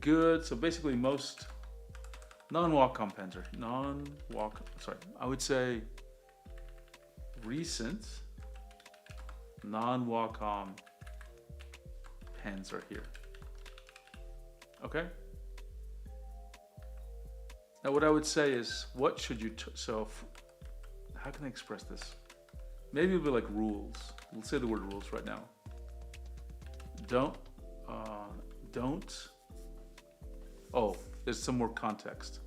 Good. So basically most non-Wacom pens are I would say recent non-Wacom pens are here. Okay? Now what I would say is, what should you, how can I express this? Maybe it'll be like rules. Let's say the word rules right now. There's some more context.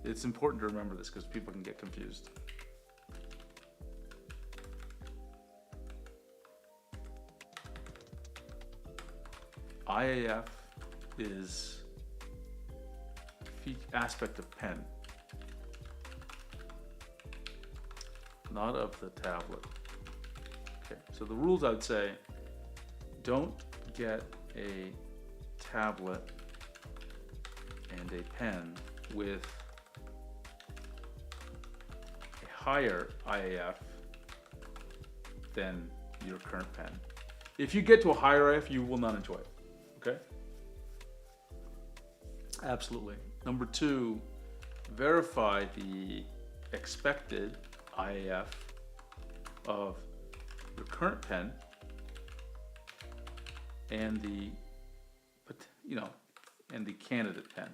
It's important to remember this because people can get confused. IAF is aspect of pen, not of the tablet. Okay, so the rules I would say, don't get a tablet and a pen with a higher IAF than your current pen. If you get to a higher IF, you will not enjoy it, okay? Absolutely. Number 2, verify the expected IAF of your current pen and the, and the candidate pen.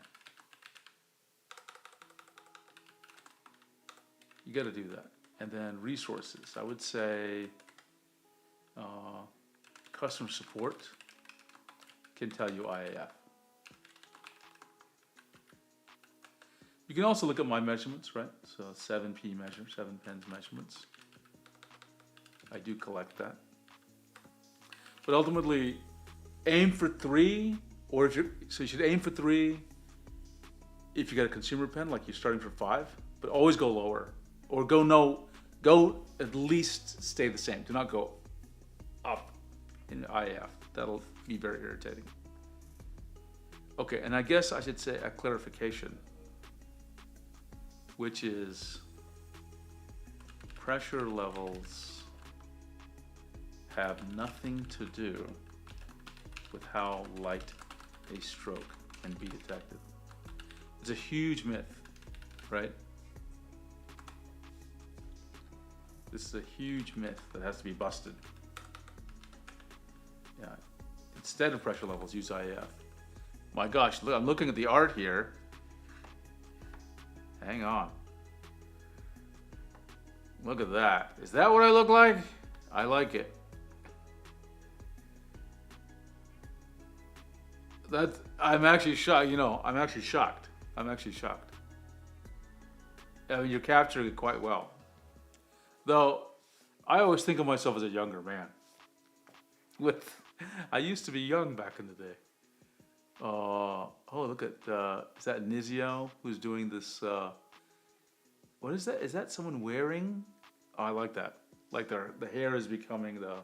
You got to do that. And then resources. I would say customer support can tell you IAF. You can also look at my measurements, right? So 7P measure, 7 pens measurements. I do collect that. But ultimately, aim for 3, or so you should aim for 3 if you got a consumer pen, like you're starting for 5, but always go lower. Or go at least stay the same. Do not go up in IAF. That'll be very irritating. Okay, and I guess I should say a clarification, which is pressure levels have nothing to do with how light a stroke can be detected. It's a huge myth, right? This is a huge myth that has to be busted. Yeah. Instead of pressure levels, use IAF. My gosh, look, I'm looking at the art here. Hang on. Look at that. Is that what I look like? I like it. I'm actually shocked. I'm actually shocked. I mean, you're capturing it quite well. Though, I always think of myself as a younger man. I used to be young back in the day. Look at, is that Nizio who's doing this, what is that? Is that someone wearing? Oh, I like that. Like the hair is becoming the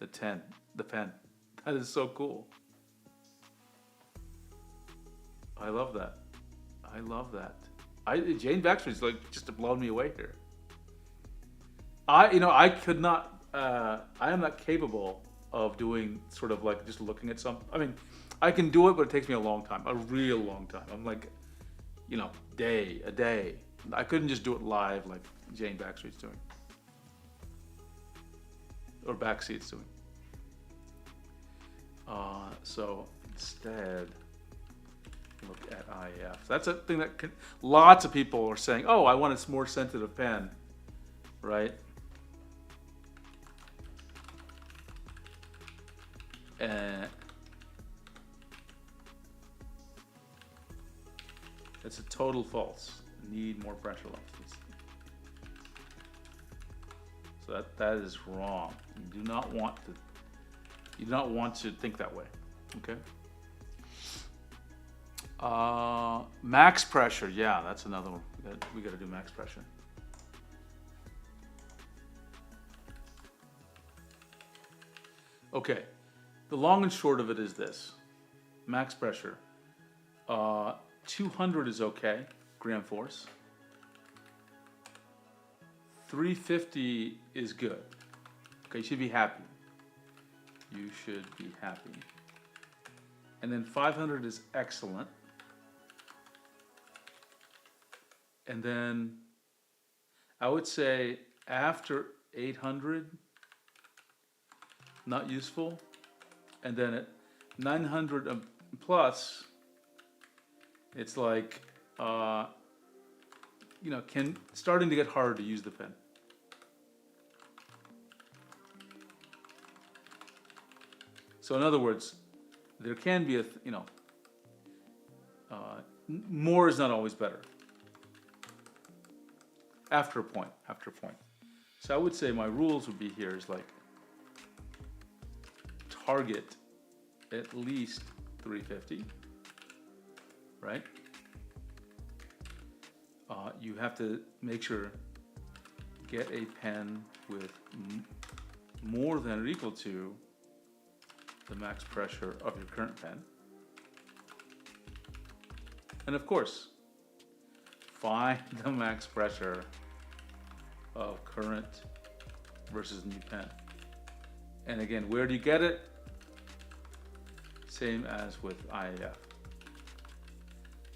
pen. That is so cool. I love that. Jane Baxter's like just blown me away here. I could not, I am not capable of doing sort of like just looking at something. I mean, I can do it, but it takes me a long time, a real long time. I'm like, a day. I couldn't just do it live like Jane Baxter's doing. Or Backseat's doing. So instead, look at IAF. That's a thing that lots of people are saying, oh, I want a more sensitive pen, right? It's a total false. Need more pressure levels. So that is wrong. You do not want to think that way. Okay. Max pressure. Yeah, that's another one. We got to do max pressure. Okay. The long and short of it is this. Max pressure. 200 is okay, gram force. 350 is good. Okay, you should be happy. And then 500 is excellent. And then I would say after 800, not useful. And then at 900 plus, it's like, starting to get hard to use the pen. So in other words, there can be more is not always better. After a point. So I would say my rules would be here is like, target at least 350, right? You have to make sure get a pen with more than or equal to the max pressure of your current pen. And of course, find the max pressure of current versus new pen. And again, where do you get it? Same as with IAF.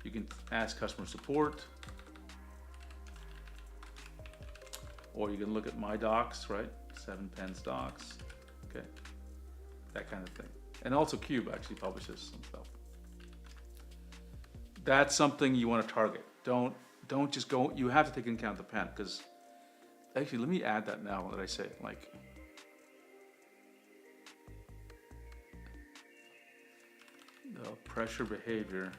You can ask customer support, or you can look at my docs, right? 7Pens docs, okay, that kind of thing. And also Cube actually publishes some stuff. That's something you want to target. Don't just go. You have to take into account the pen, because actually, let me add that now that I say it, like. The pressure behavior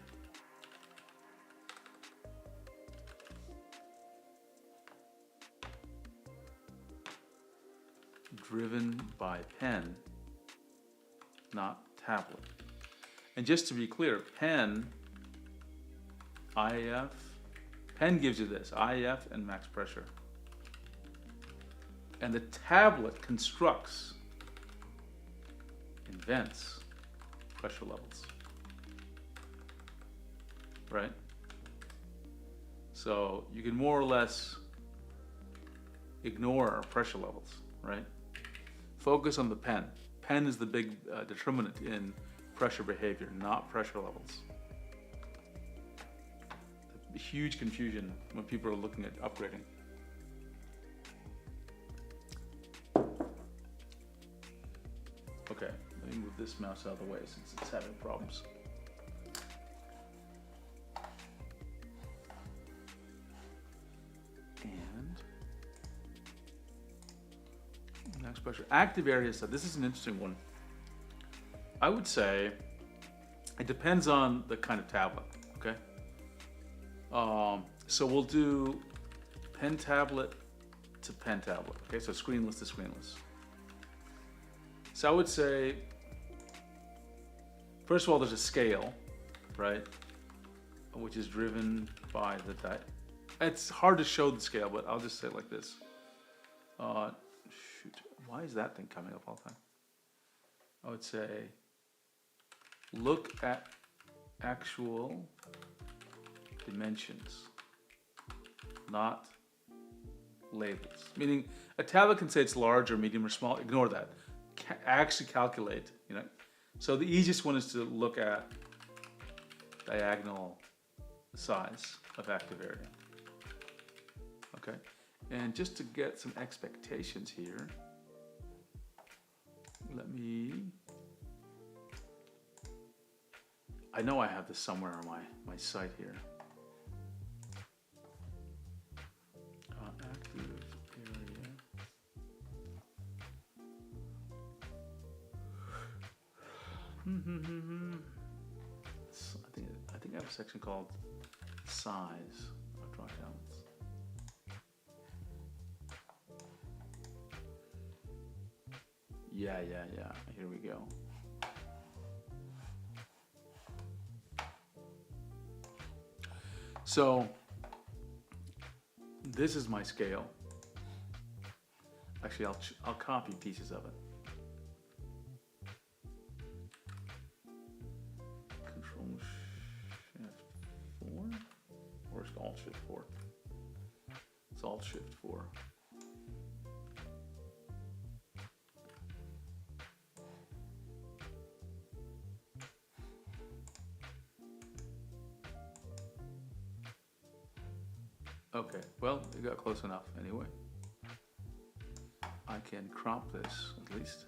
driven by pen, not tablet. And just to be clear, pen, IAF, pen gives you this, IAF and max pressure. And the tablet constructs, invents pressure levels. Right? So you can more or less ignore our pressure levels, right? Focus on the pen. Pen is the big determinant in pressure behavior, not pressure levels. A huge confusion when people are looking at upgrading. Okay, let me move this mouse out of the way since it's having problems. Max pressure. Active area stuff. This is an interesting one. I would say it depends on the kind of tablet. Okay. So we'll do pen tablet to pen tablet. Okay. So screenless to screenless. So I would say, first of all, there's a scale, right, which is driven by the It's hard to show the scale, but I'll just say it like this. Shoot, why is that thing coming up all the time? I would say, look at actual dimensions, not labels. Meaning, a tablet can say it's large or medium or small. Ignore that. Actually calculate, you know. So the easiest one is to look at diagonal size of active area. Okay. And just to get some expectations here, I know I have this somewhere on my site here. Active area. I think I have a section called size of drop downs. Yeah. Here we go. So this is my scale. Actually, I'll copy pieces of it. Control Shift 4, or it's Alt Shift 4. It's Alt Shift 4. Okay, well, it got close enough anyway. I can crop this at least.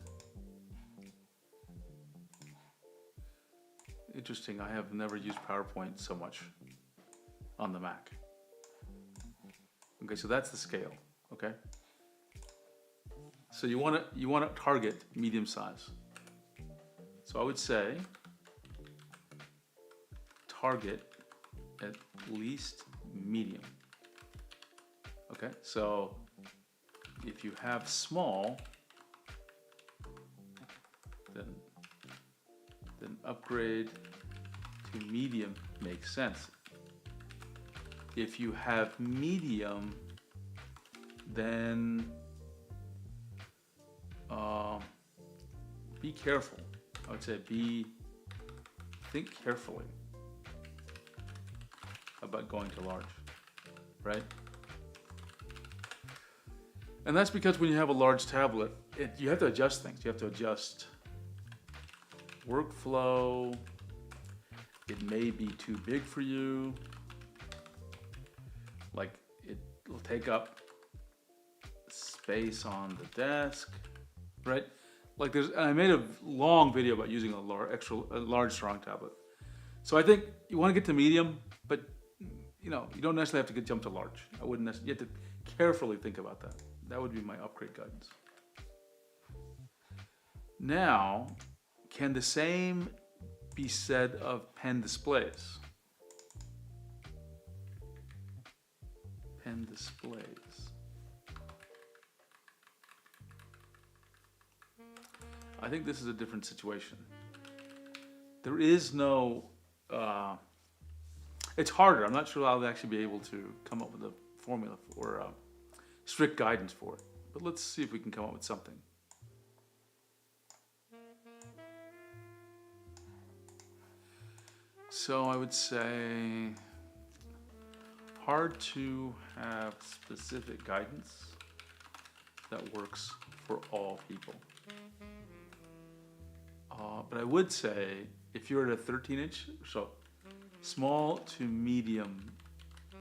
Interesting, I have never used PowerPoint so much on the Mac. Okay, so that's the scale, okay? So you want to target medium size. So I would say target at least medium. Okay, so if you have small, then upgrade to medium makes sense. If you have medium, then be careful. I would say think carefully about going to large, right? And that's because when you have a large tablet, you have to adjust things. You have to adjust workflow. It may be too big for you. Like it will take up space on the desk, right? Like I made a long video about using a large strong tablet. So I think you want to get to medium, but you don't necessarily have to jump to large. You have to carefully think about that. That would be my upgrade guidance. Now, can the same be said of pen displays? Pen displays. I think this is a different situation. There is no, it's harder. I'm not sure I'll actually be able to come up with a formula or strict guidance for it. But let's see if we can come up with something. So I would say hard to have specific guidance that works for all people. But I would say if you're at a 13-inch, so small to medium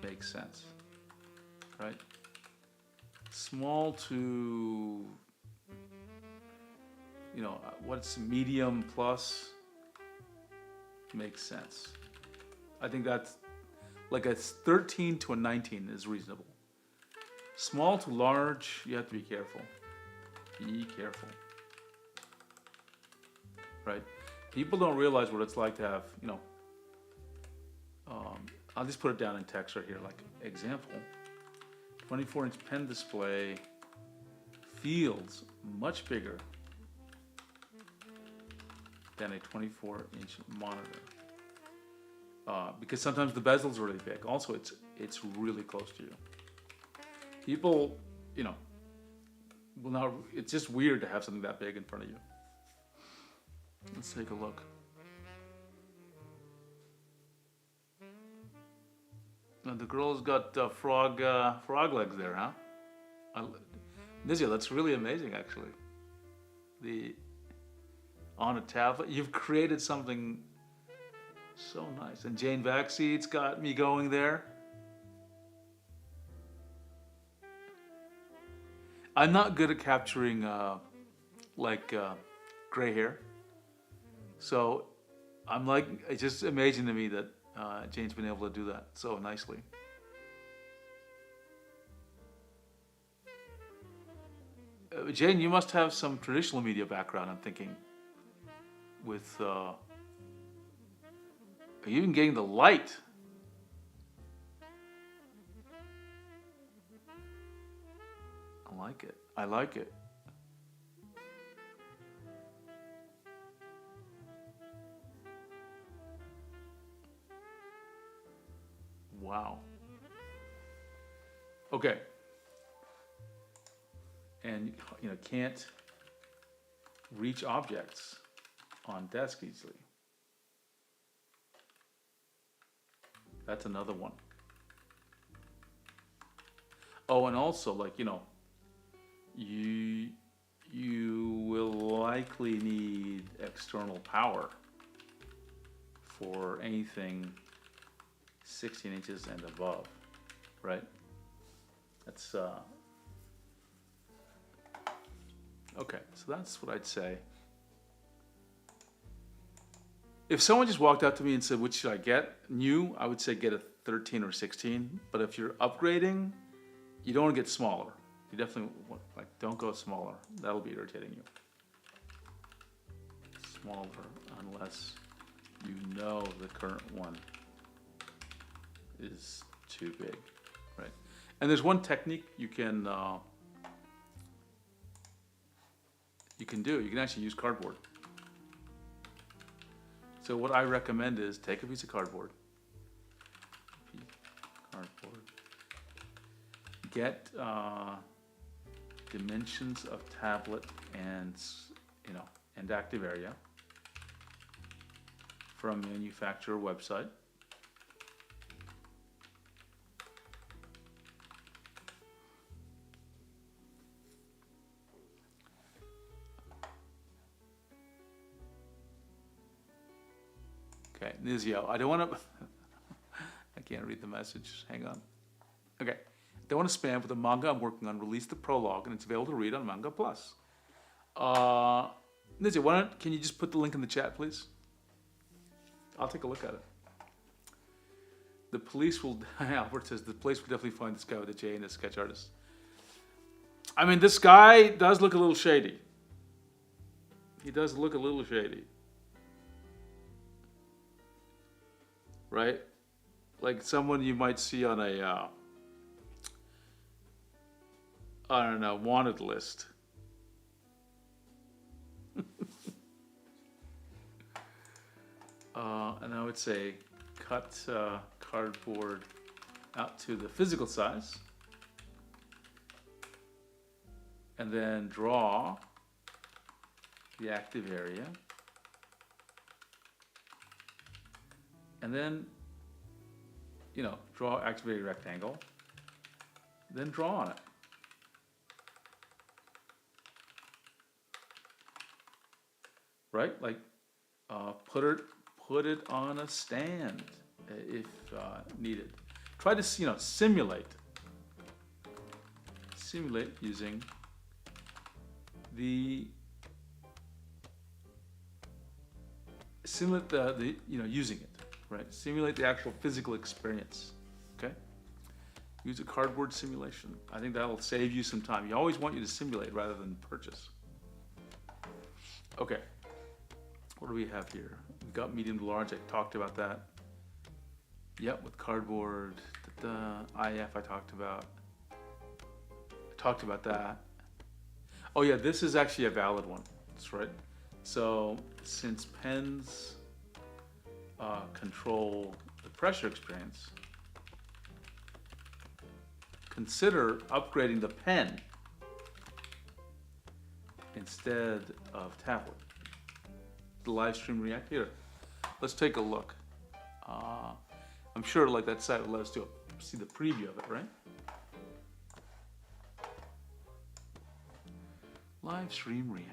makes sense, right? Small to, what's medium plus makes sense. I think that's like a 13 to a 19 is reasonable. Small to large, you have to be careful. Be careful. Right? People don't realize what it's like to have, I'll just put it down in text right here, like example. 24-inch pen display feels much bigger than a 24-inch monitor. Because sometimes the bezel's really big. Also, it's really close to you. People, it's just weird to have something that big in front of you. Let's take a look. Now the girl's got frog legs there, huh? Nizia, that's really amazing, actually. On a tablet, you've created something so nice. And Jane Backseat's got me going there. I'm not good at capturing gray hair. So it's just amazing to me that Jane's been able to do that so nicely. Jane, you must have some traditional media background, I'm thinking. Are you even getting the light? I like it. Wow. Okay. And can't reach objects on desk easily. That's another one. Oh, and also you will likely need external power for anything 16 inches and above, right? That's okay, so that's what I'd say. If someone just walked up to me and said, which should I get? New, I would say get a 13 or 16. But if you're upgrading, you don't want to get smaller. You definitely don't go smaller. That'll be irritating you. Smaller, unless you know the current one is too big, right? And there's one technique you can do. You can actually use cardboard. So what I recommend is take a piece of cardboard. Get dimensions of tablet and active area from a manufacturer website. Okay, Nizio, I don't want to, I can't read the message, hang on. Okay, don't want to spam, but the manga I'm working on released the prologue and it's available to read on Manga Plus. Nizio, can you just put the link in the chat, please? I'll take a look at it. The police will, Albert says, the police will definitely find this guy with a J and a sketch artist. I mean, this guy does look a little shady. He does look a little shady. Right? Like someone you might see on a, I don't know, wanted list. And I would say cut cardboard out to the physical size. And then draw the active area. And then, you know, draw activated rectangle. Then draw on it. Right? Like, put it on a stand if needed. Try to, you know, simulate using the using it, right? Simulate the actual physical experience. Okay. Use a cardboard simulation. I think that'll save you some time. You always want you to simulate rather than purchase. Okay. What do we have here? We've got medium to large. I talked about that. Yep, with cardboard. IF I talked about. That. Oh yeah, this is actually a valid one. That's right. So since pens control the pressure experience, consider upgrading the pen instead of tablet. The live stream React here. Let's take a look. I'm sure like that site will let us see the preview of it, right? Live stream React.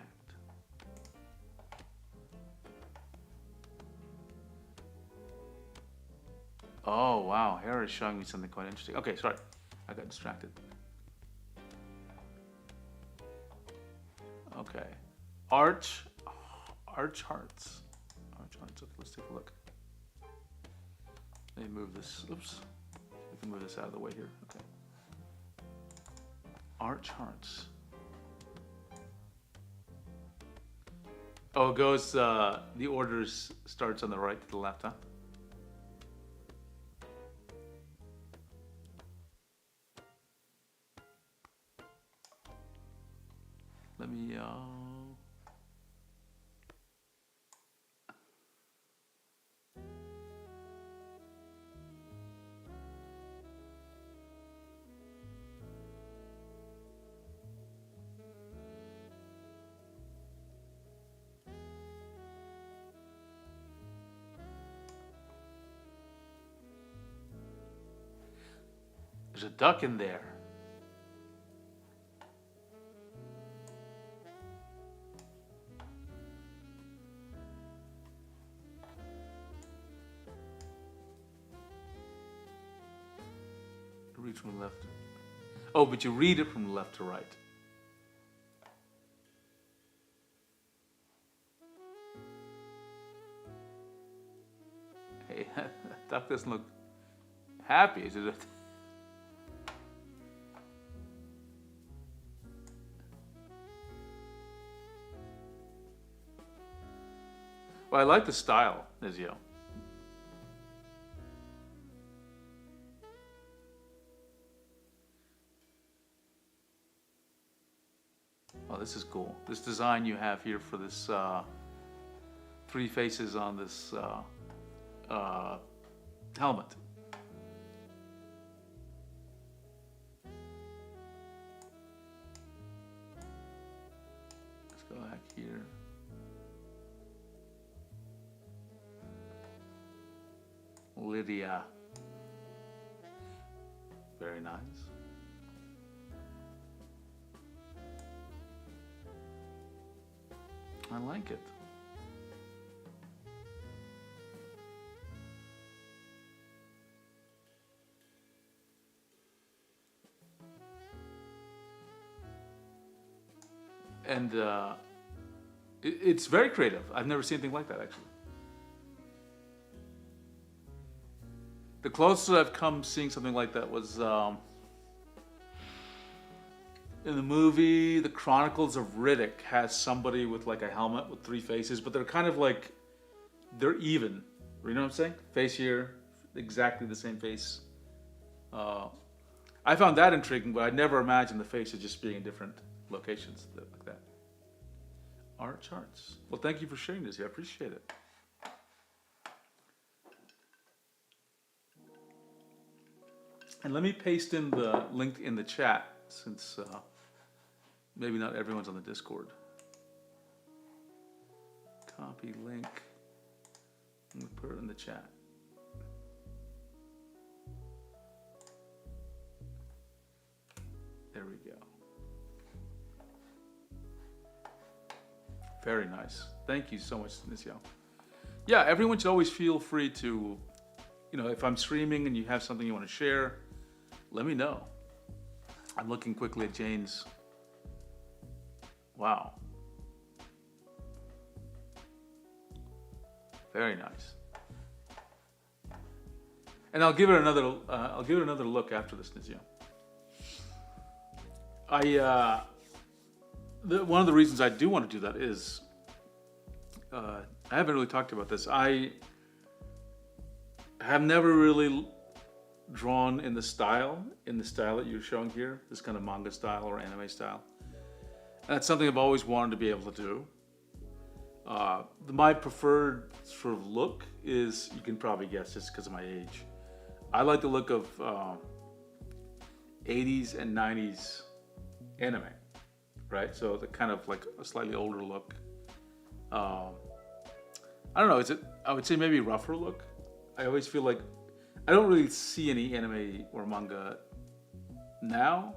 Oh wow, here is showing me something quite interesting. Okay, sorry, I got distracted. Okay, Arch Hearts. Okay, let's take a look. Let me move this. Oops, we can move this out of the way here. Okay. Arch Hearts. Oh, it goes. The orders starts on the right to the left, huh? Let me. There's a duck in there. Read from left. Oh, but you read it from left to right. Hey, that duck doesn't look happy, is it? Well, I like the style, Nizio. Oh, this is cool. This design you have here for this three faces on this helmet. Let's go back here. Lydia. Very nice. I like it. And it's very creative. I've never seen anything like that, actually. The closest I've come seeing something like that was in the movie The Chronicles of Riddick has somebody with like a helmet with 3 faces, but they're kind of like, they're even. You know what I'm saying? Face here, exactly the same face. I found that intriguing, but I never imagined the faces just being in different locations like that. Art charts. Well, thank you for sharing this. I appreciate it. And let me paste in the link in the chat since maybe not everyone's on the Discord. Copy link. I'm going to put it in the chat. There we go. Very nice. Thank you so much, Nisio. Yeah, everyone should always feel free to, you know, if I'm streaming and you have something you want to share, let me know. I'm looking quickly at Jane's. Wow. Very nice. And I'll give it another look after this, Nizio. One of the reasons I do want to do that is, I haven't really talked about this. I have never really drawn in the style that you're showing here, this kind of manga style or anime style. And that's something I've always wanted to be able to do. My preferred sort of look is, you can probably guess just because of my age, I like the look of 80s and 90s anime, right? So the kind of like a slightly older look. I don't know, I would say maybe rougher look. I always feel like, I don't really see any anime or manga now,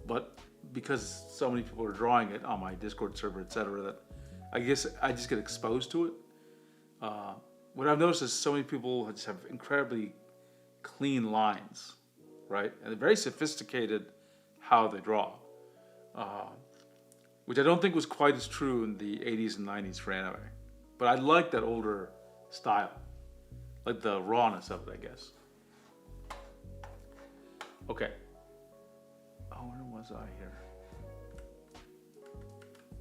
but because so many people are drawing it on my Discord server, etc., that I guess I just get exposed to it. What I've noticed is so many people just have incredibly clean lines, right? And they're very sophisticated how they draw, which I don't think was quite as true in the 80s and 90s for anime. But I like that older style, like the rawness of it, I guess. Okay. Oh, where was I here?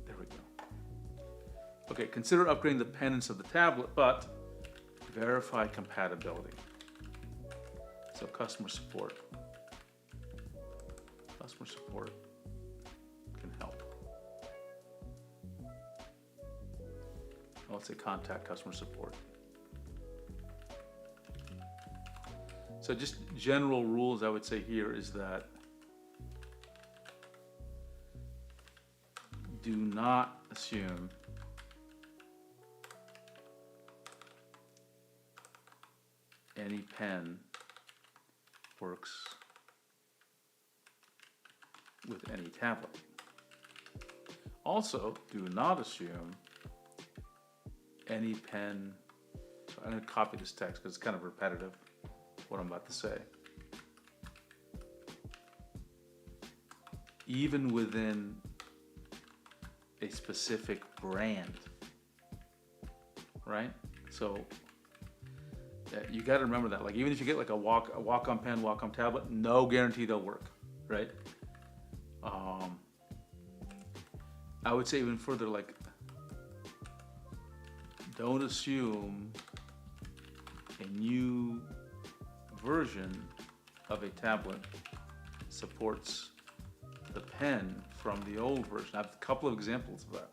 There we go. Okay, consider upgrading the pendants of the tablet, but verify compatibility. So customer support. Customer support can help. Let's say contact customer support. So just general rules I would say here is that do not assume any pen works with any tablet. Also, do not assume any pen, so I'm going to copy this text because it's kind of repetitive, what I'm about to say. Even within a specific brand, right? So you got to remember that. Like, even if you get like a Wacom pen, Wacom tablet, no guarantee they'll work, right? I would say even further, like, don't assume a new version of a tablet supports the pen from the old version. I have a couple of examples of that,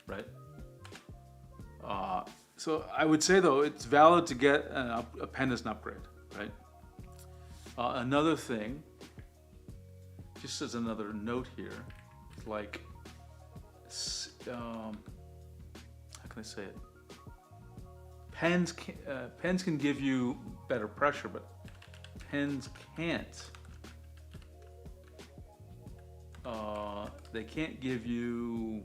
right? So I would say, though, it's valid to get a pen as an upgrade, right? Another thing, just as another note here, like, how can I say it? Pens can give you better pressure, but pens can't. They can't give you.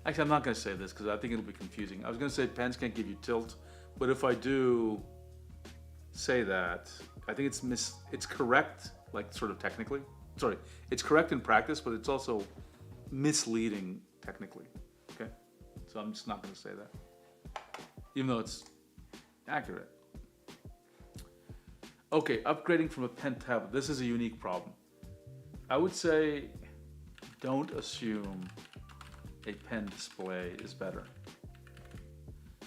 Actually, I'm not going to say this because I think it'll be confusing. I was going to say pens can't give you tilt, but if I do say that, I think it's correct, like sort of technically. Sorry, it's correct in practice, but it's also misleading technically. Okay, so I'm just not going to say that, even though it's accurate. Okay, upgrading from a pen tablet. This is a unique problem. I would say don't assume a pen display is better.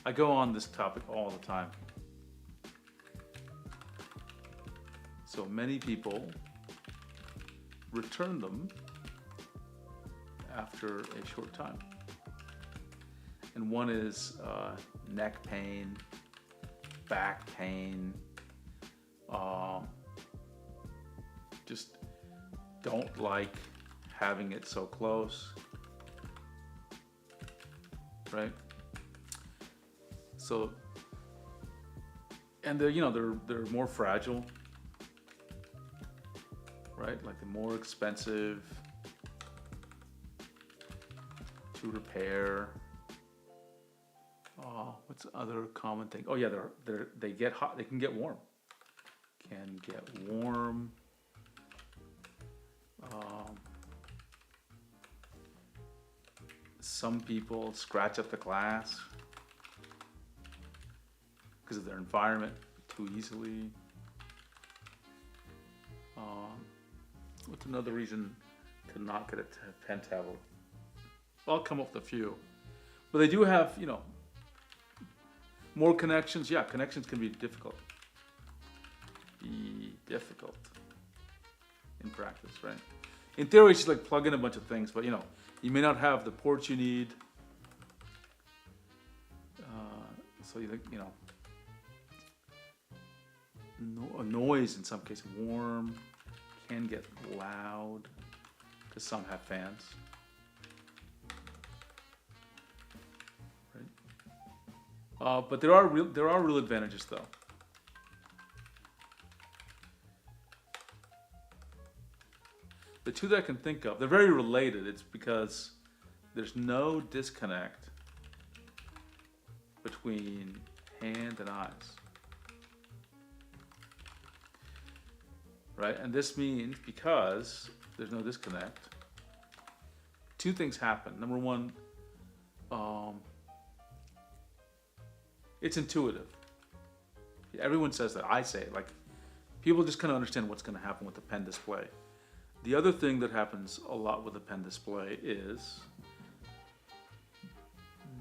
I go on this topic all the time. So many people return them after a short time. And one is neck pain, back pain, just don't like having it so close, right? So, and they're more fragile, right? Like they're more expensive to repair. What's the other common thing? Oh yeah, they get hot. They can get warm. Can get warm. Some people scratch up the glass because of their environment too easily. What's another reason to not get a pen tablet? I'll come up with a few, but they do have, more connections. Yeah, connections can be difficult. In practice, right? In theory, it's just like plug in a bunch of things, but you may not have the ports you need. So a noise in some cases, warm, can get loud, because some have fans. Right? But there are real advantages though. The two that I can think of, they're very related. It's because there's no disconnect between hand and eyes. Right? And this means because there's no disconnect, two things happen. Number one, it's intuitive. Everyone says that. I say it. Like, people just kind of understand what's going to happen with the pen display. The other thing that happens a lot with a pen display is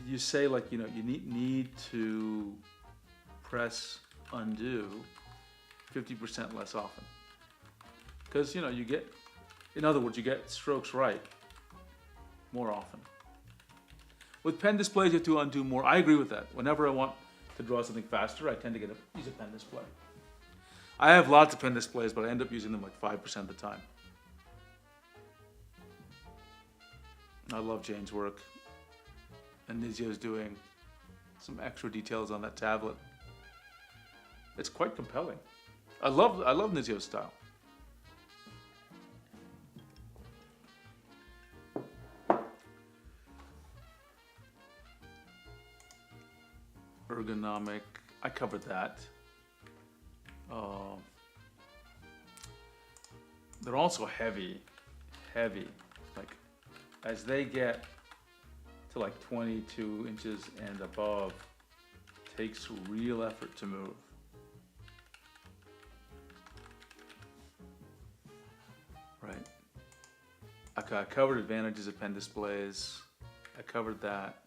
you say, like, you need to press undo 50% less often. Because, you get, in other words, you get strokes right more often. With pen displays, you have to undo more. I agree with that. Whenever I want to draw something faster, I tend to use a pen display. I have lots of pen displays, but I end up using them like 5% of the time. I love Jane's work, and Nizio's doing some extra details on that tablet. It's quite compelling. I love Nizio's style. Ergonomic, I covered that. They're also heavy. Like, as they get to like 22 inches and above, it takes real effort to move. Right. I covered advantages of pen displays. I covered that.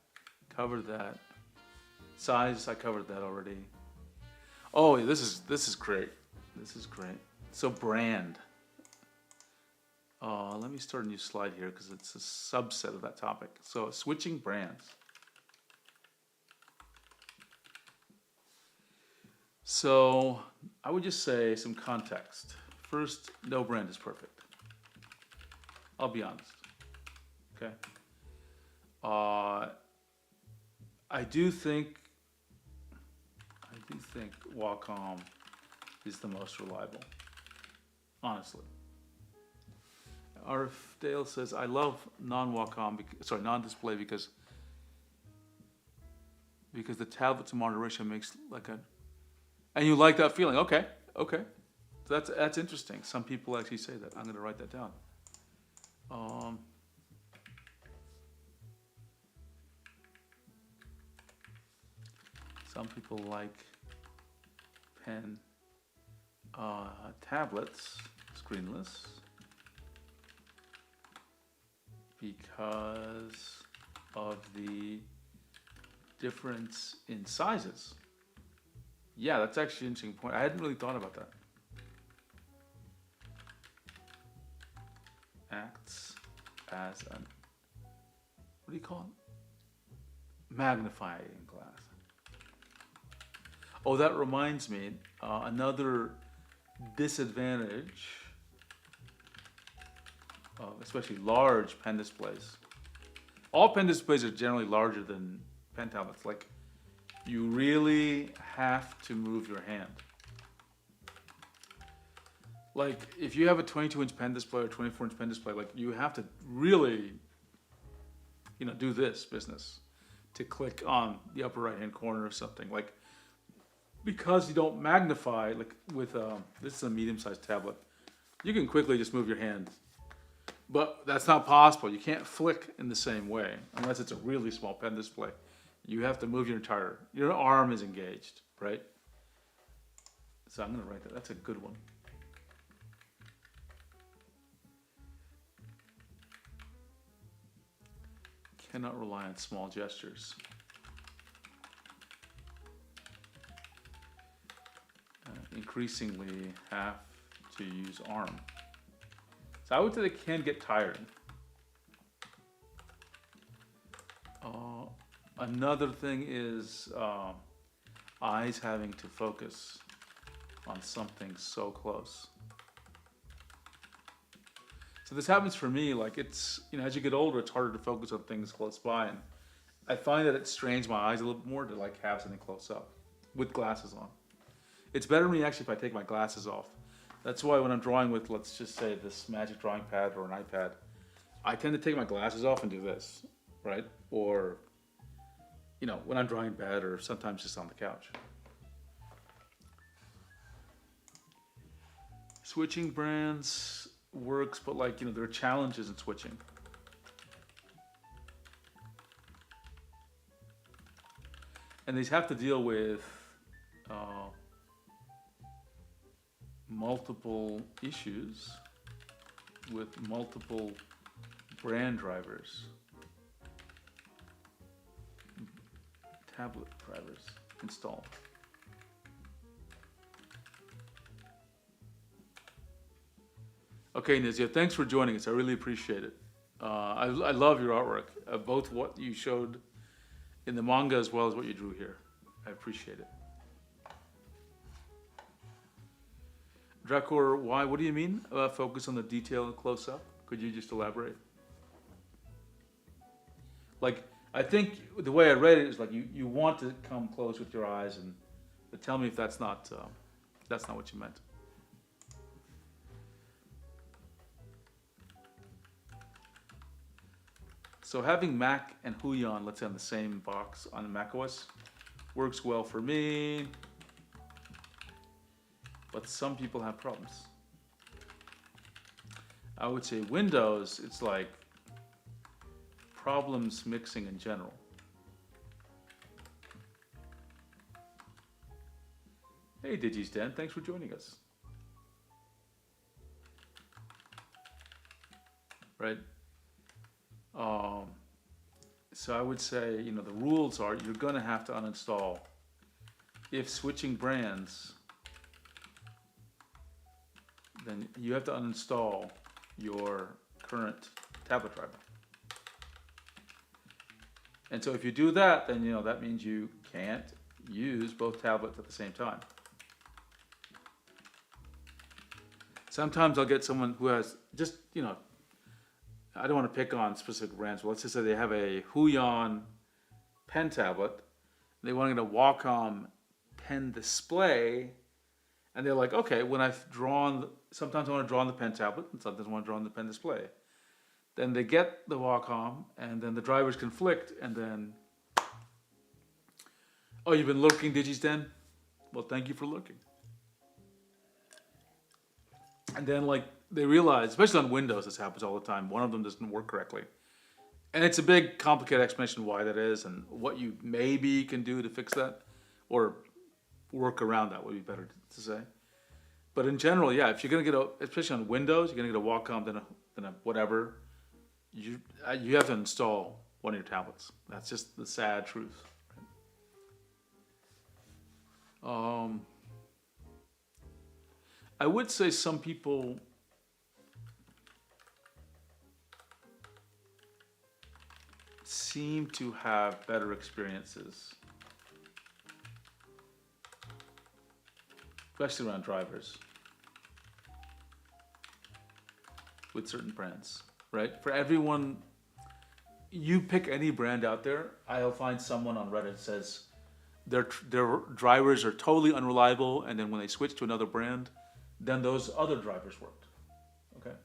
Size, I covered that already. Oh, this is great. So brand. Let me start a new slide here because it's a subset of that topic. So switching brands. So I would just say some context. First, no brand is perfect. I'll be honest. Okay. I do think Wacom is the most reliable. Honestly. R. Dale says, I love non-display because the tablet's monitor ratio makes and you like that feeling. Okay. So that's interesting. Some people actually say that. I'm gonna write that down. Um, some people like pen tablets, screenless, because of the difference in sizes. Yeah, that's actually an interesting point. I hadn't really thought about that. Acts as an, what do you call it? Magnifying glass. Oh, that reminds me, another disadvantage of especially large pen displays. All pen displays are generally larger than pen tablets. Like, you really have to move your hand. Like, if you have a 22-inch pen display or 24-inch pen display, like, you have to really, do this business to click on the upper right-hand corner or something. Like, because you don't magnify, like with, this is a medium-sized tablet, you can quickly just move your hand. But that's not possible. You can't flick in the same way, unless it's a really small pen display. You have to move your arm is engaged, right? So I'm gonna write that, that's a good one. Cannot rely on small gestures. Increasingly have to use arm. So I would say they can get tired. Another thing is eyes having to focus on something so close. So this happens for me, like it's, as you get older, it's harder to focus on things close by. And I find that it strains my eyes a little bit more to like have something close up with glasses on. It's better for me actually if I take my glasses off. That's why when I'm drawing with, let's just say, this Magic Drawing Pad or an iPad, I tend to take my glasses off and do this, right? Or, when I'm drawing in bed or sometimes just on the couch. Switching brands works, but like, there are challenges in switching. And these have to deal with multiple issues with multiple brand drivers, tablet drivers installed. Okay, Nizia, thanks for joining us. I really appreciate it. I love your artwork, both what you showed in the manga as well as what you drew here. I appreciate it. Dracor, why? What do you mean? Focus on the detail and close up? Could you just elaborate? Like, I think the way I read it is like you want to come close with your eyes, but tell me if that's not what you meant. So having Mac and Huion, let's say on the same box on macOS, works well for me. But some people have problems. I would say Windows, it's like problems mixing in general. Hey DigiStan, thanks for joining us. Right? So I would say, the rules are you're gonna have to uninstall. If switching brands, then you have to uninstall your current tablet driver. And so if you do that, then that means you can't use both tablets at the same time. Sometimes I'll get someone who has just, I don't want to pick on specific brands, but let's just say they have a Huion pen tablet, they want to get a Wacom pen display, and they're like, okay, when I've drawn, sometimes I want to draw on the pen tablet, and sometimes I want to draw on the pen display. Then they get the Wacom, and then the drivers conflict, and then, oh, you've been lurking, DigiStan? Well, thank you for lurking. And then like they realize, especially on Windows, this happens all the time. One of them doesn't work correctly. And it's a big, complicated explanation why that is and what you maybe can do to fix that or work around that would be better to say. But in general, yeah, if you're gonna get especially on Windows, you're gonna get a Wacom, then a whatever, you have to install one of your tablets. That's just the sad truth. I would say some people seem to have better experiences, especially around drivers, with certain brands, right? For everyone, you pick any brand out there, I'll find someone on Reddit that says their drivers are totally unreliable, and then when they switch to another brand, then those other drivers worked. Okay,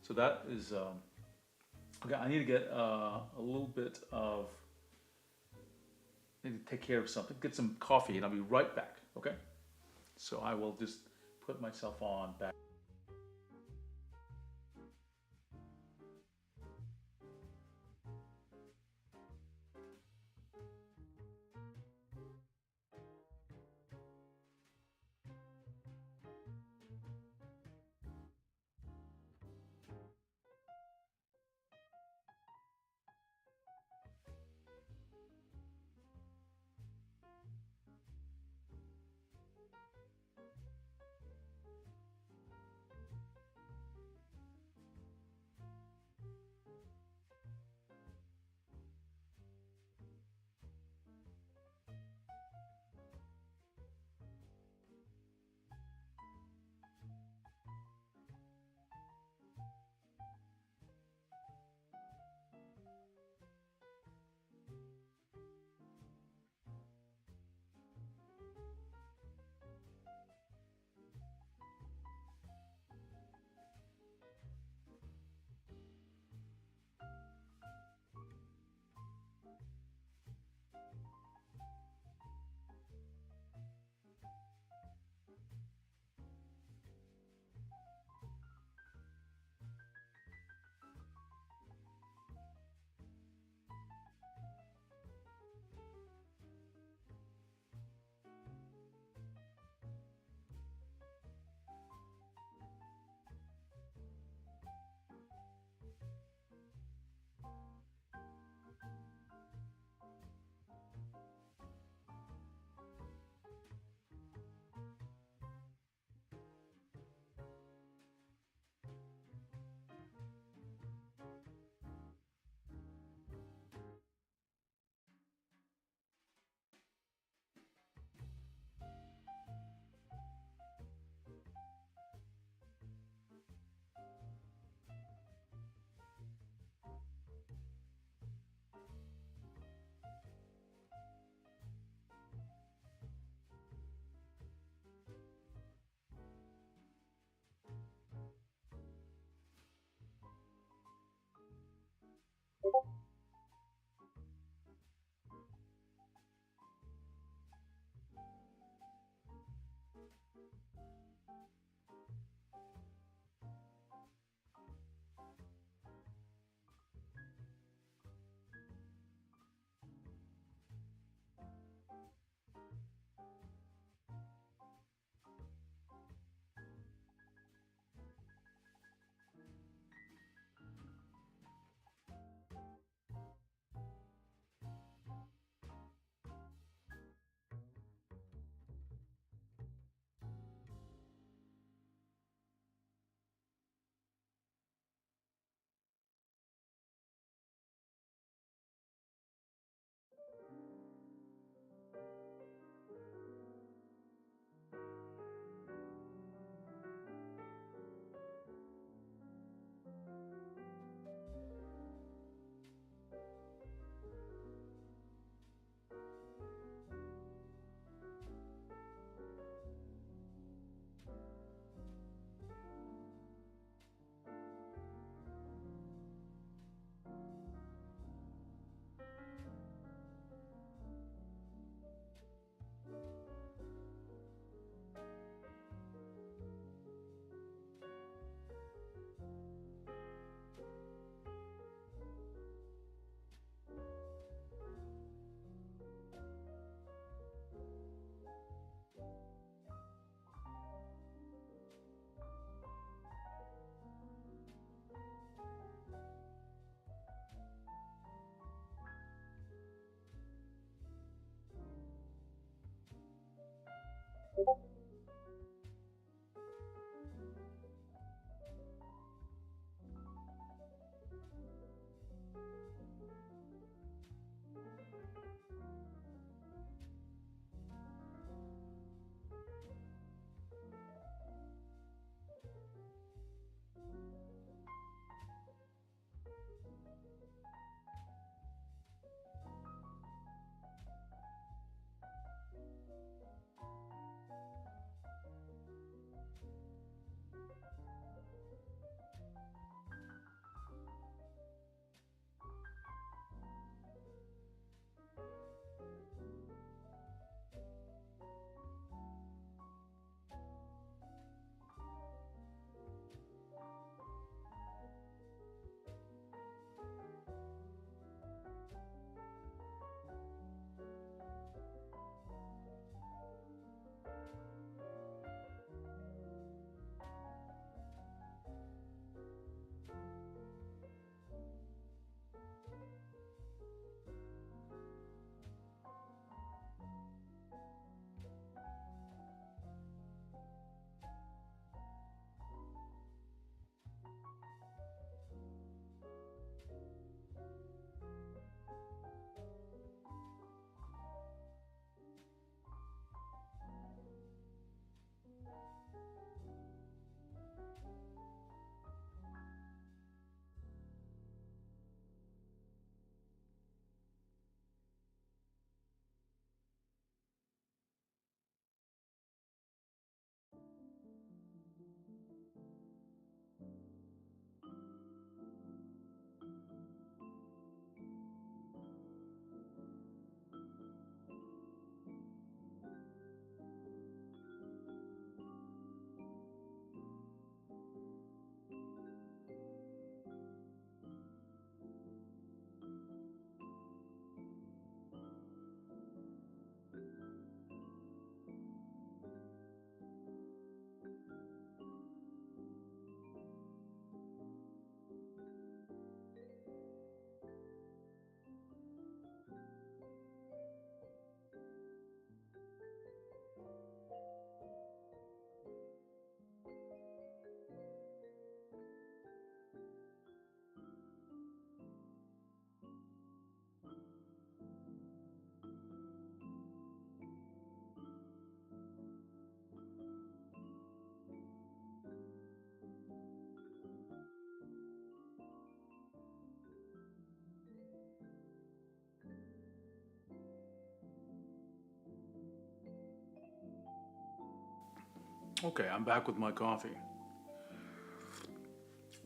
so that is okay. I need to get a little bit of. I need to take care of something. Get some coffee, and I'll be right back. Okay, so I will just put myself on back. Okay, I'm back with my coffee.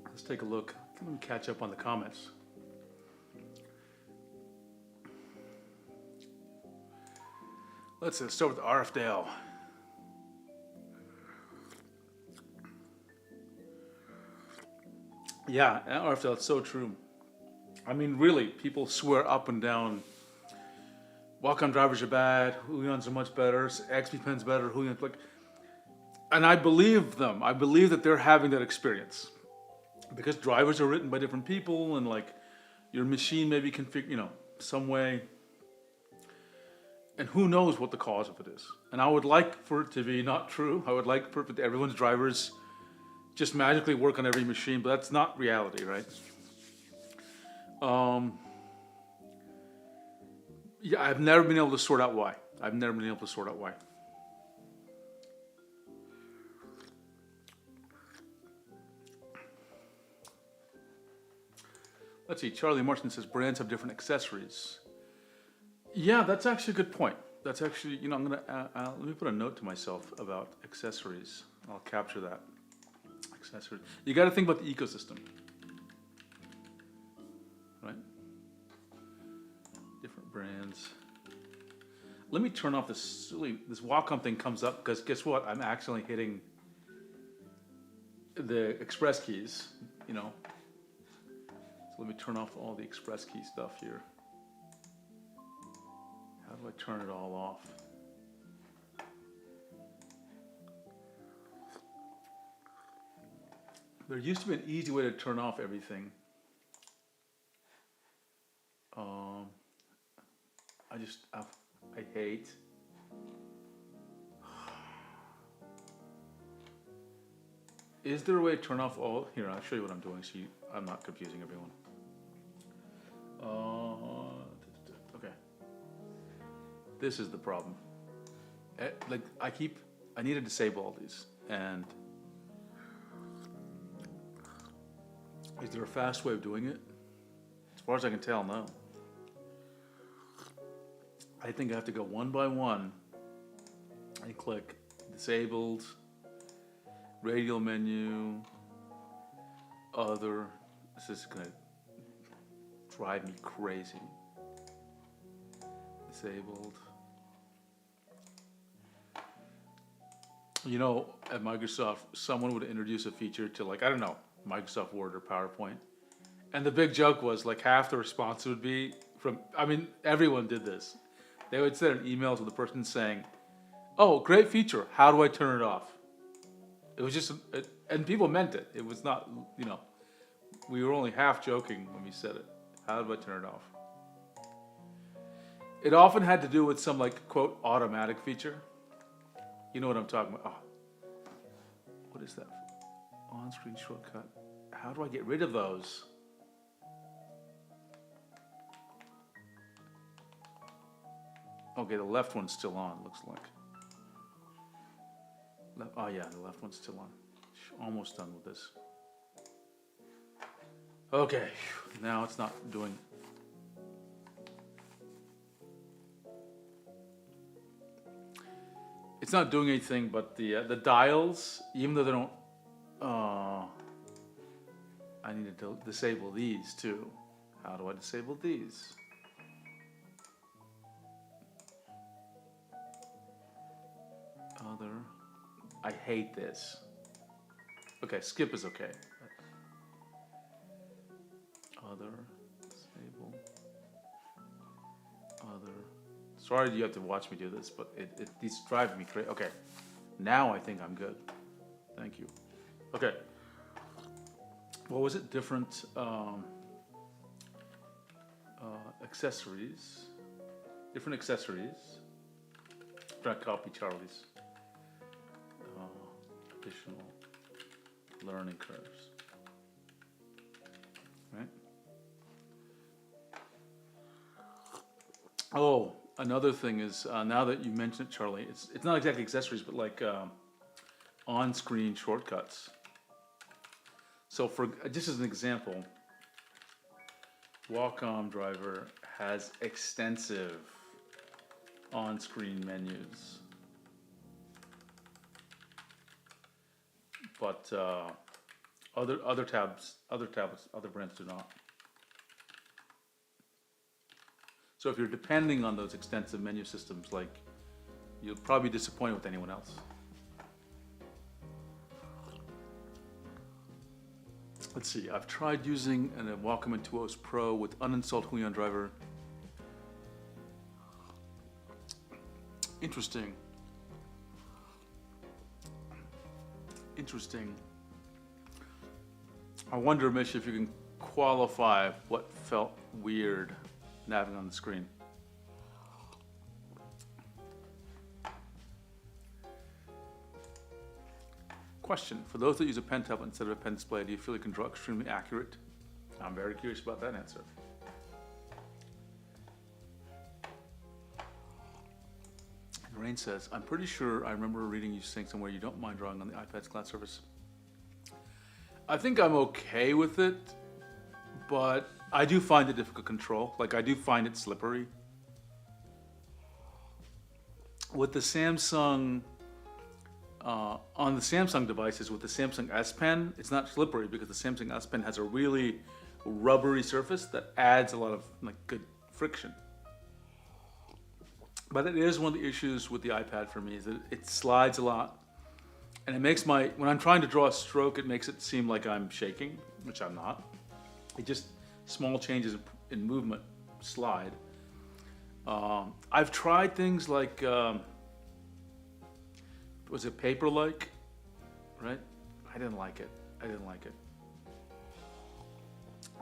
Let's take a look. Let me catch up on the comments. Let's start with RF Dale. Yeah, RF Dale, it's so true. I mean, really, people swear up and down, walk-on drivers are bad, Huions are much better, XP Pen's better, Huions, like, and I believe them. I believe that they're having that experience. Because drivers are written by different people, and like, your machine may be configured, some way. And who knows what the cause of it is. And I would like for it to be not true. I would like for everyone's drivers just magically work on every machine, but that's not reality, right? Yeah, I've never been able to sort out why. Let's see, Charlie Marston says brands have different accessories. Yeah, that's actually a good point. That's actually, I'm gonna, let me put a note to myself about accessories. I'll capture that. Accessories. You gotta think about the ecosystem. Right? Different brands. Let me turn off this Wacom thing comes up, because guess what? I'm actually hitting the express keys, So let me turn off all the express key stuff here. How do I turn it all off? There used to be an easy way to turn off everything. I hate. Is there a way to turn off all? Here, I'll show you what I'm doing so I'm not confusing everyone. Okay. This is the problem. I need to disable all these. And is there a fast way of doing it? As far as I can tell, no. I think I have to go one by one and click disabled, radial menu, other. This is gonna drive me crazy. Disabled. At Microsoft, someone would introduce a feature to Microsoft Word or PowerPoint. And the big joke was half the response would be everyone did this. They would send an email to the person saying, "Oh, great feature. How do I turn it off?" It was just, and people meant it. It was not, we were only half joking when we said it. How do I turn it off? It often had to do with some quote automatic feature. You know what I'm talking about? Oh, what is that? On-screen shortcut. How do I get rid of those? Okay, the left one's still on, looks like. Oh yeah, the left one's still on. Almost done with this. Okay, now it's not doing. It's not doing anything, but the dials, even though they don't. I need to disable these too. How do I disable these? Other. I hate this. Okay, skip is okay. Other, disable, other. Sorry you have to watch me do this, but it's driving me crazy. Okay, now I think I'm good. Thank you. Okay. What was it? Different accessories. Different accessories. Try to copy Charlie's. Additional learning curves. Right? Oh, another thing is now that you mentioned it, Charlie, it's not exactly accessories, but on-screen shortcuts. So for just as an example, Wacom driver has extensive on-screen menus. but other tablets, other brands do not. So if you're depending on those extensive menu systems, like, you'll probably be disappointed with anyone else. Let's see, I've tried using a Wacom Intuos Pro with uninstalled Huion driver. Interesting. Interesting. I wonder, Mish, if you can qualify what felt weird navigating on the screen. Question, for those that use a pen tablet instead of a pen display, do you feel you can draw extremely accurate? I'm very curious about that answer. And Rain says, I'm pretty sure I remember reading you saying somewhere you don't mind drawing on the iPad's glass surface. I think I'm okay with it, but I do find it difficult to control. Like, I do find it slippery. With the Samsung, on the Samsung devices, with the Samsung S Pen, it's not slippery because the Samsung S Pen has a really rubbery surface that adds a lot of like good friction. But it is one of the issues with the iPad for me, is that it slides a lot. And it makes when I'm trying to draw a stroke, it makes it seem like I'm shaking, which I'm not. It just, small changes in movement slide. I've tried things like, was it Paper-like, right? I didn't like it.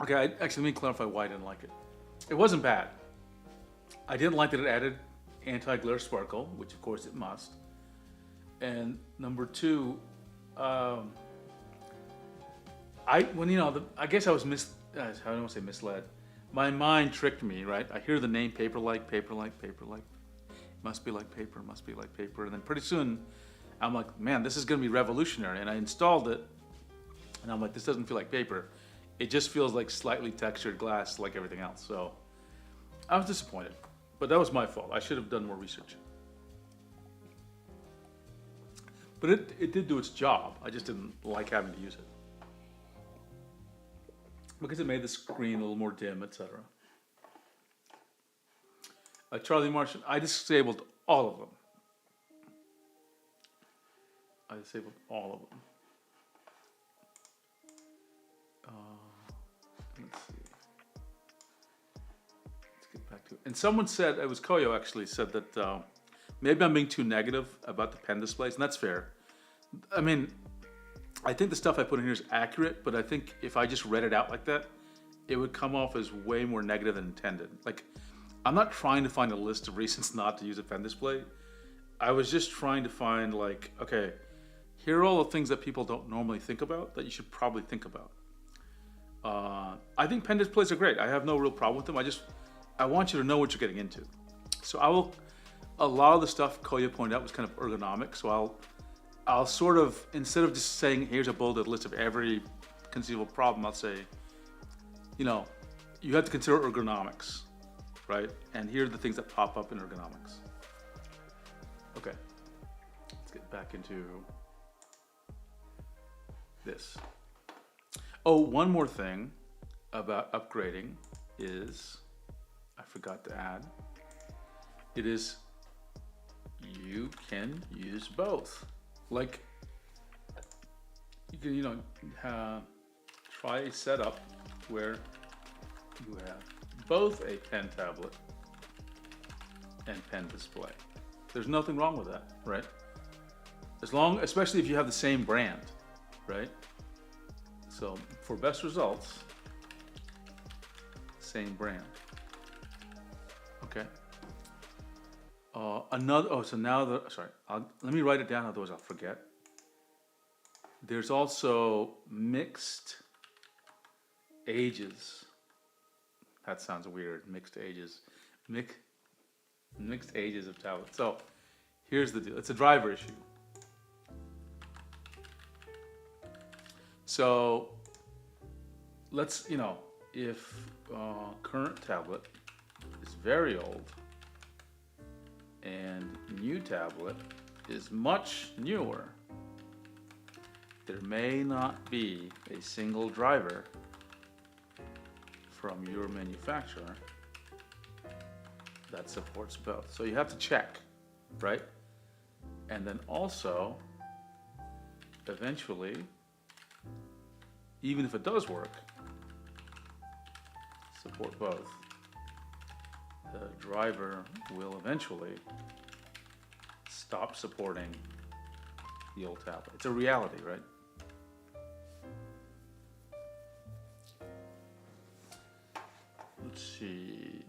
Okay, actually, let me clarify why I didn't like it. It wasn't bad. I didn't like that it added anti-glare sparkle, which of course it must. And number two, I guess I was I don't want to say misled. My mind tricked me, right? I hear the name Paper-like. Must be like paper. And then pretty soon, I'm like, man, this is going to be revolutionary. And I installed it, and I'm like, this doesn't feel like paper. It just feels like slightly textured glass like everything else. So I was disappointed, but that was my fault. I should have done more research. But it did do its job. I just didn't like having to use it, because it made the screen a little more dim, etc. Charlie Martian, I disabled all of them. Let's see. Let's get back to it. And someone said, it was Koyo actually, said that maybe I'm being too negative about the pen displays, and that's fair. I mean, I think the stuff I put in here is accurate, but I think if I just read it out like that, it would come off as way more negative than intended. Like, I'm not trying to find a list of reasons not to use a pen display. I was just trying to find, like, okay, here are all the things that people don't normally think about that you should probably think about. I think pen displays are great. I have no real problem with them. I want you to know what you're getting into. So a lot of the stuff Koya pointed out was kind of ergonomic. So I'll sort of, instead of just saying, here's a bulleted list of every conceivable problem, I'll say, you have to consider ergonomics, right? And here are the things that pop up in ergonomics. Okay, let's get back into this. Oh, one more thing about upgrading is, I forgot to add, it is, you can use both. Like, you can, try a setup where you have both a pen tablet and pen display. There's nothing wrong with that, right? Especially if you have the same brand, right? So for best results, same brand. Okay. Let me write it down, otherwise I'll forget. There's also mixed ages. That sounds weird, mixed ages. Mixed ages of tablets. So here's the deal, it's a driver issue. So let's, if current tablet is very old and new tablet is much newer, there may not be a single driver from your manufacturer that supports both. So you have to check, right? And then also, eventually, even if it does work, support both. The driver will eventually stop supporting the old tablet. It's a reality, right? Let's see.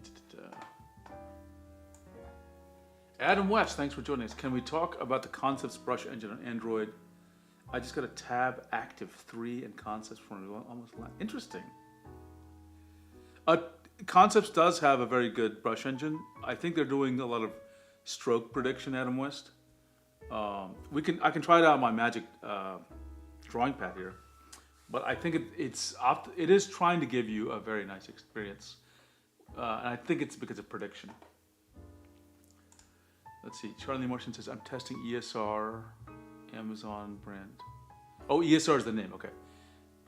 Adam West, thanks for joining us. Can we talk about the Concepts brush engine on Android? I just got a Tab Active 3 and Concepts from almost interesting. Concepts does have a very good brush engine. I think they're doing a lot of stroke prediction, Adam West. I can try it out on my Magic drawing pad here, but I think it is trying to give you a very nice experience, and I think it's because of prediction. Let's see. Charlie Morrison says, I'm testing ESR, Amazon brand. Oh, ESR is the name. Okay.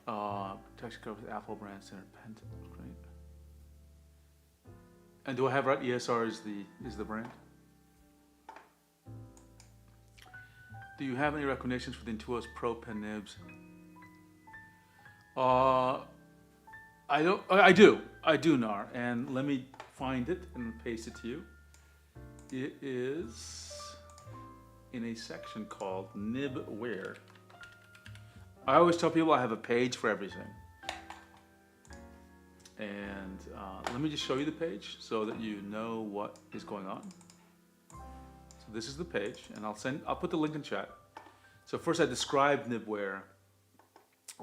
Protection cover with Apple brand standard pen. Great. And do I have right? ESR is the brand. Do you have any recommendations for the Intuos Pro pen nibs? I do, Nar. And let me find it and paste it to you. It is in a section called Nibware. I always tell people I have a page for everything. And let me just show you the page so that you know what is going on. So this is the page, and I'll put the link in chat. So first I describe Nibware,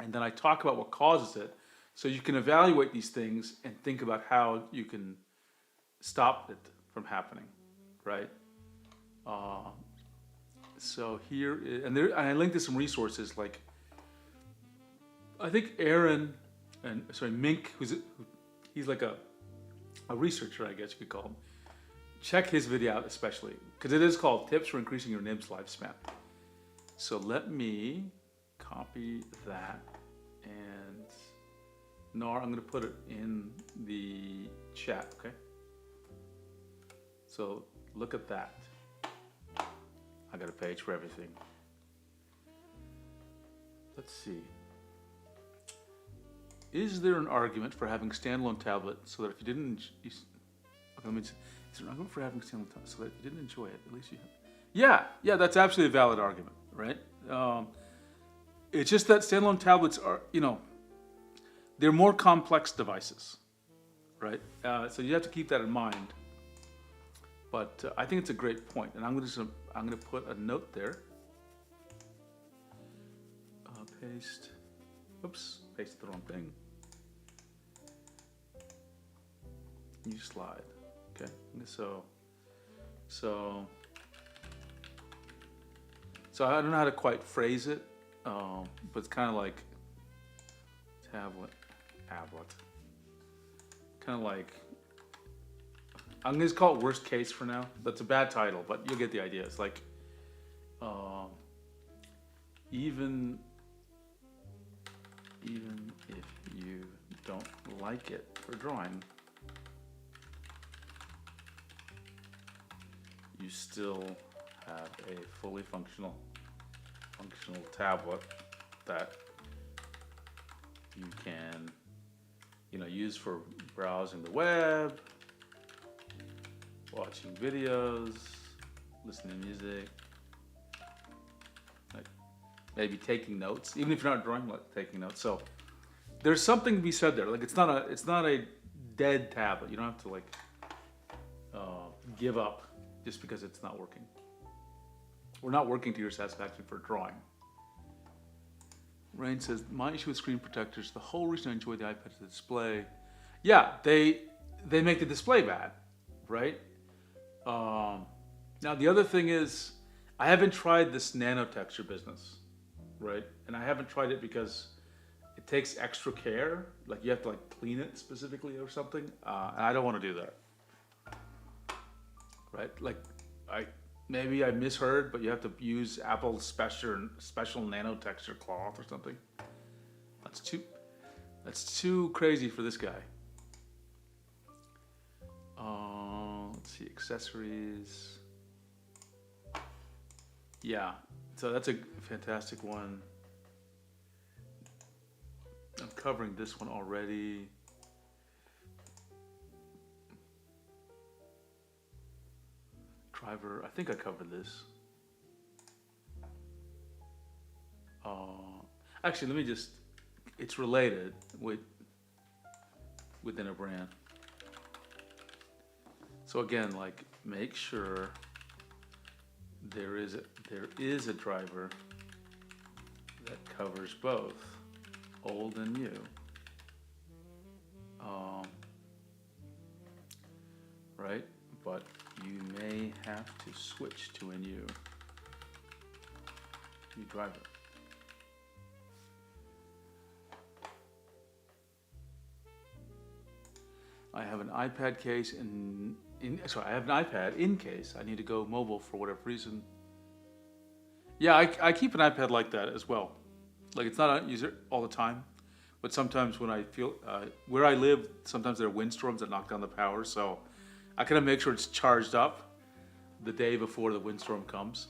and then I talk about what causes it, so you can evaluate these things and think about how you can stop it from happening, right? So here, and I linked to some resources like, I think Aaron, Mink, he's like a researcher, I guess you could call him. Check his video out especially, because it is called Tips for Increasing Your Nibs Lifespan. So let me copy that, and Nar, I'm going to put it in the chat, okay? So look at that. I got a page for everything. Let's see. Is there an argument for having standalone tablets so that if you didn't, is there an argument for having standalone tablets so that if you didn't enjoy it, at least you have? Yeah, that's absolutely a valid argument, right? It's just that standalone tablets are, they're more complex devices, right? So you have to keep that in mind. But I think it's a great point, and I'm going to put a note there. Paste. Oops, pasted the wrong thing. New slide. Okay. So I don't know how to quite phrase it, but it's kind of like tablet. Kind of like, I'm going to call it worst case for now. That's a bad title, but you'll get the idea. It's like, even if you don't like it for drawing, you still have a fully functional tablet that you can, use for browsing the web, watching videos, listening to music, maybe taking notes, even if you're not drawing, like taking notes. So there's something to be said there. Like it's not a dead tablet. You don't have to give up just because it's not working. We're not working to your satisfaction for drawing. Rain says, my issue with screen protectors, the whole reason I enjoy the iPad is the display. Yeah, they make the display bad, right? Now the other thing is, I haven't tried this nano texture business, right? And I haven't tried it because it takes extra care. Like you have to clean it specifically or something. And I don't want to do that, right? Like maybe I misheard, but you have to use Apple's special nano texture cloth or something. That's too crazy for this guy. Let's see, accessories. Yeah, so that's a fantastic one. I'm covering this one already. Driver, I think I covered this. Actually, let me just, it's related within a brand. So again, like, make sure there is a driver that covers both old and new. Right? But you may have to switch to a new driver. I have an iPad case I have an iPad in case I need to go mobile for whatever reason. Yeah, I keep an iPad like that as well. Like, it's not, I use it all the time, but sometimes when I feel, where I live, sometimes there are windstorms that knock down the power, so I kind of make sure it's charged up the day before the windstorm comes.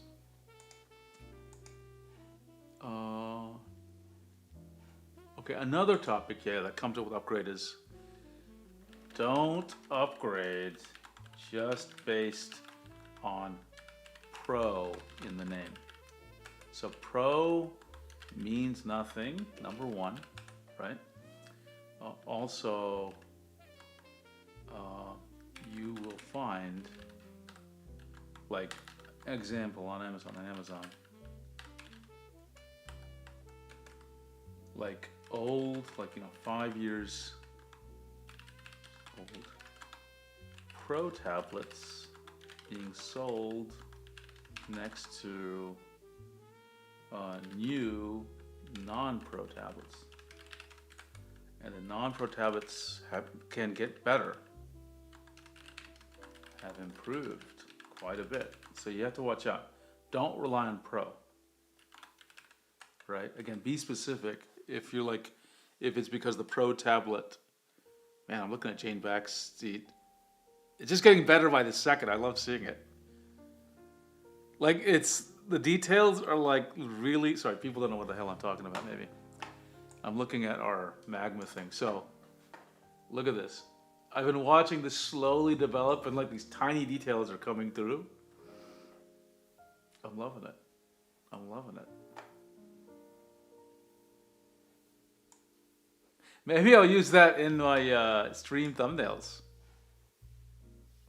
Okay, another topic, that comes up with upgrade is don't upgrade just based on Pro in the name. So Pro means nothing, number one, right? Also, you will find, like, example on Amazon, like old, like, 5 years old Pro tablets being sold next to new non-Pro tablets, and the non-Pro tablets can get better, have improved quite a bit. So you have to watch out. Don't rely on Pro. Right? Again, be specific. If you're like, if it's because the Pro tablet, man, I'm looking at Jane Back's seat. It's just getting better by the second. I love seeing it. Like, the details are like really, sorry, people don't know what the hell I'm talking about maybe. I'm looking at our Magma thing. So, look at this. I've been watching this slowly develop and like these tiny details are coming through. I'm loving it. I'm loving it. Maybe I'll use that in my stream thumbnails.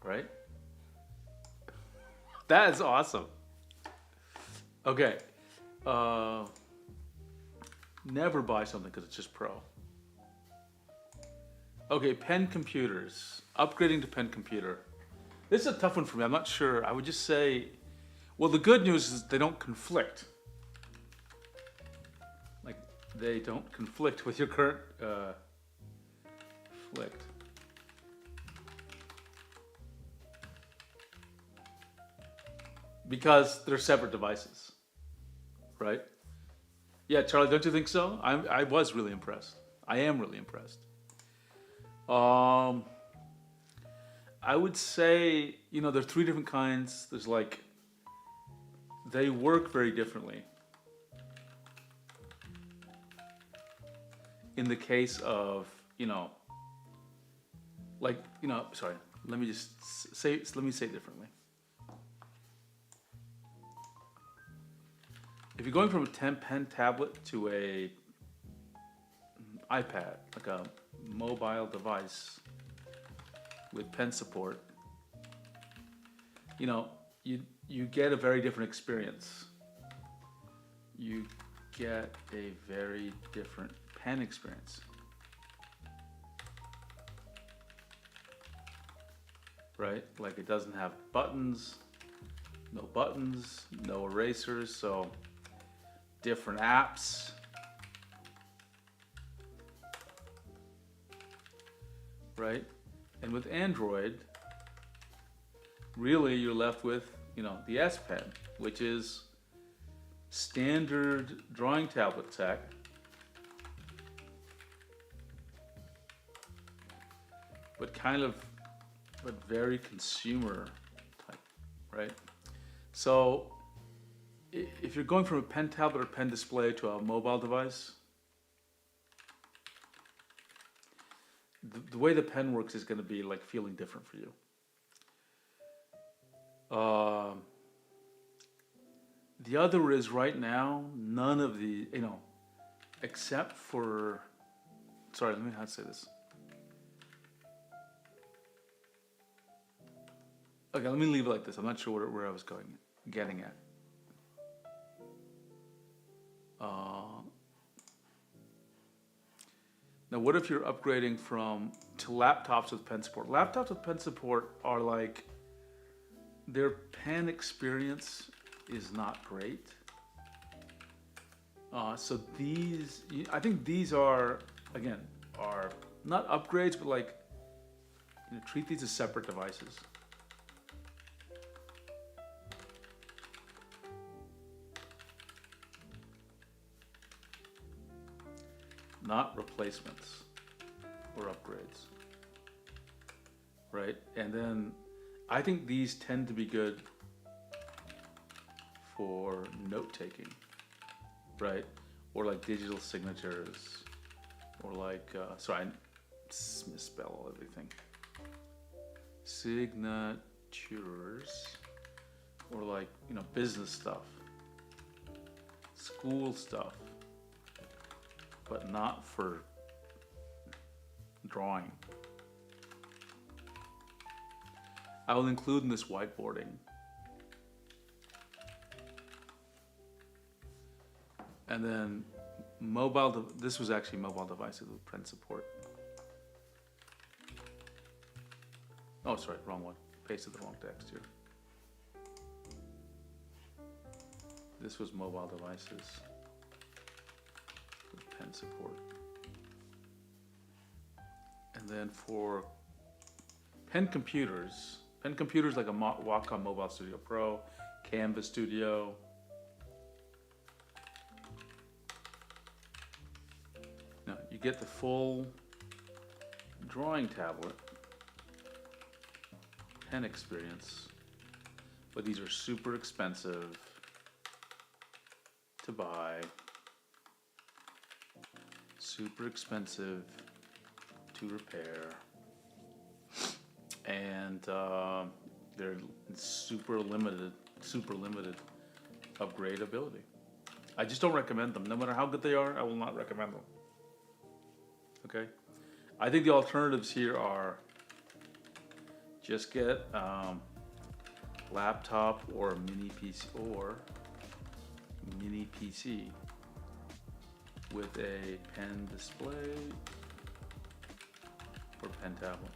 Right? That is awesome. Okay. Never buy something because it's just Pro. Okay, pen computers. Upgrading to pen computer. This is a tough one for me. I'm not sure. I would just say, well, the good news is they don't conflict. Like, they don't conflict with your current conflict. Because they're separate devices, right? Yeah, Charlie, don't you think so? I was really impressed. I am really impressed. I would say, there's 3 different kinds. There's like, they work very differently. In the case of, sorry, let me say it differently. If you're going from a pen tablet to a iPad, like a mobile device with pen support, you get a very different experience. You get a very different pen experience. Right? Like, it doesn't have buttons, no erasers, so different apps. Right? And with Android, really you're left with the S Pen, which is standard drawing tablet tech, but very consumer type, right? So if you're going from a pen tablet or pen display to a mobile device, the way the pen works is going to be like feeling different for you. The other is right now, none of the, except for, sorry, let me how to say this. Okay, let me leave it like this. I'm not sure where I was getting at. Now, what if you're upgrading to laptops with pen support? Laptops with pen support are like, their pen experience is not great. So I think these are not upgrades, but like, treat these as separate devices. Not replacements or upgrades, right? And then I think these tend to be good for note-taking, right? Or like digital signatures, or like, sorry, I misspell everything. Signatures, or like, business stuff, school stuff, but not for drawing. I will include in this whiteboarding and then this was actually mobile devices with pen support. Oh, sorry, wrong one. Pasted the wrong text here. This was mobile devices with pen support. And then for pen computers like a Wacom Mobile Studio Pro, Canvas Studio, now you get the full drawing tablet pen experience, but these are super expensive to buy, super expensive to repair, and they're super limited upgradability. I just don't recommend them. No matter how good they are, I will not recommend them. Okay? I think the alternatives here are just get laptop or mini PC with a pen display or pen tablet.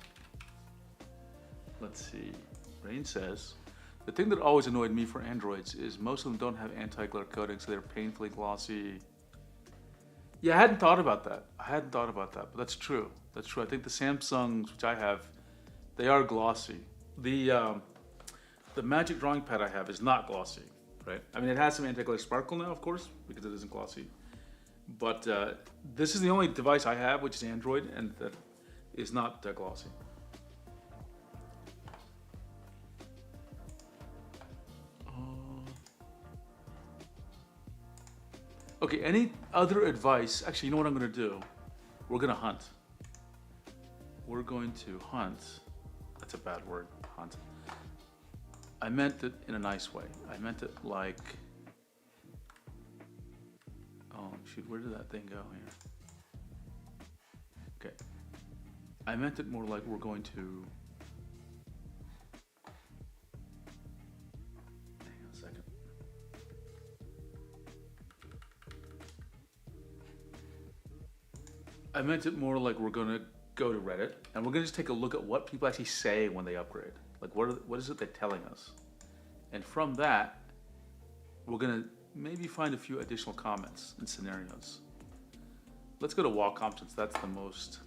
Let's see. Rain says, the thing that always annoyed me for Androids is most of them don't have anti-glare coating, so they're painfully glossy. Yeah, I hadn't thought about that, but that's true. That's true. I think the Samsungs, which I have, they are glossy. The Magic Drawing Pad I have is not glossy, right? I mean, it has some anti-glare sparkle now, of course, because it isn't glossy. But this is the only device I have, which is Android, and that is not glossy. Okay, any other advice? Actually, you know what I'm going to do? We're going to hunt. We're going to hunt. That's a bad word, hunt. I meant it in a nice way. I meant it like, oh shoot, where did that thing go here? Okay. I meant it more like we're going to, hang on a second. I meant it more like we're going to go to Reddit and we're going to just take a look at what people actually say when they upgrade. Like what is it they're telling us? And from that, we're going to maybe find a few additional comments and scenarios. Let's go to Wacom since that's the most.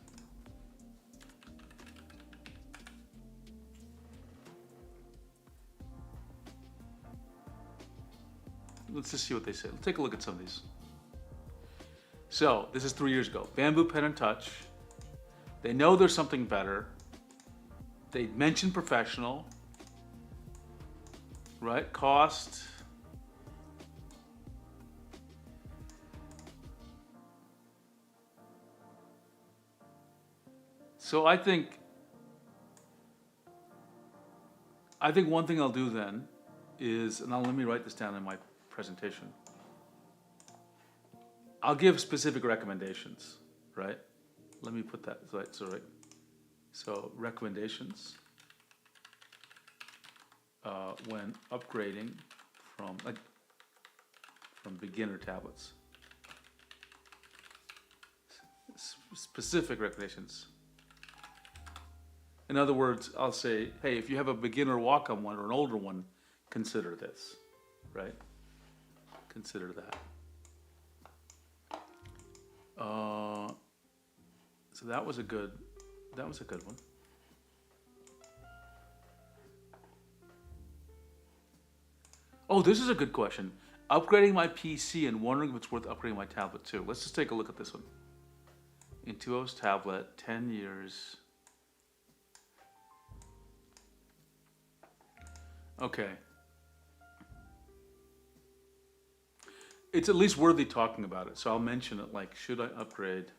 let's just see what they say. Let's take a look at some of these. So, this is 3 years ago. Bamboo Pen and Touch. They know there's something better. They mention professional. Right? Cost. So I think one thing I'll do then is, and let me write this down in my presentation. I'll give specific recommendations, right? Let me put that right. So recommendations when upgrading from beginner tablets. Specific recommendations. In other words, I'll say, hey, if you have a beginner Wacom one or an older one, consider this, right? Consider that. So that was a good one. Oh, this is a good question. Upgrading my PC and wondering if it's worth upgrading my tablet too. Let's just take a look at this one. Intuos tablet, 10 years. Okay. It's at least worthy talking about it, so I'll mention it, like, should I upgrade?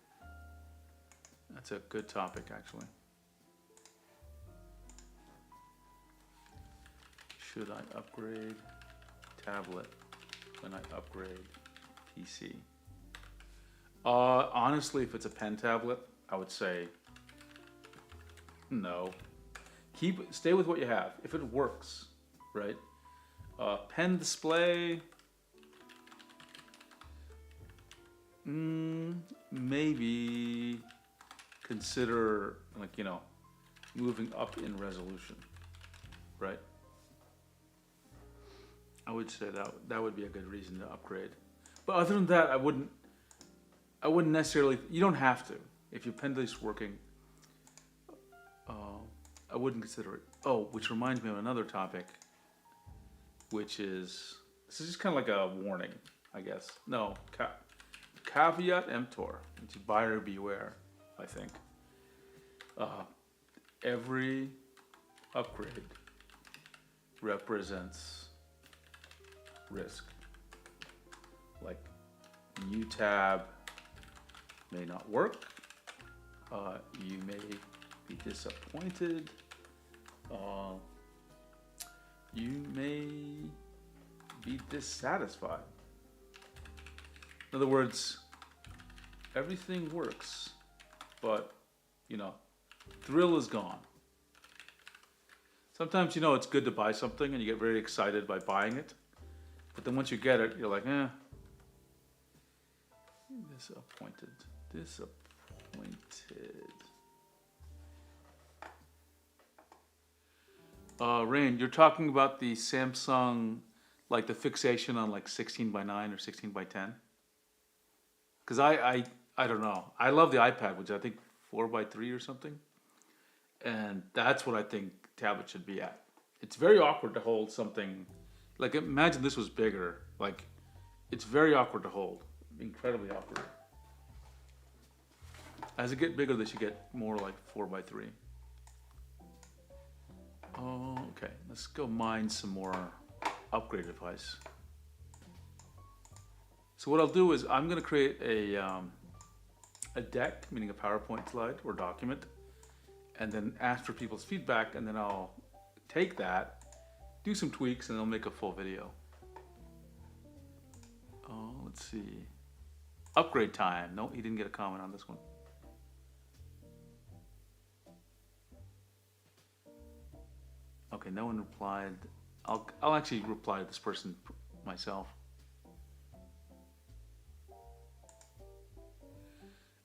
That's a good topic, actually. Should I upgrade tablet when I upgrade PC? Honestly, if it's a pen tablet, I would say no. Stay with what you have. If it works, right? Pen display, maybe consider, like, moving up in resolution, right? I would say that would be a good reason to upgrade. But other than that, I wouldn't necessarily. You don't have to. If your pen is working, I wouldn't consider it. Oh, which reminds me of another topic, which is, this is just kind of like a warning, I guess. No, caveat emptor, which is buyer beware, I think. Every upgrade represents risk. Like, new tab may not work. You may be disappointed. You may be dissatisfied. In other words, everything works, but, thrill is gone. Sometimes, it's good to buy something and you get very excited by buying it. But then once you get it, you're like, disappointed. Rain, you're talking about the Samsung, like the fixation on like 16:9 or 16:10? Because I don't know. I love the iPad, which I think 4:3 or something. And that's what I think tablet should be at. It's very awkward to hold something. Like, imagine this was bigger. Like, it's very awkward to hold. Incredibly awkward. As it gets bigger, they should get more like 4:3. Oh, okay. Let's go mine some more upgrade device. So what I'll do is I'm going to create a deck, meaning a PowerPoint slide or document, and then ask for people's feedback, and then I'll take that, do some tweaks, and I'll make a full video. Oh, let's see. Upgrade time. No, he didn't get a comment on this one. Okay, no one replied. I'll actually reply to this person myself.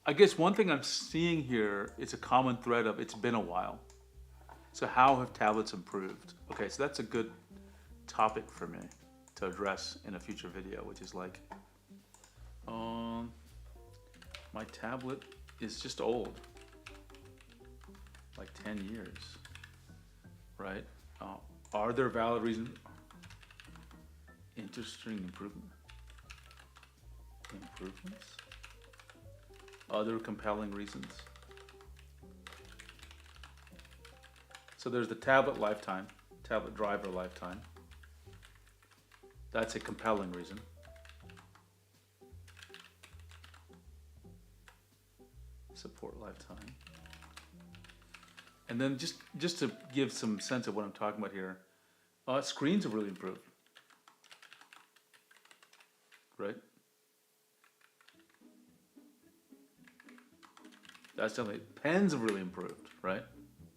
I guess one thing I'm seeing here is a common thread of it's been a while. So how have tablets improved? Okay, so that's a good topic for me to address in a future video, which is like, my tablet is just old, like 10 years, right? Are there valid reasons? Interesting improvements. Other compelling reasons. So there's the tablet lifetime, tablet driver lifetime. That's a compelling reason. Support lifetime. And then just to give some sense of what I'm talking about here, screens have really improved, right? That's definitely, pens have really improved, right?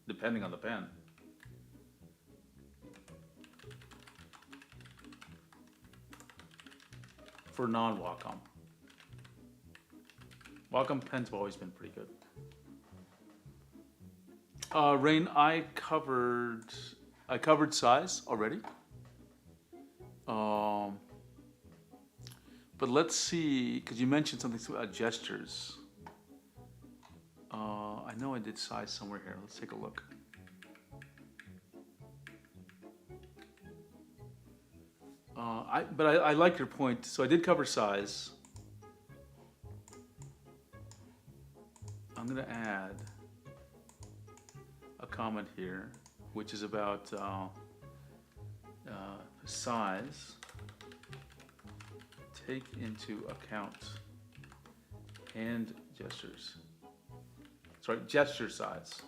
Depending on the pen. For non-Wacom. Wacom pens have always been pretty good. Rain, I covered size already. But let's see, because you mentioned something about gestures. I know I did size somewhere here. Let's take a look. I like your point. So I did cover size. I'm gonna add a comment here, which is about size. Take into account hand gestures. Sorry, gesture size.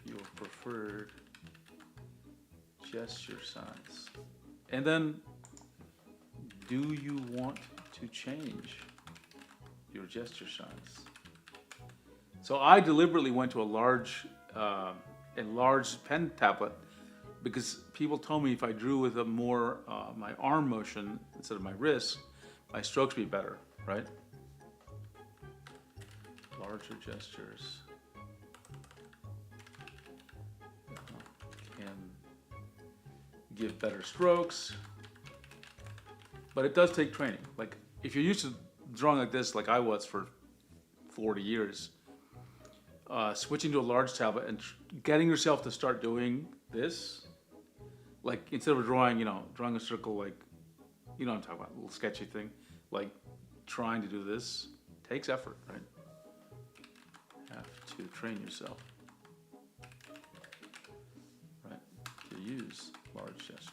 Your preferred gesture size. And then, do you want to change your gesture size? So I deliberately went to a large pen tablet because people told me if I drew with a more my arm motion instead of my wrist, my strokes would be better, right? Larger gestures can give better strokes, but it does take training. Like if you're used to drawing like this, like I was for 40 years, switching to a large tablet and getting yourself to start doing this, like instead of drawing a circle, like, you know what I'm talking about, a little sketchy thing, like trying to do this takes effort, right? Have to train yourself, right, to use large gestures.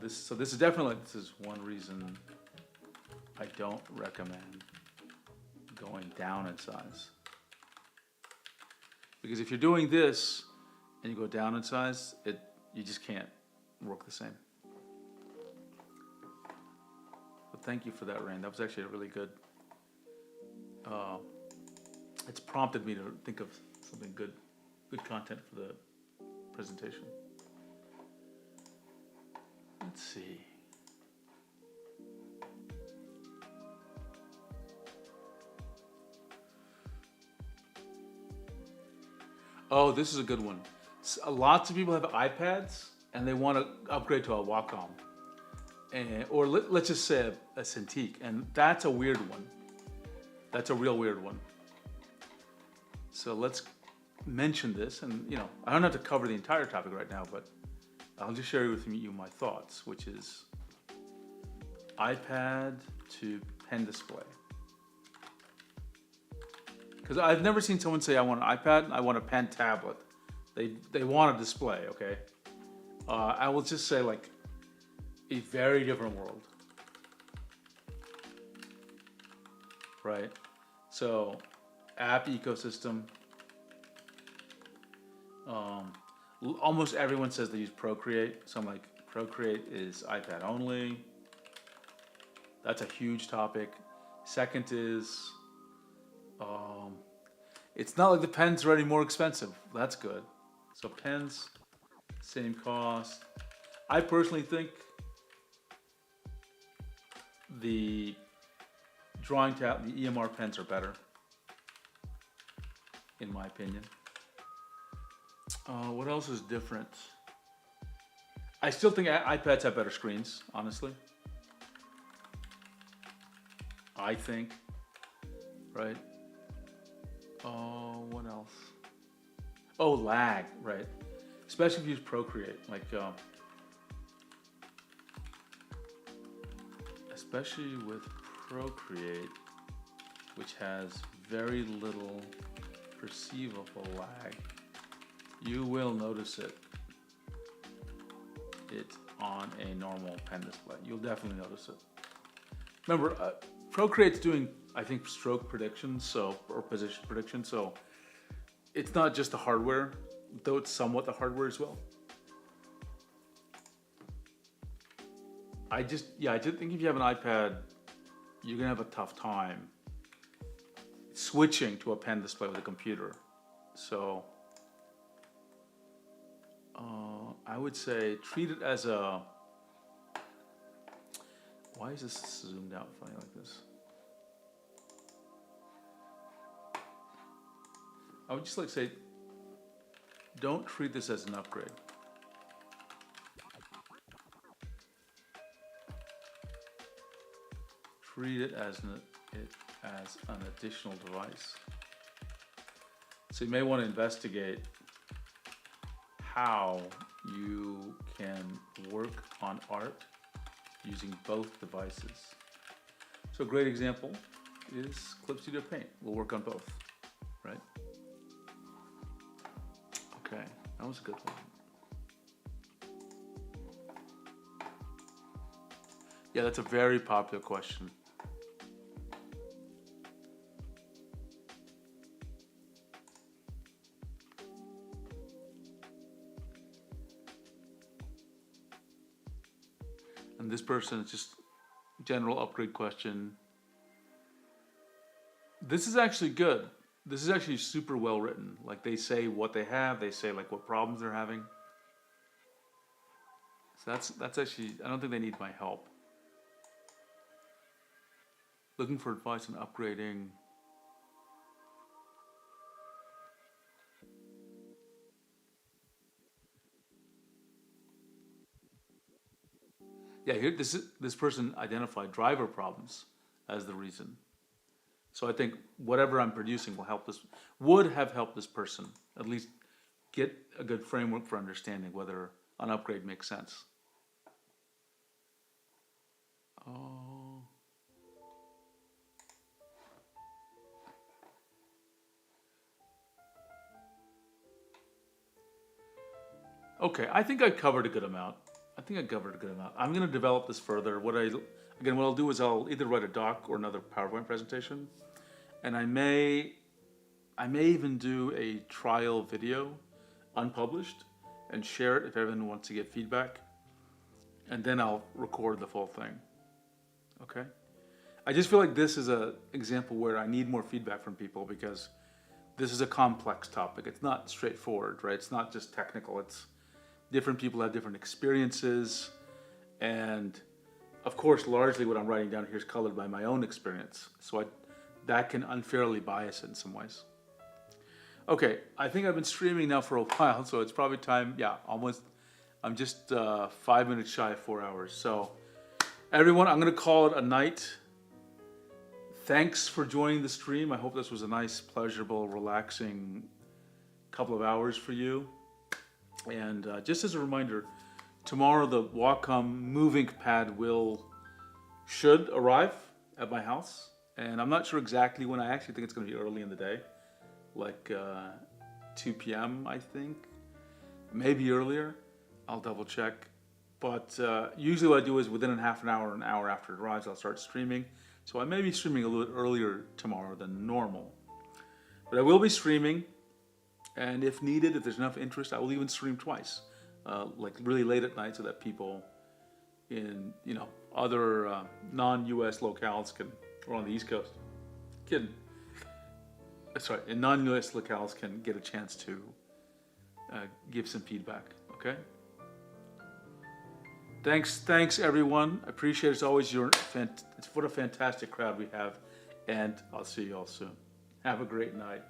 This is one reason I don't recommend going down in size. Because if you're doing this and you go down in size, you just can't work the same. But thank you for that, Rain. That was actually a really good. It's prompted me to think of something good content for the presentation. Let's see. Oh, this is a good one. Lots of people have iPads and they want to upgrade to a Wacom, or let's just say a Cintiq, and that's a weird one. That's a real weird one. So let's mention this, and I don't have to cover the entire topic right now, but I'll just share with you my thoughts, which is iPad to pen display. Because I've never seen someone say, I want an iPad, I want a pen tablet. They want a display, okay? I will just say, like, a very different world. Right? So, app ecosystem. Almost everyone says they use Procreate. So I'm like, Procreate is iPad only. That's a huge topic. Second is, it's not like the pens are any more expensive. That's good. So pens, same cost. I personally think the drawing tab, the EMR pens are better, in my opinion. What else is different? I still think iPads have better screens, honestly. I think, right? What else? Oh, lag, right? Especially if you use Procreate. Like, especially with Procreate, which has very little perceivable lag, you will notice it. It's on a normal pen display. You'll definitely notice it. Remember, Procreate's doing, I think, stroke prediction, or position prediction, so it's not just the hardware, though it's somewhat the hardware as well. I just think if you have an iPad, you're gonna have a tough time switching to a pen display with a computer. So I would say treat it as a, why is this zoomed out funny like this? I would just like to say, don't treat this as an upgrade. Treat it as an additional device. So you may want to investigate how you can work on art using both devices. So a great example is Clip Studio Paint. We'll work on both, right? Okay, that was a good one. Yeah, that's a very popular question. And this person is just general upgrade question. This is actually good. This is actually super well written. Like they say what they have, they say like what problems they're having. So that's actually, I don't think they need my help. Looking for advice on upgrading. Yeah, here this person identified driver problems as the reason. So I think whatever I'm producing would have helped this person at least get a good framework for understanding whether an upgrade makes sense. Oh. Okay, I think I covered a good amount. I'm going to develop this further. What I'll do is I'll either write a doc or another PowerPoint presentation, and I may even do a trial video, unpublished, and share it if everyone wants to get feedback, and then I'll record the full thing. Okay? I just feel like this is an example where I need more feedback from people because this is a complex topic. It's not straightforward, right? It's not just technical. It's different people have different experiences, and of course, largely what I'm writing down here is colored by my own experience. So that can unfairly bias it in some ways. Okay, I think I've been streaming now for a while, so it's probably time, yeah, almost, I'm just 5 minutes shy of 4 hours. So everyone, I'm gonna call it a night. Thanks for joining the stream. I hope this was a nice, pleasurable, relaxing couple of hours for you. And just as a reminder, tomorrow the Wacom Moving Pad should arrive at my house. And I'm not sure exactly when. I actually think it's going to be early in the day, like 2 p.m. I think, maybe earlier. I'll double check. But usually what I do is within a half an hour after it arrives, I'll start streaming. So I may be streaming a little earlier tomorrow than normal. But I will be streaming. And if needed, if there's enough interest, I will even stream twice, like really late at night, so that people in other non-US locales or on the East Coast, in non-US locales can get a chance to give some feedback. Okay. Thanks everyone. I appreciate it. As always, what a fantastic crowd we have, and I'll see you all soon. Have a great night.